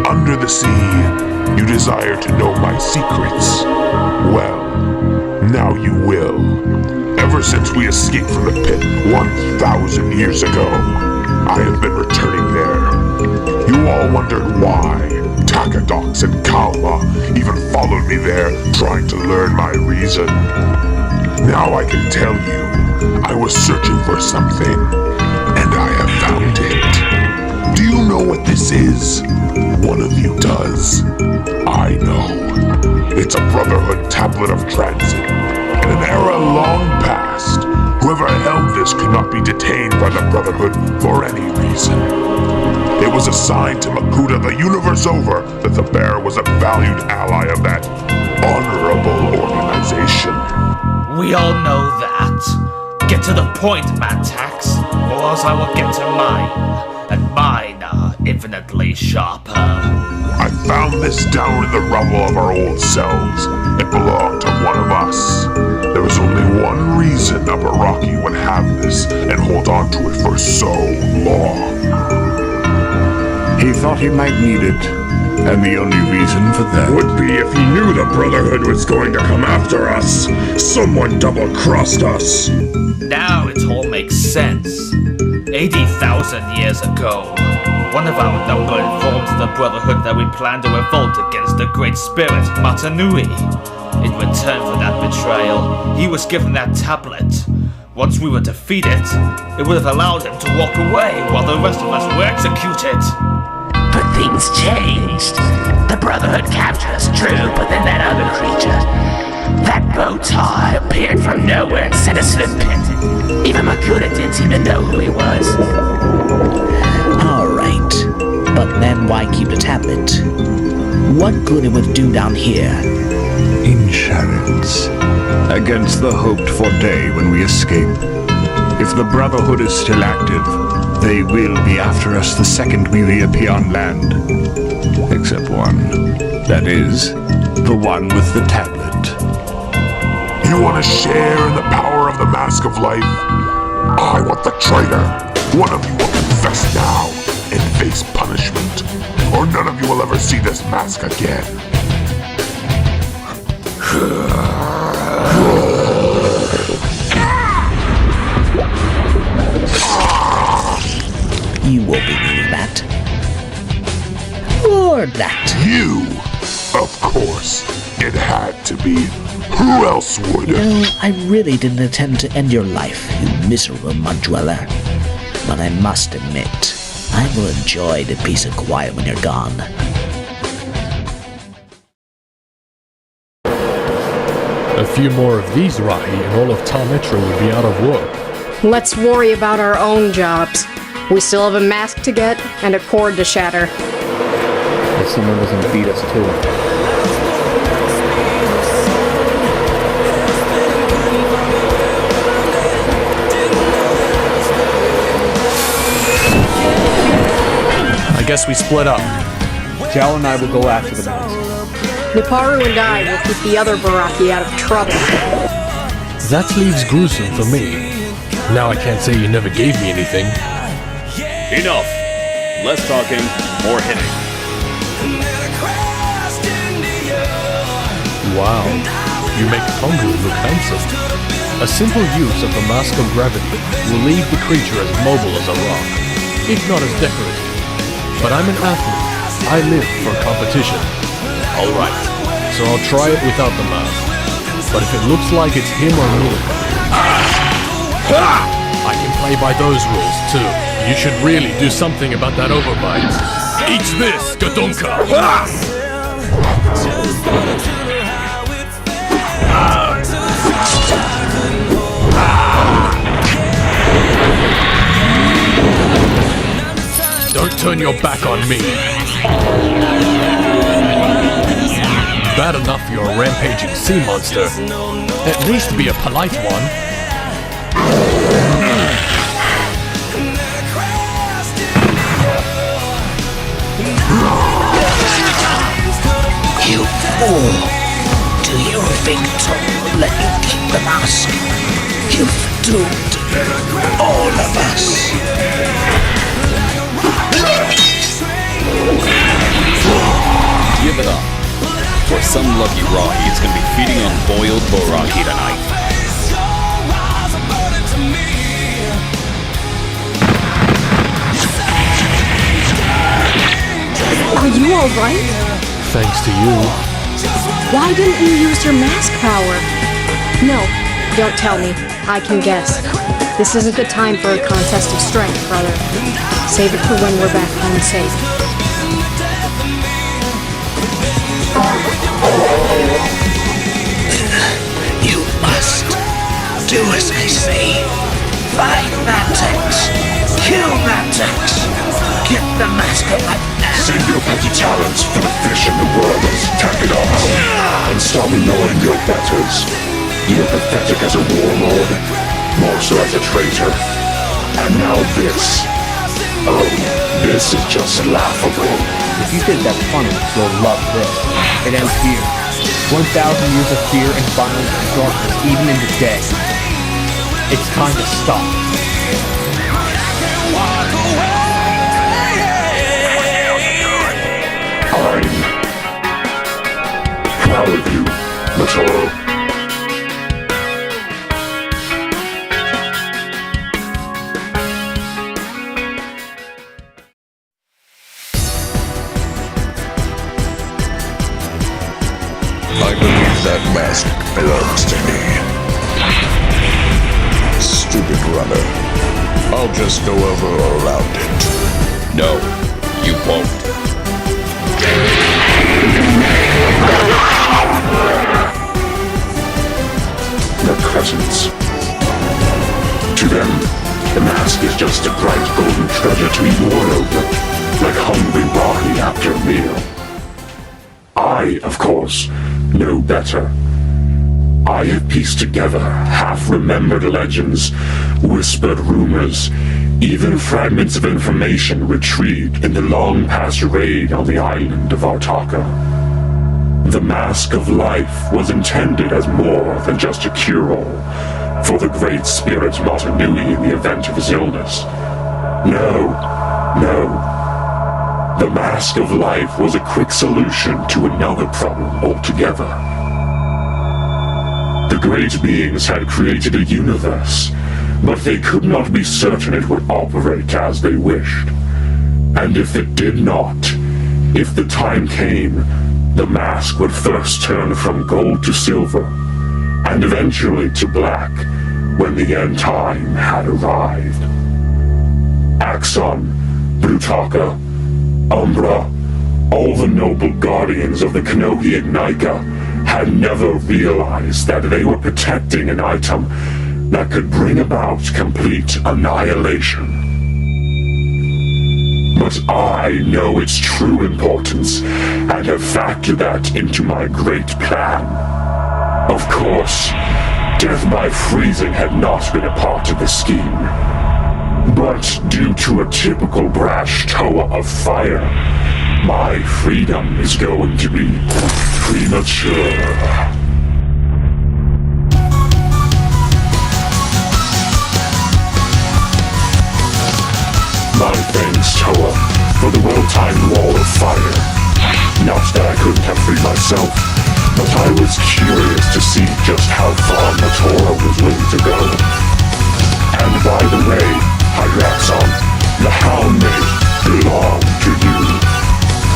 Under the sea, you desire to know my secrets. Well, now you will. Ever since we escaped from the pit 1,000 years ago, I have been returning there. You all wondered why Takedox and Kalma even followed me there, trying to learn my reason. Now I can tell you, I was searching for something, and I have found it. Do you know what this is? One of you does. I know. It's a Brotherhood tablet of transit. In an era long past, whoever held this could not be detained by the Brotherhood for any reason. It was assigned to Makuta the universe over that the bearer was a valued ally of that honorable organization. We all know that. Get to the point, Mantax, or else I will get to mine. And mine are infinitely sharper. I found this down in the rubble of our old selves. It belonged to one of us. There was only one reason a Baraki would have this and hold on to it for so long. He thought he might need it. And the only reason for that would be if he knew the Brotherhood was going to come after us. Someone double-crossed us. Now it all makes sense. 80,000 years ago, one of our number informed the Brotherhood that we planned to revolt against the Great Spirit, Matanui. In return for that betrayal, he was given that tablet. Once we were defeated, it would have allowed him to walk away while the rest of us were executed. But things changed. The Brotherhood captured us, true, but then that other creature, that bow tie, appeared from nowhere and sent us to the pit. Even Makuta didn't seem to know who he was. Alright, but then why keep the tablet? What good it would do down here? insurance against the hoped-for day when we escape. If the Brotherhood is still active, they will be after us the second we reappear on land. Except one. That is, the one with the tablet. You want to share in the power of the Mask of Life? I want the traitor. One of you will confess now and face punishment, or none of you will ever see this mask again. You won't be needing that. Or that. You! Of course. It had to be. Who else would? You know, I really didn't intend to end your life, you miserable mud dweller. But I must admit, I will enjoy the peace and quiet when you're gone. A few more of these Rahi and all of Tar Metro would be out of work. Let's worry about our own jobs. We still have a mask to get and a cord to shatter. If someone doesn't beat us to it. I guess we split up. Zhao and I will go after the mask. Niparu and I will keep the other Baraki out of trouble. That leaves gruesome for me. Now I can't say you never gave me anything. Enough! Less talking, more hitting. Wow, you make Pongu look handsome. A simple use of the Mask of Gravity will leave the creature as mobile as a rock, if not as decorative. But I'm an athlete. I live for competition. Alright, so I'll try it without the mask. But if it looks like it's him or me, I can play by those rules too. You should really do something about that overbite. Eat this, Gadonka! Don't turn your back on me. Bad enough you're a rampaging sea monster. At least be a polite one. You fool! Do you think Tom will let you keep the mask? You've doomed all of us. Give it up. For some lucky Rahi is gonna be feeding on boiled Boraki tonight. Are you alright? Thanks to you. Why didn't you use your mask power? No, don't tell me. I can guess. This isn't the time for a contest of strength, brother. Save it for when we're back home safe. You must do as I say. Find Mantex. Kill Mantex. Get the mask of life now. Save your petty talents for the fish in the world. Tack it off. And stop ignoring your betters. You're pathetic as a warlord. More so as a traitor. And now this. Oh, this is just laughable. If you think that's funny, you'll love this. It ends here. 1,000 years of fear and violence and darkness, even in the day. It's time to stop. I'm Motoro. I believe that mask belongs to me. Stupid runner. I'll just go over around it. No, you won't. Their presence. To them, the mask is just a bright golden treasure to be worn over, like hungry Rocky after a meal. I, of course, know better. I have pieced together half-remembered legends, whispered rumors, even fragments of information retrieved in the long-past raid on the island of Artaka. The Mask of Life was intended as more than just a cure-all for the great spirit Motunui in the event of his illness. No. The Mask of Life was a quick solution to another problem altogether. The great beings had created a universe, but they could not be certain it would operate as they wished. And if it did not, if the time came, the mask would first turn from gold to silver, and eventually to black, when the end time had arrived. Axon, Brutaka, Umbra, all the noble guardians of the Kenohi Ignika had never realized that they were protecting an item that could bring about complete annihilation. But I know its true importance and have factored that into my great plan. Of course, death by freezing had not been a part of the scheme. But due to a typical brash Toa of fire, my freedom is going to be premature. My thanks, Toa, for the well-timed wall of fire. Not that I couldn't have freed myself, but I was curious to see just how far Motoro was willing to go. And by the way, Hyraxon, the hound may belong to you,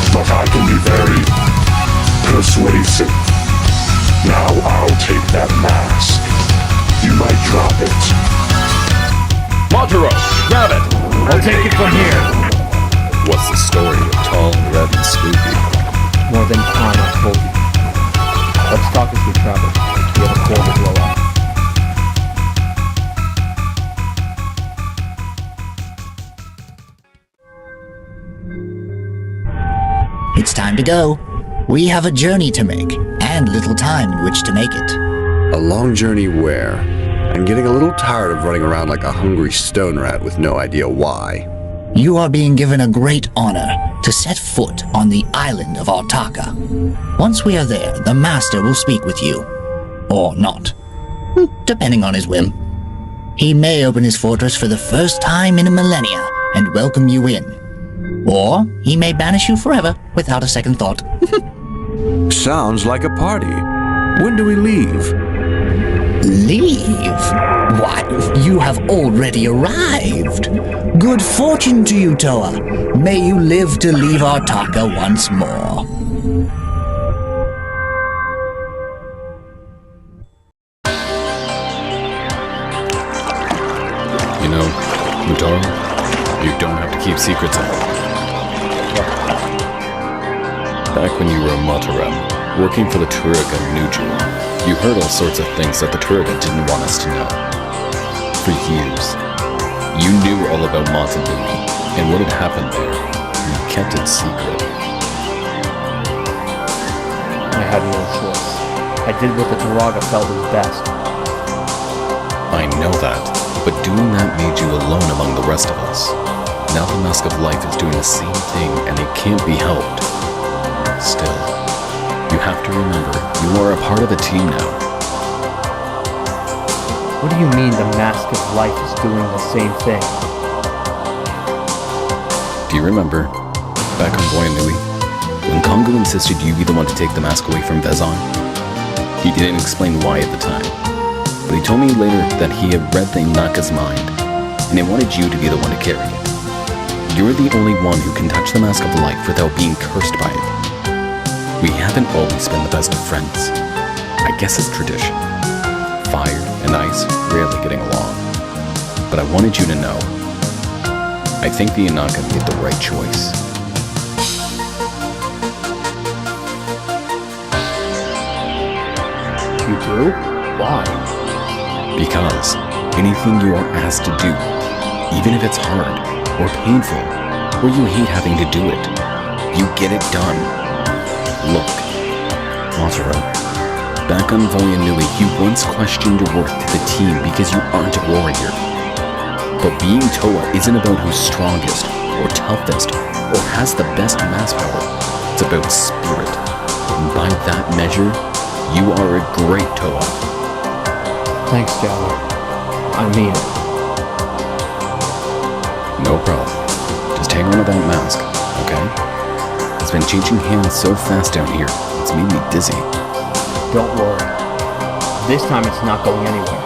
but I can be very persuasive. Now I'll take that mask. You might drop it. Motoro, grab it! I'll take it from here. What's the story of tall, red, and spooky? More than time I've told you. Let's talk as we travel. We have a core to blow up. It's time to go. We have a journey to make, and little time in which to make it. A long journey where? I'm getting a little tired of running around like a hungry stone rat with no idea why. You are being given a great honor to set foot on the island of Artaka. Once we are there, the Master will speak with you. Or not. Depending on his whim. He may open his fortress for the first time in a millennia and welcome you in. Or he may banish you forever without a second thought. Sounds like a party. When do we leave? Leave? Why, you have already arrived. Good fortune to you, Toa. May you live to leave Artaka once more. You know, Motoro, you don't have to keep secrets anymore. Back when you were a Motorem, working for the Turiga Nuju, you heard all sorts of things that the Turiga didn't want us to know. For years, you knew all about Motunui and what had happened there, and you kept it secret. I had no choice. I did what the Turaga felt was best. I know that, but doing that made you alone among the rest of us. Now the Mask of Life is doing the same thing, and it can't be helped. Still, you have to remember, you are a part of a team now. What do you mean the Mask of Life is doing the same thing? Do you remember, back on BIONICLE, when Kongu insisted you be the one to take the mask away from Vezon? He didn't explain why at the time, but he told me later that he had read the Inaka's mind, and he wanted you to be the one to carry it. You're the only one who can touch the Mask of Life without being cursed by it. We haven't always been the best of friends. I guess it's tradition. Fire and ice rarely getting along. But I wanted you to know, I think the Inaka made the right choice. You do? Why? Because anything you are asked to do, even if it's hard, or painful, or you hate having to do it, you get it done. Look, Montero, back on Voyanui, you once questioned your worth to the team because you aren't a warrior. But being Toa isn't about who's strongest, or toughest, or has the best mass power. It's about spirit. And by that measure, you are a great Toa. Thanks, Jalo. I mean it. No problem. Just hang on to that mask, okay? It's been changing hands so fast down here, it's made me dizzy. Don't worry. This time it's not going anywhere.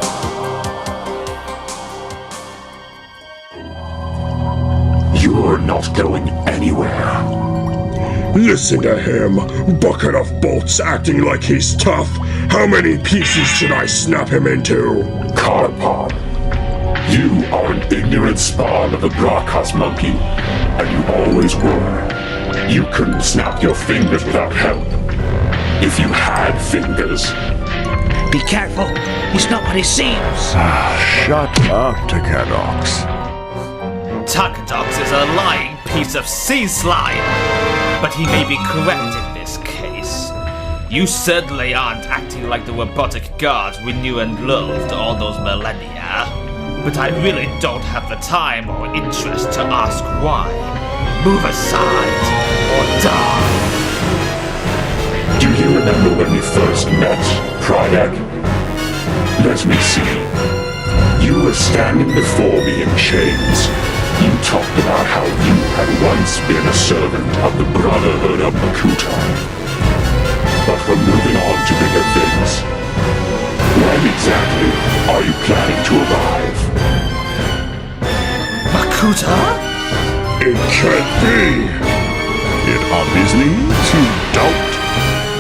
You're not going anywhere. Listen to him. Bucket of bolts acting like he's tough. How many pieces should I snap him into? Carpon, you are an ignorant spawn of the Bracas monkey, and you always were. You couldn't snap your fingers without help. If you had fingers. Be careful. He's not what he seems. Shut up, Takadox. Takadox is a lying piece of sea slime, but he may be correct in this case. You certainly aren't acting like the robotic gods we knew and loved all those millennia, but I really don't have the time or interest to ask why. Move aside, or die. Do you remember when we first met, Prydek? Let me see. You were standing before me in chains. You talked about how you had once been a servant of the Brotherhood of Makuta. But we're moving on to bigger things. When exactly are you planning to arrive? Makuta? It can't be. It obviously is, you doubt.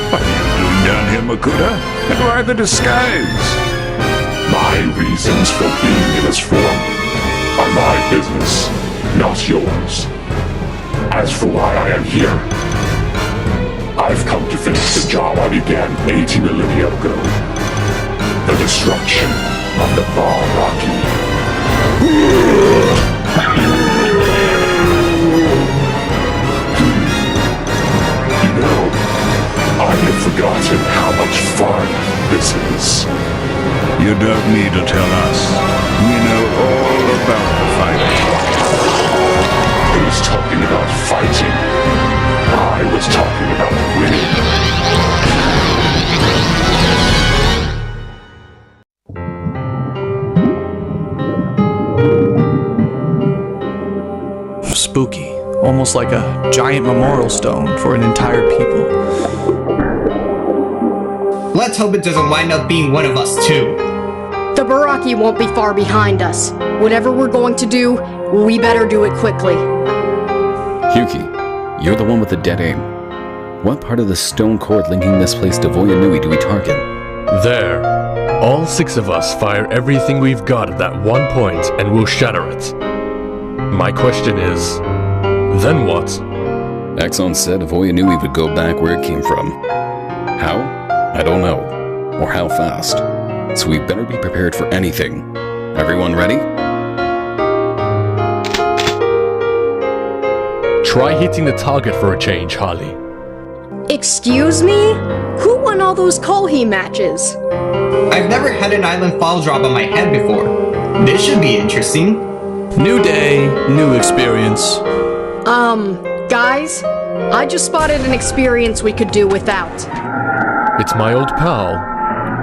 What are you doing down here, Makuta? And why the disguise? My reasons for being in this form are my business, not yours. As for why I am here, I've come to finish the job I began 80 millennia ago. The destruction of the Baraki. You know, I had forgotten how much fun this is. You don't need to tell us. We know all about the fighting. Who's talking about fighting? I was talking about winning. Spooky. Almost like a giant memorial stone for an entire people. Let's hope it doesn't wind up being one of us too. The Baraki won't be far behind us. Whatever we're going to do, we better do it quickly. Yuki, you're the one with the dead aim. What part of the stone cord linking this place to Voyanui do we target? There. All 6 of us fire everything we've got at that one point and we'll shatter it. My question is, then what? Exxon said Voyanui would go back where it came from. How? I don't know. Or how fast. So we better be prepared for anything. Everyone ready? Try hitting the target for a change, Harley. Excuse me? Who won all those Kohi matches? I've never had an island fall drop on my head before. This should be interesting. New day, new experience. Guys, I just spotted an experience we could do without. It's my old pal.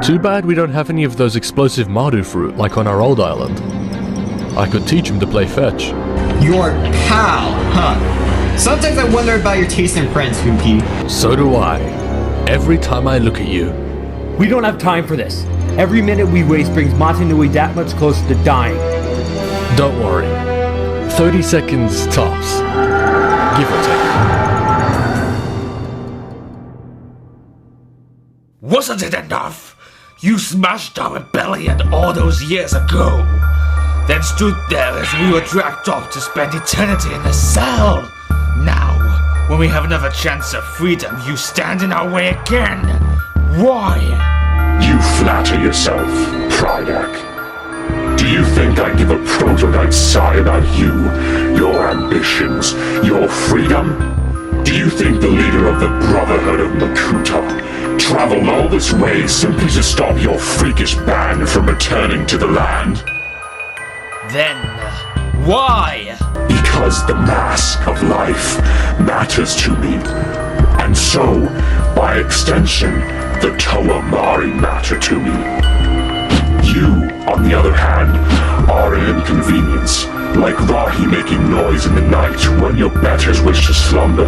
Too bad we don't have any of those explosive Madu fruit like on our old island. I could teach him to play fetch. Your pal, huh? Sometimes I wonder about your taste in friends, Huki. So do I. Every time I look at you. We don't have time for this. Every minute we waste brings Matanui that much closer to dying. Don't worry. 30 seconds tops. Give or take. Wasn't it enough? You smashed our rebellion all those years ago. Then stood there as we were dragged off to spend eternity in a cell. Now, when we have another chance of freedom, you stand in our way again. Why? You flatter yourself, Prydak. Do you think I give a prototype sigh about you, your ambitions, your freedom? Do you think the leader of the Brotherhood of Makuta traveled all this way simply to stop your freakish band from returning to the land? Then, why? Because the mask of life matters to me. And so, by extension, the Toa Mari matter to me. You, on the other hand, are an inconvenience, like Rahi making noise in the night when your betters wish to slumber.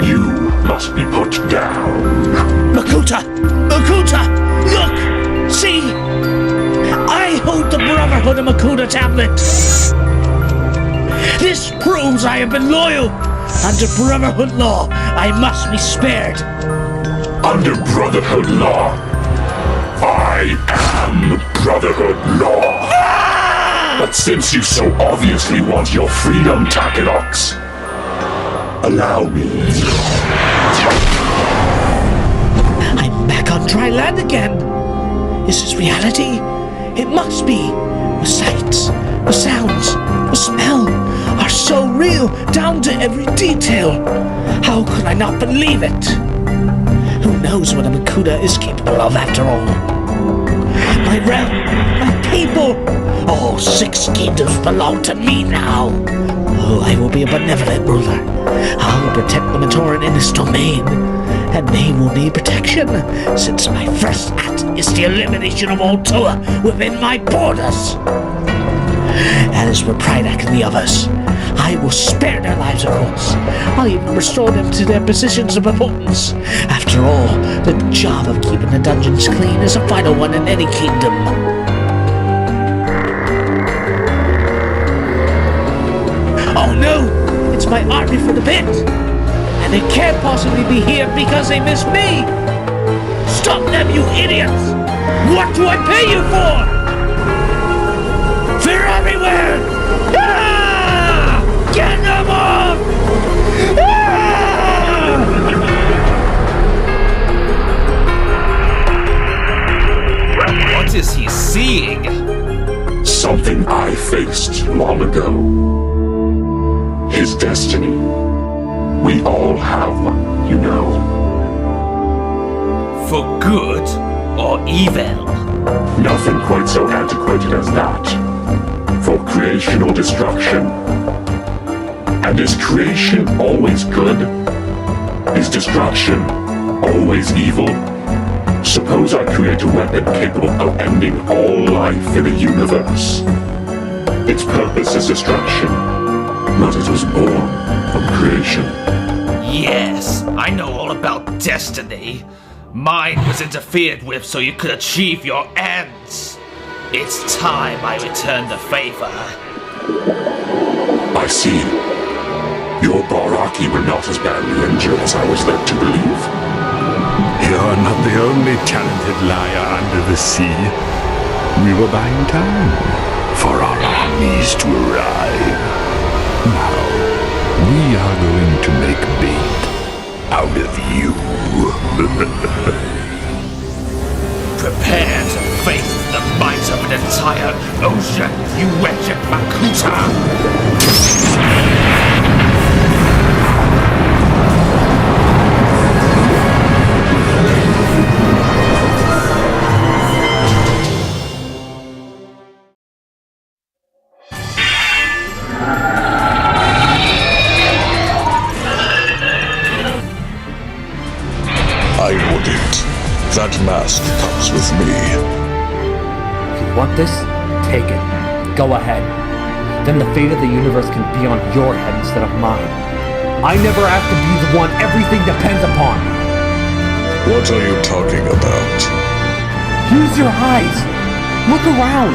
You must be put down. Makuta! Makuta! Look! See! I hold the Brotherhood of Makuta tablet! This proves I have been loyal! Under Brotherhood law, I must be spared! Under Brotherhood law, I am Brotherhood law! But since you so obviously want your freedom, Takedox, allow me. I'm back on dry land again! Is this reality? It must be! The sights, the sounds, the smell are so real, down to every detail! How could I not believe it? Who knows what a Makuta is capable of after all? My realm, my people, all 6 kingdoms belong to me now. Oh, I will be a benevolent ruler. I'll protect the Matoran in this domain. And they will need protection, since my first act is the elimination of all Toa within my borders. As for Prydak and the others, I will spare their lives, of course. I'll even restore them to their positions of importance. After all, the job of keeping the dungeons clean is a vital one in any kingdom. Oh no! It's my army for the pit! And they can't possibly be here because they miss me! Stop them, you idiots! What do I pay you for? They're everywhere! Ah! Get them off! Ah! What is he seeing? Something I faced long ago. His destiny. We all have one, you know. For good or evil? Nothing quite so antiquated as that. For creation or destruction. And is creation always good? Is destruction always evil? Suppose I create a weapon capable of ending all life in the universe. Its purpose is destruction, but it was born from creation. Yes, I know all about destiny. Mine was interfered with so you could achieve your ends. It's time I return the favor. I see. Your Baraki were not as badly injured as I was led to believe. You're not the only talented liar under the sea. We were buying time for our armies to arrive. Now, we are going to make bait out of you. Prepare to face the might of an entire ocean, you wretched Makuta! I wouldn't. That mask comes with me. If you want this, take it. Go ahead. Then the fate of the universe can be on your head instead of mine. I never have to be the one everything depends upon. What are you talking about? Use your eyes! Look around!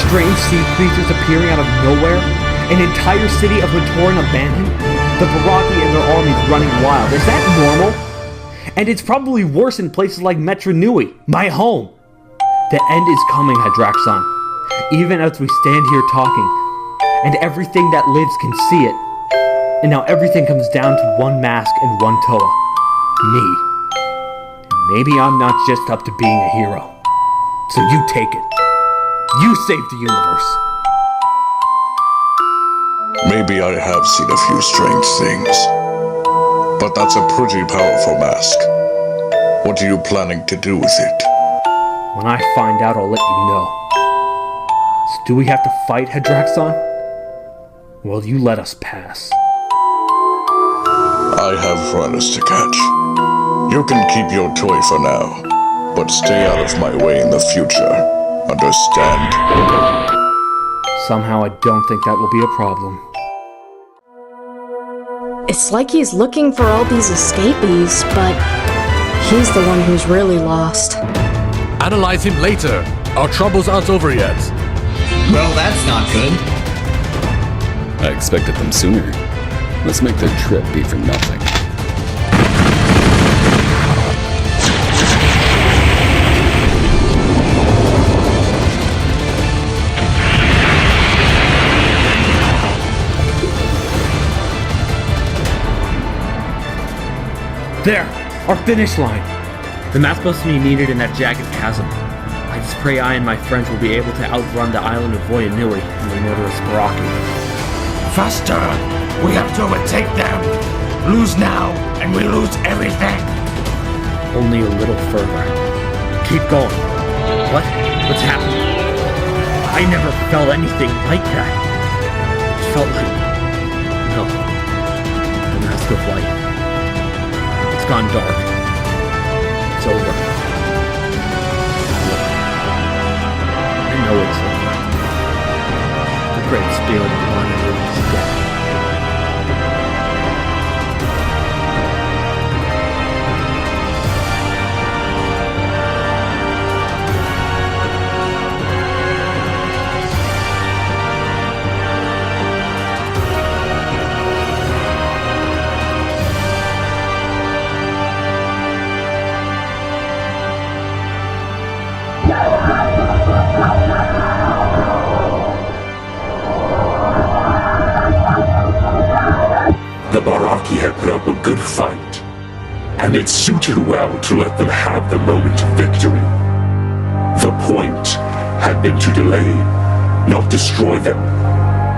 Strange sea creatures appearing out of nowhere? An entire city of Matoran abandoned? The Baraki and their armies running wild. Is that normal? And it's probably worse in places like Metro Nui, my home. The end is coming, Hadraxon. Even as we stand here talking, and everything that lives can see it. And now everything comes down to one mask and one Toa. Me. Maybe I'm not just up to being a hero. So you take it. You saved the universe. Maybe I have seen a few strange things. But that's a pretty powerful mask. What are you planning to do with it? When I find out, I'll let you know. So do we have to fight, Hadraxon? Will you let us pass? I have runners to catch. You can keep your toy for now, but stay out of my way in the future. Understand? Somehow I don't think that will be a problem. It's like he's looking for all these escapees, but he's the one who's really lost. Analyze him later. Our troubles aren't over yet. Well, that's not good. I expected them sooner. Let's make their trip be for nothing. There! Our finish line! The mask must be needed in that jagged chasm. I just pray I and my friends will be able to outrun the island of Voyanui and the murderous Baraki. Faster! We have to overtake them! Lose now, and we lose everything! Only a little further. Keep going. What's happening? I never felt anything like that. It felt like... No. The mask of light. It's gone dark. It's over. I know it's over. The great spirit of Monastery is dead. The Baraki had put up a good fight, and it suited well to let them have the moment of victory. The point had been to delay, not destroy them,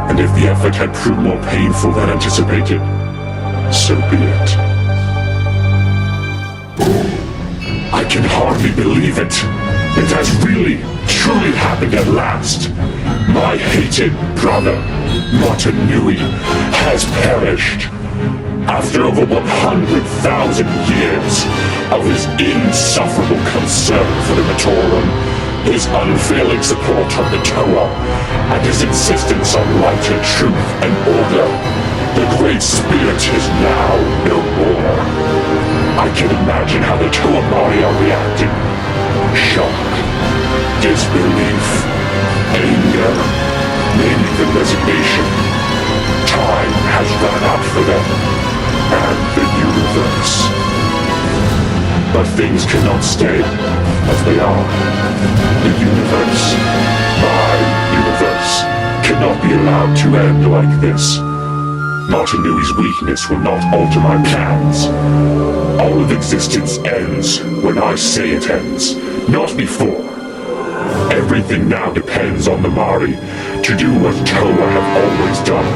and if the effort had proved more painful than anticipated, so be it. I can hardly believe it. It has really, truly happened at last. My hated brother, Motunui, has perished. After over 100,000 years of his insufferable concern for the Matoran, his unfailing support of the Toa, and his insistence on right and truth and order, the Great Spirit is now no more. I can imagine how the Toa Mari are reacting. Shock, disbelief, anger, maybe even resignation. Time has run out for them, and the universe. But things cannot stay as they are. The universe, my universe, cannot be allowed to end like this. Motunui's weakness will not alter my plans. All of existence ends when I say it ends, not before. Everything now depends on the Mari to do what Toa have always done.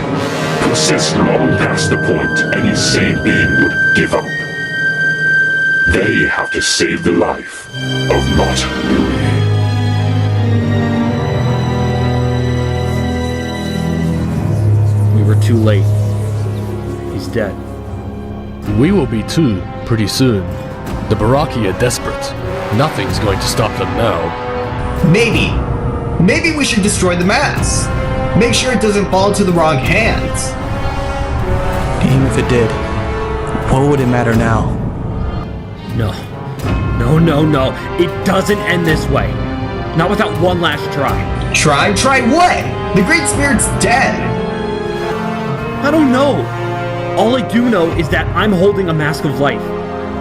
Persist long past the point any sane being would give up. They have to save the life of Motunui. We were too late. He's dead. We will be too, pretty soon. The Baraki are desperate. Nothing's going to stop them now. Maybe we should destroy the mask. Make sure it doesn't fall into the wrong hands. Even if it did, what would it matter now? No. No. It doesn't end this way. Not without one last try. Try? Try what? The Great Spirit's dead. I don't know. All I do know is that I'm holding a mask of life.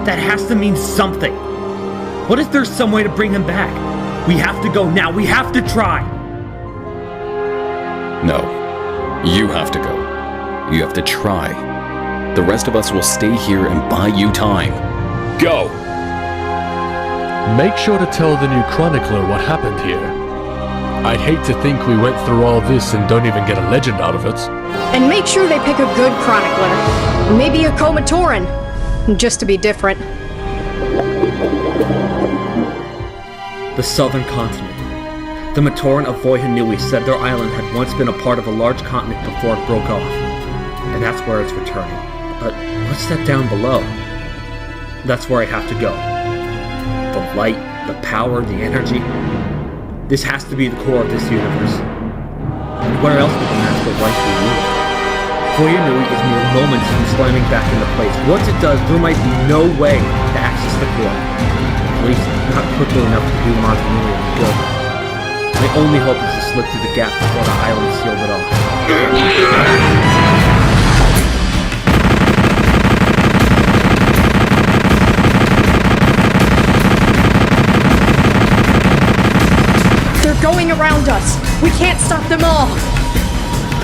That has to mean something. What if there's some way to bring him back? We have to go now. We have to try. No. You have to go. You have to try. The rest of us will stay here and buy you time. Go! Make sure to tell the new chronicler what happened here. I'd hate to think we went through all this and don't even get a legend out of it. And make sure they pick a good chronicler. Maybe a Komatoran. Just to be different. The southern continent. The Matoran of Voihanui said their island had once been a part of a large continent before it broke off. And that's where it's returning. But what's that down below? That's where I have to go. The light, the power, the energy. This has to be the core of this universe. And where else would the Mask of Life be needed? Voihanui is mere moments from slamming back into place. Once it does, there might be no way to access the core. At least, not quickly enough to do Montanui any good. My only hope is to slip through the gap before the island sealed it off. Going around us. We can't stop them all.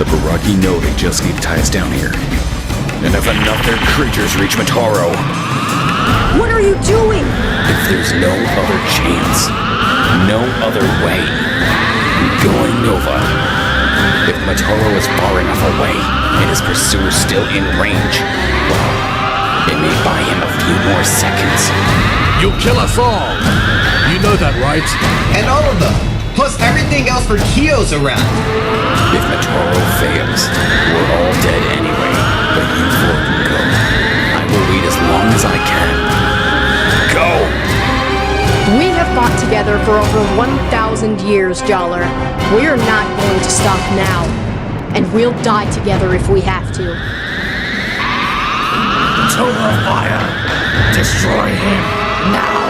The Baraki know they just need to tie us down here. And if enough their creatures reach Mataro... What are you doing? If there's no other chance, no other way, I'm going Nova. If Mataro is far enough away and his pursuers still in range, well, it may buy him a few more seconds. You'll kill us all! You know that, right? And all of them! Plus everything else for Kyo's around. If Mataro fails, we're all dead anyway, but you four can go. I will wait as long as I can. Go! We have fought together for over 1,000 years, Jollar. We're not going to stop now. And we'll die together if we have to. Total fire! Destroy him now!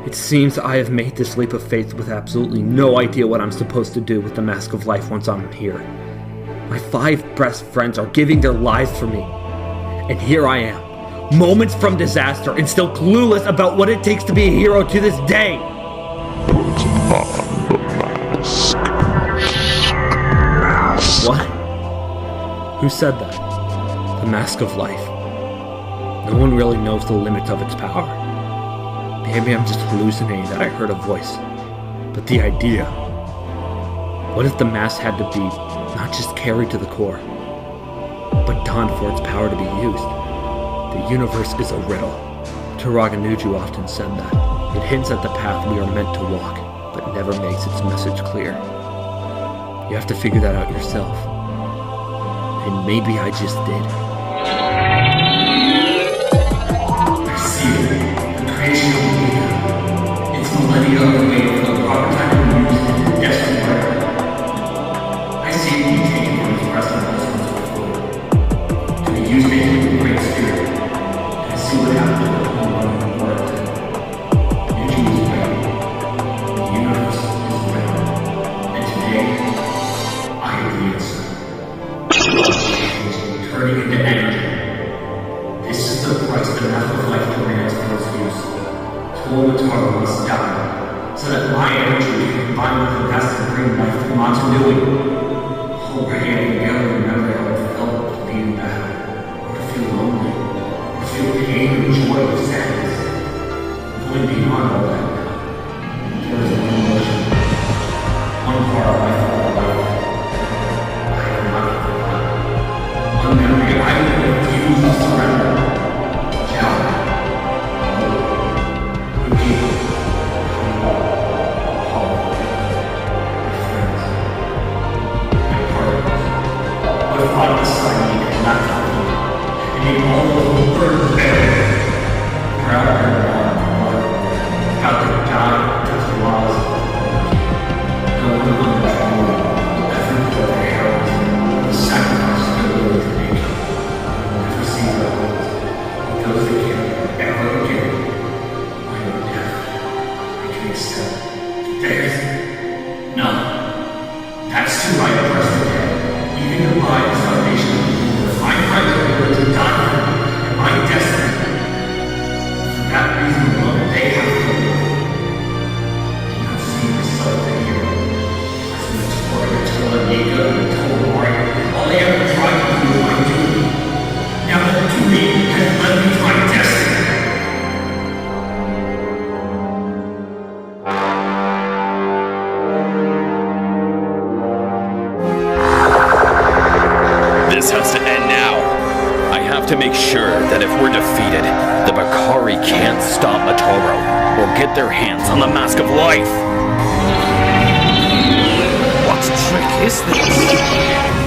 It seems I have made this leap of faith with absolutely no idea what I'm supposed to do with the Mask of Life once I'm here. My 5 best friends are giving their lives for me. And here I am, moments from disaster and still clueless about what it takes to be a hero to this day. What? Who said that? The Mask of Life. No one really knows the limit of its power. Maybe I'm just hallucinating that I heard a voice. But the idea... What if the mask had to be not just carried to the core, but donned for its power to be used? The universe is a riddle. Turaganuju often said that. It hints at the path we are meant to walk, but never makes its message clear. You have to figure that out yourself. And maybe I just did. I see the creation of the It's millennia away from the proper time to use it to desperate. I see it being taken from its present before. To be used to heal the Great Spirit. And I see what happened to the whole world. Energy is real. The universe is real. And today, I am the answer. Turning into energy. This is the price the Mask of Life demands for its use. Tomataro must die, so that my energy can combine with the Mask to bring life to Montanui. Already I can barely remember how it felt to be in battle, or to feel lonely, or to feel pain or joy or sadness. Going beyond all that now, there is one emotion, one part of life of all life. I am not forgotten. One memory I will refuse to surrender. There's none. That's too right, President. Even goodbye is salvation. I'm right to to die for me and my destiny. For that reason alone, they have to live. I have seen myself a hero. As the Tory told Amiga and told Mari, all they ever tried to do was my duty. Now the duty has led me to my destiny. This has to end now. I have to make sure that if we're defeated, the Bakari can't stop Matoro or get their hands on the Mask of Life. What trick is this?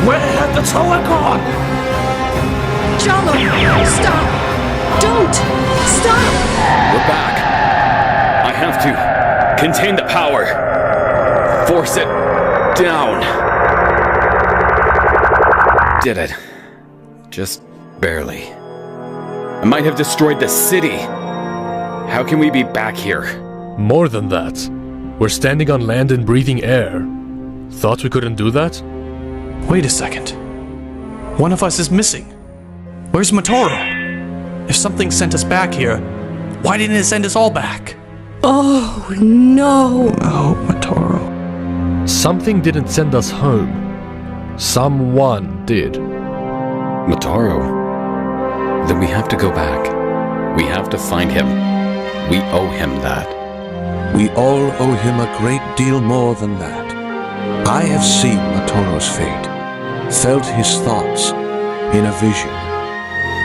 Where have the Toa gone? Jalo, stop! Don't! Stop! We're back. I have to contain the power. Force it down. Did it. Just barely. I might have destroyed the city. How can we be back here? More than that. We're standing on land and breathing air. Thought we couldn't do that? Wait a second. One of us is missing. Where's Matoro? If something sent us back here, why didn't it send us all back? Oh, no. Oh, Matoro. Something didn't send us home. Someone did. Matoro. Then we have to go back. We have to find him. We owe him that. We all owe him a great deal more than that. I have seen Matoro's fate, felt his thoughts in a vision.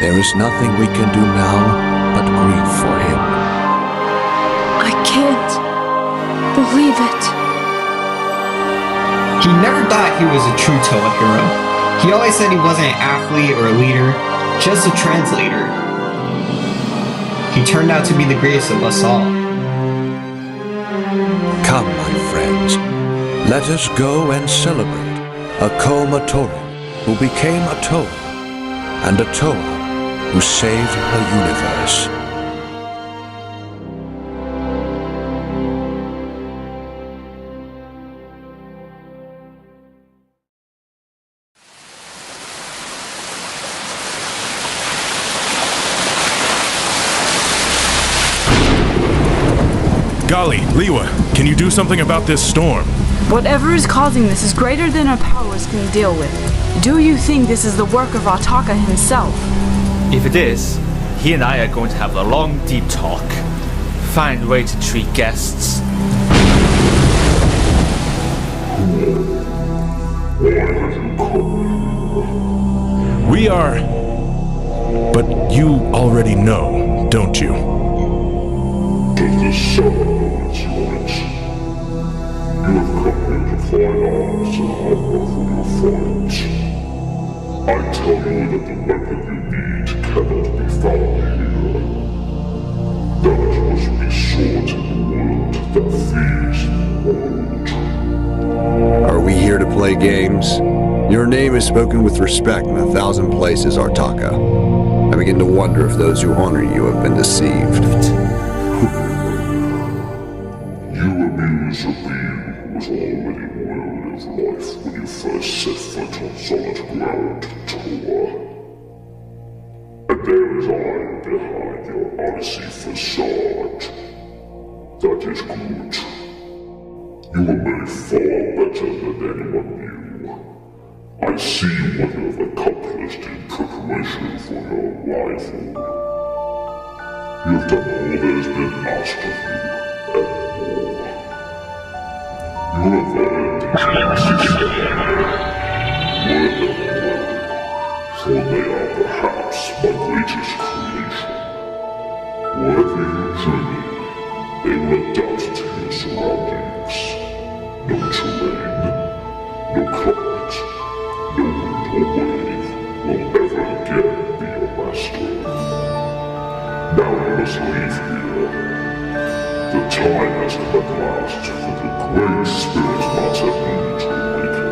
There is nothing we can do now but grieve for him. I can't believe it. He never thought he was a true Toa hero. He always said he wasn't an athlete or a leader, just a translator. He turned out to be the greatest of us all. Come, my friends, let us go and celebrate a Ko-Matoran who became a Toa, and a Toa who saved the universe. Golly, Liwa, can you do something about this storm? Whatever is causing this is greater than our powers can deal with. Do you think this is the work of Ataka himself? If it is, he and I are going to have a long, deep talk. Find way to treat guests. We are... But you already know, don't you? Does the sun know its limits? You have come here to find arms and armor for your friends. I tell you that the weapon you need cannot be found here. That it must be sought in the world that feeds the world. Are we here to play games? Your name is spoken with respect in 1,000 places, Artaka. I begin to wonder if those who honor you have been deceived. You amuse a being who was already worthy of life when you first set foot on solid ground, Toa. And there is I behind your Odyssey facade. That is good. You were made far better than anyone knew. I see what you have accomplished in preparation for your arrival. You have done all there has been asked of you, and more. You have earned these places. Wear them well, for they are perhaps my greatest creation. Wherever you journey, they will adapt to your surroundings. No terrain, no climate, no wind or wave will ever again be your master. Now you must leave here. The time has come at last for the great spirit Matanui to awaken.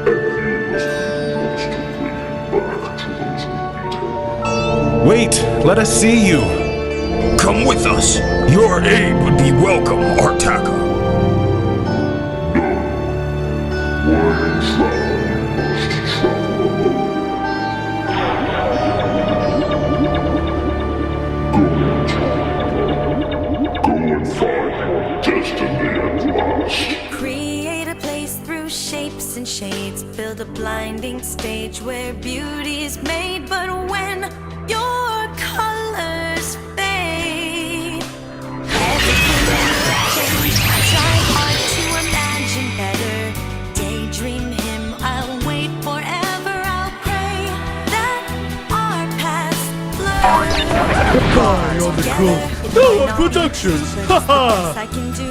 And you must be the ones to bring him back to those who need him. Wait, let us see you. Come with us. Your aid would be welcome, Artaka. shades build a blinding stage where beauty is made. But when your colors fade, everything will change. I try hard to imagine better, daydream him, I'll wait forever. I'll pray that our paths blur. Goodbye on the coast. Noah Productions! Haha! I can do,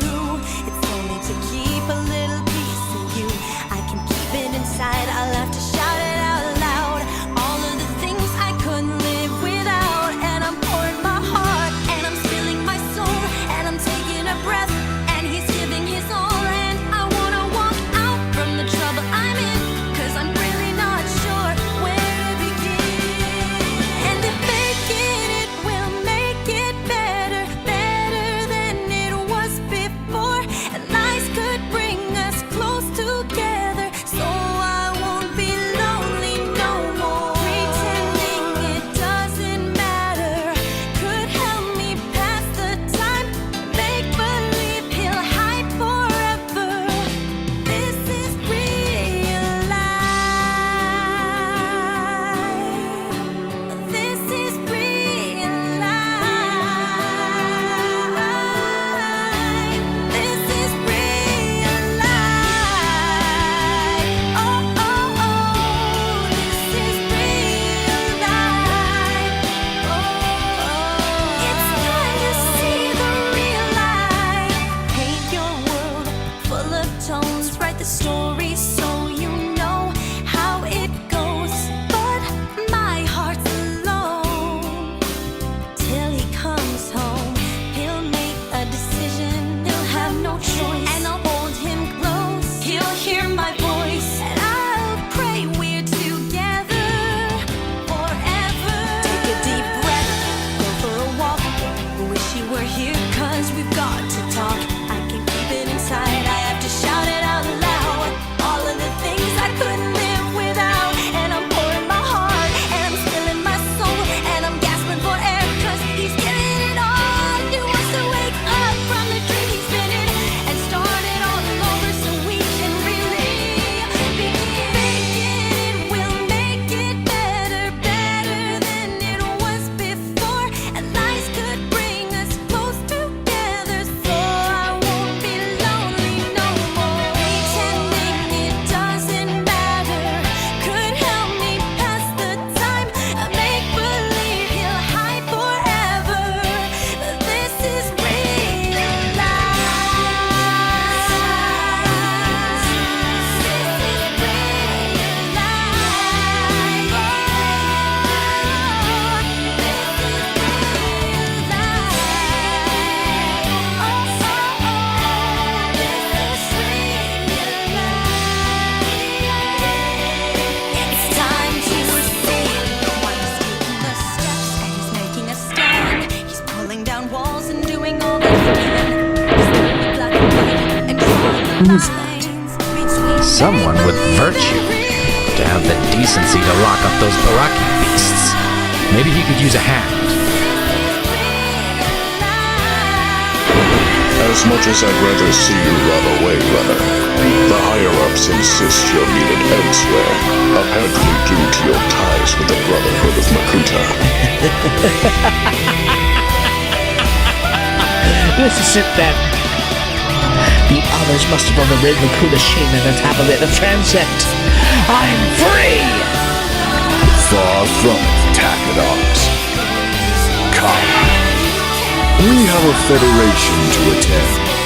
it's only to keep a little piece of you. I can keep it inside, I'll have to shout it out loud. All of the things I couldn't live without. And I'm pouring my heart, and I'm spilling my soul, and I'm taking a breath, and he's giving his all. And I wanna walk out from the trouble I'm in, 'cause I'm really not sure where to begin. And if making it will make it better, better than it was before, and lies could bring us close together, so I won't be lonely no more. Pretending it doesn't matter could help me pass the time. Make believe he'll hide forever. This is real life. This is real life. This is real life. Oh, oh, oh, this is real life. Oh, it's time to see the real life. Paint your world full of tones, write the story so you know how it goes. But my heart's alone till he comes home. He'll make a decision, he'll have no choice, and I'll hold him close. He'll hear my voice, and I'll pray we're together forever. Take a deep breath, go for a walk. Wish you were here, 'cause we've got to talk. I can keep it inside, I have to shout it out loud. All of the things I couldn't live without. And I'm pouring my heart, and I'm spilling my soul, and I'm gasping for air, 'cause he's giving it all. He wants to wake up from the dream he's been in, and start it all over so we can really begin. It will make it better, better than it was before, and lies could bring us close together, so I won't be lonely no more. Pretending it doesn't matter could help me pass the time. Make believe he'll hide forever. This is real life. It's time to see one is taking the steps, and he's making a stand. He's pulling down walls and doing all that he can. He's very black and white and drawing the lines between Someone with virtue to have the decency to lock up those Baraki beasts. Maybe he could use a hand. As much as I'd rather see you run away, brother, the higher-ups insist you're needed elsewhere, apparently due to your ties with the Brotherhood of Makuta. This is it then. The others must have overridden the Kudashima and the tablet of transept. I'm free! Far from it, Takedogs. Come. We have a federation to attend.